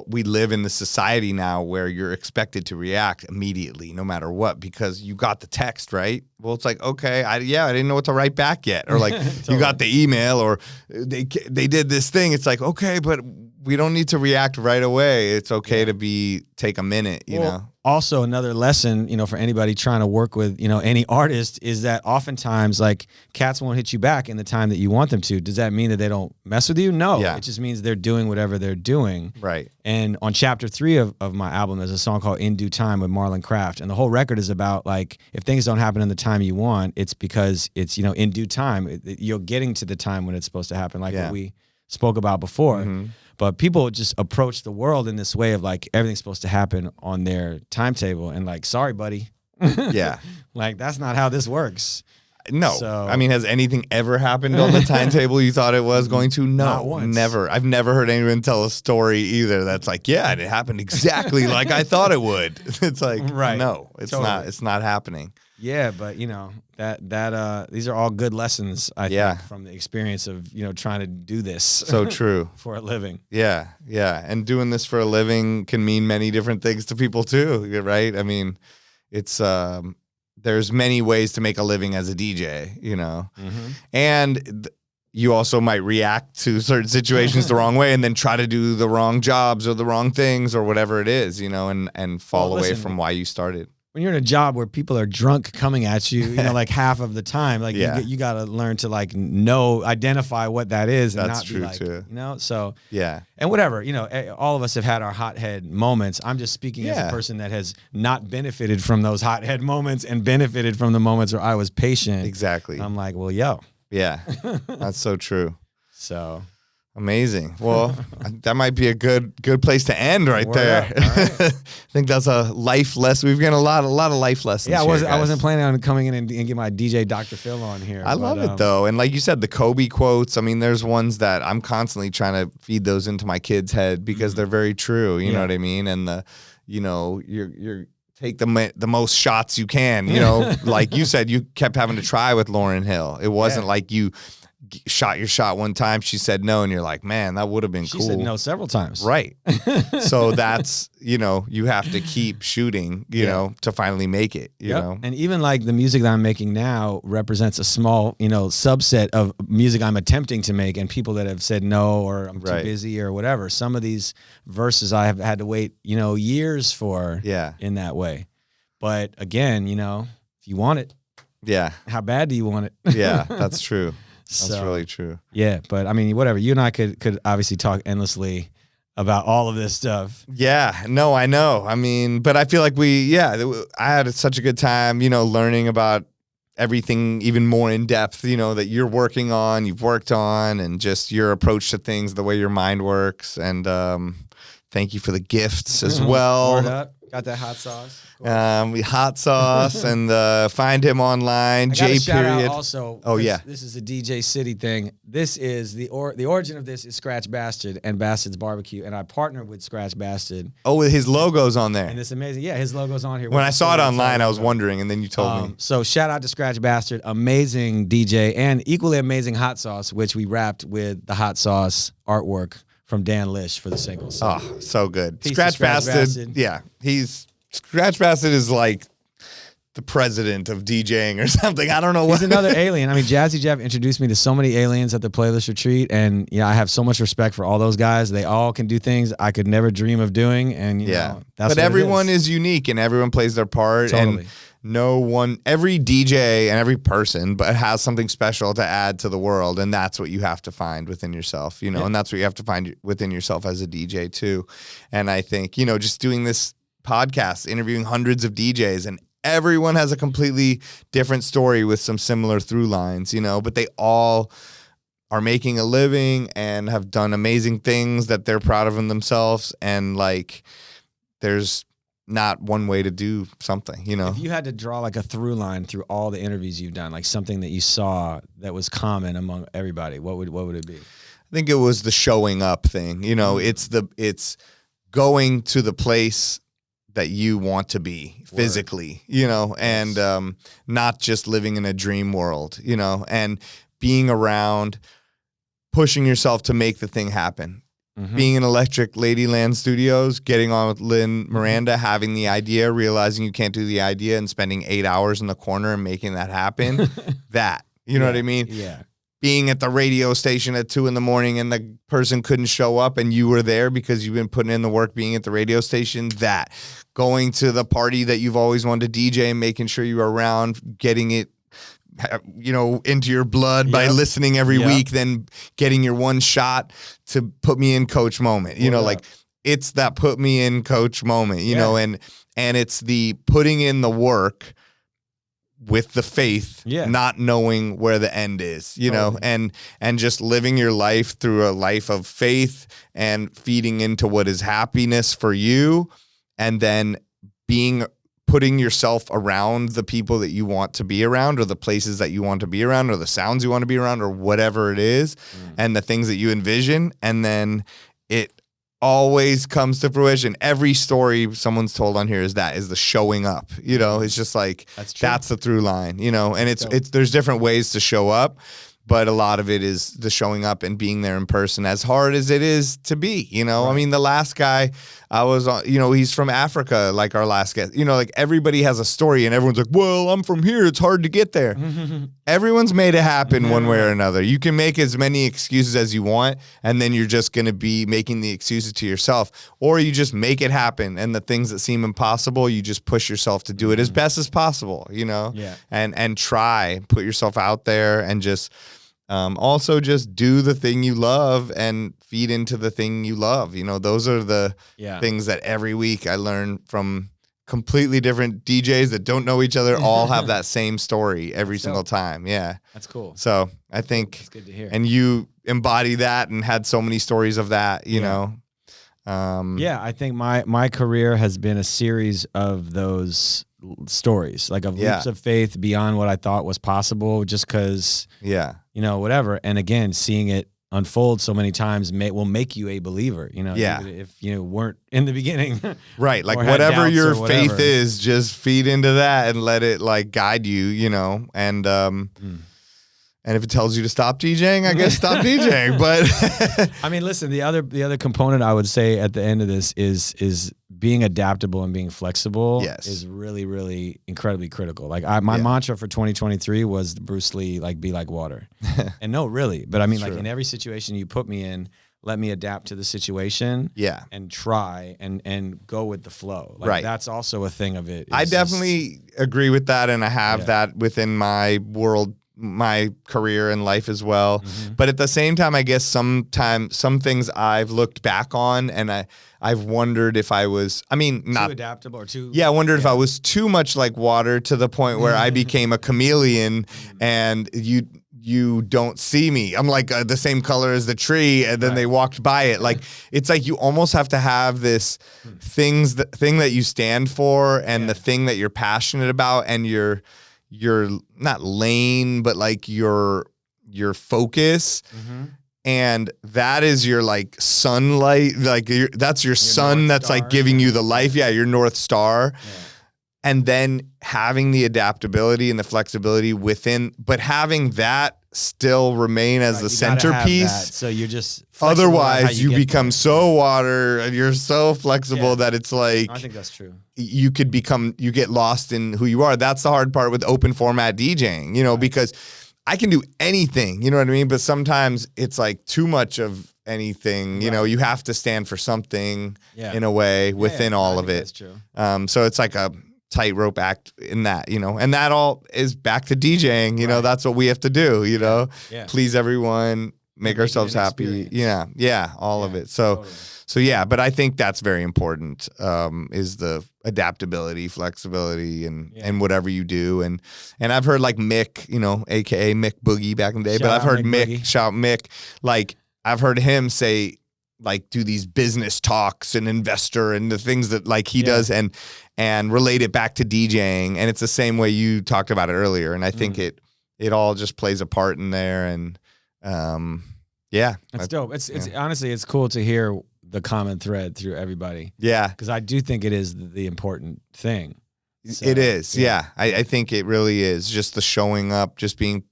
A: we live in the society now where you're expected to react immediately no matter what, because you got the text, right? Well, it's like, okay, I didn't know what to write back yet, or like you got the email, or they did this thing. It's like, okay, but we don't need to react right away. It's okay to take a minute, you know?
C: Also, another lesson, you know, for anybody trying to work with, you know, any artist is that oftentimes, like, cats won't hit you back in the time that you want them to. Does that mean that they don't mess with you? No. It just means they're doing whatever they're doing.
A: Right.
C: And on chapter 3 of my album, there's a song called In Due Time with Marlon Craft. And the whole record is about, like, if things don't happen in the time you want, it's because it's, you know, in due time. You're getting to the time when it's supposed to happen, like what we spoke about before. But people just approach the world in this way of like everything's supposed to happen on their timetable, and like, sorry, buddy.
A: Yeah.
C: Like that's not how this works.
A: No.
C: So,
A: I mean, has anything ever happened on the timetable you thought it was going to? No,
C: not once.
A: Never. I've never heard anyone tell a story either that's like, yeah, it happened exactly like I thought it would. It's like, no, it's not. It's not happening.
C: Yeah, but you know that these are all good lessons. I think from the experience of trying to do this.
A: So true.
C: For a living.
A: Yeah, yeah, and doing this for a living can mean many different things to people too, right? I mean, it's there's many ways to make a living as a DJ, and you also might react to certain situations the wrong way and then try to do the wrong jobs or the wrong things or whatever it is, and fall away from why you started.
C: When you're in a job where people are drunk coming at you, like half of the time, like you got to learn to identify what that is, and
A: that's
C: not
A: true
C: be like,
A: too.
C: So
A: yeah,
C: and whatever, all of us have had our hothead moments. I'm just speaking as a person that has not benefited from those hothead moments and benefited from the moments where I was patient.
A: Exactly.
C: I'm like, well,
A: yeah, that's so true.
C: So.
A: Amazing. Well, that might be a good place to end right there. Right. I think that's a life lesson. We've got a lot of life lessons.
C: Yeah, I wasn't planning on coming in and get my DJ Dr. Phil on here.
A: I love it though, and like you said, the Kobe quotes. I mean, there's ones that I'm constantly trying to feed those into my kids' head because they're very true. You know what I mean? And you're take the most shots you can. Like you said, you kept having to try with Lauryn Hill. It wasn't like you shot your shot one time, she said no, and you're like, man, that would have been cool.
C: She said no several times.
A: Right. So that's, you have to keep shooting, to finally make it, you know.
C: And even like the music that I'm making now represents a small, subset of music I'm attempting to make, and people that have said no, or I'm too busy or whatever. Some of these verses I have had to wait, years for in that way. But again, if you want it, how bad do you want it?
A: Yeah, that's true. That's really true.
C: Yeah, but I mean, whatever. You and I could obviously talk endlessly about all of this stuff.
A: Yeah, no, I know. I mean, but I feel like I had such a good time, learning about everything even more in depth, that you've worked on, and just your approach to things, the way your mind works. And thank you for the gifts as well.
C: Word up. Got that hot sauce.
A: Hot sauce, and find him online. J.PERIOD.
C: Also, this is a DJ City thing. This is the origin of this is Scratch Bastard and Bastard's Barbecue, and I partnered with Scratch Bastard.
A: Oh, with his logo's on there.
C: And it's amazing. Yeah, his logo's on here.
A: When I saw it online, I was wondering, and then you told me.
C: So shout out to Scratch Bastard, amazing DJ, and equally amazing hot sauce, which we wrapped with the hot sauce artwork from Dan Lish for the single. So.
A: Oh, so good. Scratch Bastard. Yeah, Scratch Bastard is like the president of DJing or something. I don't know what.
C: He's another alien. I mean, Jazzy Jeff introduced me to so many aliens at the playlist retreat, and I have so much respect for all those guys. They all can do things I could never dream of doing, and that's
A: but everyone is unique, and everyone plays their part.
C: Totally.
A: And every DJ and every person but has something special to add to the world, and that's what you have to find within yourself, and that's what you have to find within yourself as a DJ too. And I think, just doing this podcast, interviewing hundreds of DJs, and everyone has a completely different story with some similar through lines, but they all are making a living and have done amazing things that they're proud of in themselves. And like, there's not one way to do something,
C: If you had to draw like a through line through all the interviews you've done, like something that you saw that was common among everybody, what would it be?
A: I think it was the showing up thing. It's going to the place that you want to be physically, and not just living in a dream world, and being around, pushing yourself to make the thing happen. Being in Electric Ladyland Studios, getting on with Lynn Miranda, having the idea, realizing you can't do the idea, and spending 8 hours in the corner and making that happen. You know what I mean?
C: Yeah.
A: Being at the radio station at 2 a.m. and the person couldn't show up and you were there because you've been putting in the work being at the radio station. Going to the party that you've always wanted to DJ and making sure you were around, getting it into your blood by listening every week, then getting your one shot to put me in coach moment, it's that put me in coach moment, and it's the putting in the work with the faith, not knowing where the end is, and just living your life through a life of faith and feeding into what is happiness for you, and then being putting yourself around the people that you want to be around, or the places that you want to be around, or the sounds you want to be around, or whatever it is, and the things that you envision, and then it always comes to fruition. Every story someone's told on here is the showing up. You know, it's just like that's the through line. You know, and it's there's different ways to show up. But a lot of it is the showing up and being there in person, as hard as it is to be, you know? Right. I mean, the last guy I was on, you know, he's from Africa, like our last guest. You know, like everybody has a story and everyone's like, well, I'm from here. It's hard to get there. Everyone's made it happen one way or another. You can make as many excuses as you want, and then you're just going to be making the excuses to yourself. Or you just make it happen, and the things that seem impossible, you just push yourself to do it as best as possible, you know? Yeah. And try, put yourself out there, and just... also just do the thing you love and feed into the thing you love. You know, those are the things that every week I learn from completely different DJs that don't know each other, all have that same story every single time. Yeah.
C: That's cool.
A: So I think
C: it's good to hear.
A: And you embody that and had so many stories of that, you know?
C: I think my career has been a series of those stories, like of leaps of faith beyond what I thought was possible, just because, you know, whatever. And again, seeing it unfold so many times will make you a believer, you know, even if you weren't in the beginning.
A: Right. Like whatever your faith is, just feed into that and let it like guide you, you know, and if it tells you to stop DJing, I guess stop DJing. But
C: I mean, listen, the other component I would say at the end of this is being adaptable and being flexible is really, really incredibly critical. Like my mantra for 2023 was Bruce Lee, like be like water. And no, really. But I mean, like in every situation you put me in, let me adapt to the situation and try and go with the flow. Like that's also a thing of it.
A: I definitely agree with that. And I have that within my world, my career and life as well. But at the same time, I guess sometimes some things I've looked back on and I've wondered if I was, I mean, not
C: too adaptable or too.
A: Yeah, I wondered if I was too much like water to the point where I became a chameleon and you don't see me. I'm like the same color as the tree, and then they walked by it. Like it's like you almost have to have this thing that you stand for and the thing that you're passionate about and your not lane, but like your focus. And that is your like sunlight, like that's your sun that's like giving you the life. Yeah, your North Star. And then having the adaptability and the flexibility within, but having that still remain as the centerpiece.
C: So you're just
A: otherwise you become so water and you're so flexible that it's like
C: I think that's true.
A: You get lost in who you are. That's the hard part with open format DJing, you know, because I can do anything, you know what I mean? But sometimes it's like too much of anything, you know, you have to stand for something in a way within all of it.
C: That's true.
A: So it's like a tightrope act in that, you know, and that all is back to DJing, you know, that's what we have to do, you know, please everyone, make ourselves happy. Experience. All of it. So, totally. So yeah, but I think that's very important, is the adaptability, flexibility, and whatever you do. And I've heard like Mick, you know, AKA Mick Boogie back in the day, but I've heard Mick, shout Mick, like I've heard him say, like do these business talks and investor and the things that like he does and relate it back to DJing. And it's the same way you talked about it earlier. And I think it all just plays a part in there. And
C: that's dope. It's honestly, it's cool to hear the common thread through everybody. Yeah. Because I do think it is the important thing.
A: So, it is. Yeah. I think it really is just the showing up, just being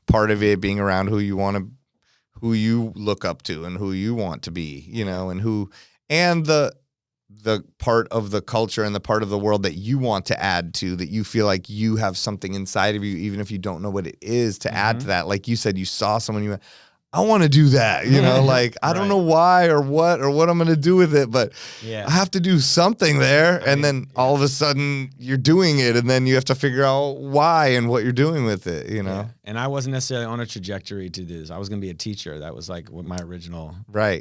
A: part of it, being around who you look up to and who you want to be, you know, and the part of the culture and the part of the world that you want to add to, that you feel like you have something inside of you, even if you don't know what it is, to add to that. Like you said, you saw someone, you went, I want to do that, you know, like, I don't know why or what I'm going to do with it, but I have to do something there. And then all of a sudden you're doing it, and then you have to figure out why and what you're doing with it, you know?
C: And I wasn't necessarily on a trajectory to do this. I was going to be a teacher. That was like what my original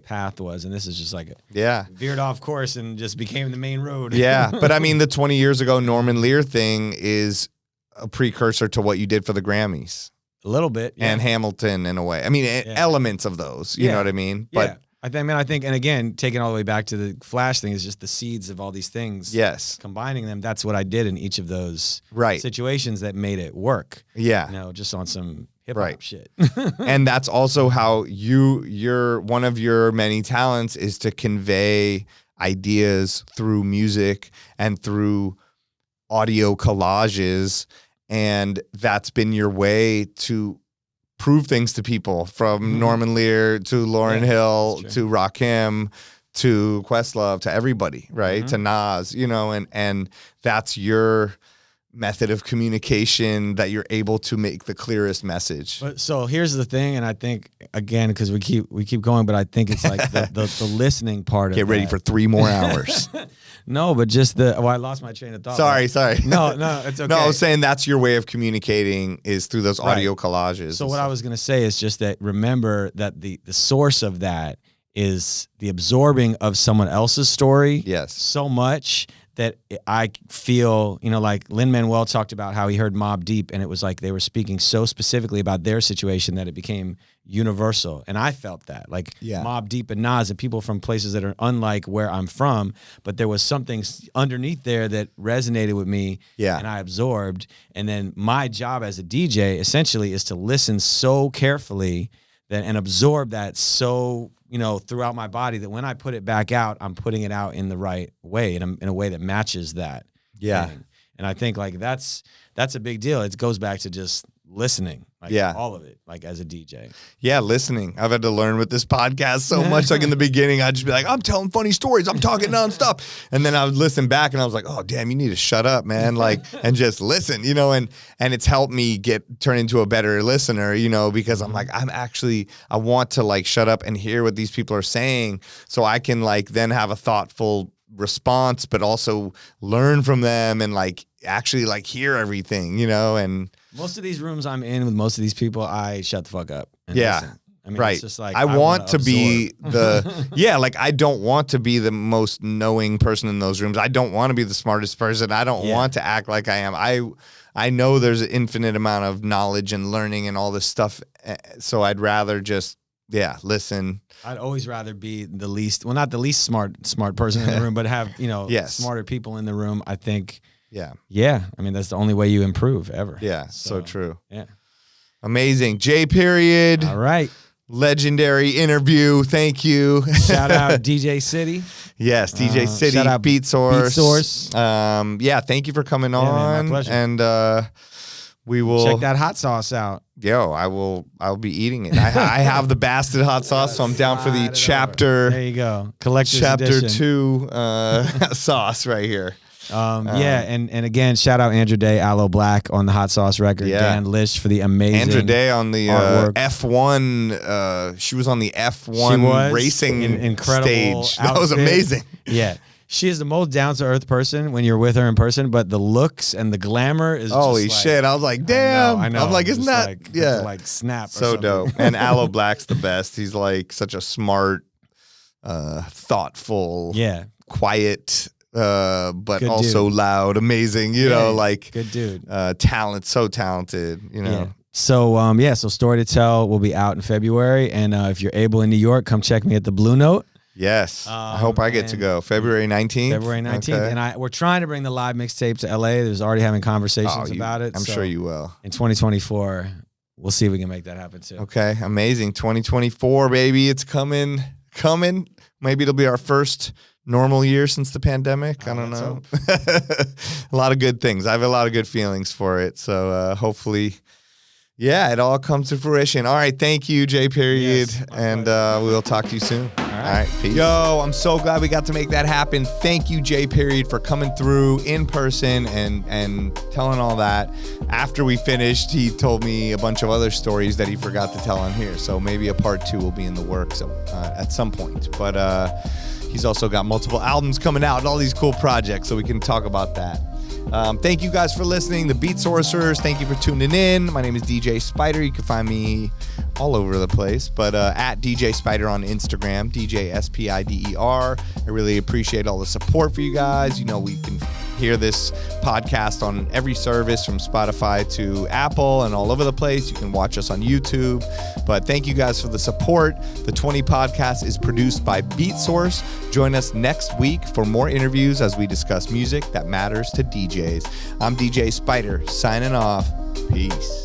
C: path was. And this is just like, veered off course and just became the main road.
A: Yeah. But I mean, the 20 years ago Norman Lear thing is a precursor to what you did for the Grammys.
C: A little bit.
A: And Hamilton in a way. I mean, elements of those, you know what I mean? But
C: I think, and again, taking all the way back to the Flash thing is just the seeds of all these things.
A: Yes.
C: Combining them, that's what I did in each of those
A: Right.
C: situations that made it work.
A: Yeah.
C: You know, just on some hip hop
A: Right.
C: shit.
A: And that's also how you're one of your many talents is to convey ideas through music and through audio collages. And that's been your way to prove things to people, from Norman Lear to Lauryn Hill to Rakim to Questlove to everybody, right? To Nas, you know, and that's your method of communication, that you're able to make the clearest message.
C: But so here's the thing, and I think again, because we keep going, but I think it's like the listening part of it.
A: Get ready for 3 more hours.
C: No, but just I lost my train of thought.
A: Sorry.
C: No, it's okay.
A: No, I was saying that's your way of communicating is through those audio collages.
C: So what I was gonna say is just that remember that the source of that is the absorbing of someone else's story.
A: Yes.
C: So much that I feel, you know, like Lin-Manuel talked about how he heard Mobb Deep, and it was like they were speaking so specifically about their situation that it became universal. And I felt that, like Mobb Deep and Nas and people from places that are unlike where I'm from, but there was something underneath there that resonated with me, and I absorbed. And then my job as a DJ essentially is to listen so carefully and absorb that so, you know, throughout my body that when I put it back out, I'm putting it out in the right way, in a way that matches that.
A: Yeah.
C: thing. And I think like that's a big deal. It goes back to just listening, like all of it, like as a DJ.
A: Yeah, listening. I've had to learn with this podcast so much. Like in the beginning, I'd just be like, I'm telling funny stories. I'm talking nonstop. And then I would listen back and I was like, oh, damn, you need to shut up, man. Like, and just listen, you know, and it's helped me turn into a better listener, you know, because I'm like, I want to like shut up and hear what these people are saying so I can like then have a thoughtful response, but also learn from them and like actually like hear everything, you know. And
C: most of these rooms I'm in with most of these people, I shut the fuck up and listen. I mean, it's just like
A: I want to be like I don't want to be the most knowing person in those rooms. I don't want to be the smartest person. I don't want to act like I am. I know there's an infinite amount of knowledge and learning and all this stuff, so I'd rather just listen.
C: I'd always rather be the least, well, not the least smart person in the room, but have, you know, smarter people in the room. I think, I mean, that's the only way you improve ever.
A: Yeah, so true.
C: Yeah.
A: Amazing. J.PERIOD.
C: All right.
A: Legendary interview. Thank you.
C: Shout out DJ City.
A: Yes, DJ City,
C: shout out
A: Beatsource. Thank you for coming on.
C: Man, my pleasure.
A: And we will
C: check that hot sauce out.
A: I'll be eating it. I have the bastard hot sauce, so I'm down for the chapter.
C: There you go. Collector's
A: chapter
C: edition.
A: 2 sauce right here.
C: And again, shout out Andrew Day, Aloe Black on the hot sauce record. Dan Lish for the amazing
A: Andrew Day on the
C: artwork.
A: F1. She was on the F1 racing
C: incredible
A: stage. That was amazing.
C: Yeah. She is the most down-to-earth person when you're with her in person, but the looks and the glamour is
A: holy
C: just
A: shit. I was like, damn.
C: I know.
A: I'm like, isn't that
C: like snap or
A: so
C: something.
A: dope. And Aloe Black's the best. He's like such a smart, thoughtful, quiet, but
C: good
A: also
C: dude.
A: Loud, amazing, you know, like
C: good dude.
A: So talented, you know.
C: Yeah. So so Story to Tell will be out in February, and if you're able in New York, come check me at the Blue Note.
A: Yes, I hope I get to go. February 19th.
C: February 19th,
A: okay.
C: And we're trying to bring the live mixtape to LA. There's already having conversations about it.
A: I'm sure you will.
C: In 2024, we'll see if we can make that happen too.
A: Okay, amazing. 2024, baby, it's coming. Maybe it'll be our first normal year since the pandemic. I don't know. A lot of good things. I have a lot of good feelings for it. So hopefully, it all comes to fruition. All right, thank you, J.PERIOD, and we'll talk to you soon. All right, peace. Yo, I'm so glad we got to make that happen. Thank you, J.PERIOD, for coming through in person and telling all that. After we finished, he told me a bunch of other stories that he forgot to tell on here. So maybe a part 2 will be in the works at some point. But he's also got multiple albums coming out and all these cool projects, so we can talk about that. Thank you guys for listening. The Beatsourcers, thank you for tuning in. My name is DJ Spider. You can find me all over the place, but at DJ Spider on Instagram, DJ SPIDER. I really appreciate all the support for you guys. You know, we can hear this podcast on every service from Spotify to Apple and all over the place. You can watch us on YouTube. But thank you guys for the support. The 20 podcast is produced by Beatsource. Join us next week for more interviews as we discuss music that matters to DJs. I'm DJ Spider signing off. Peace.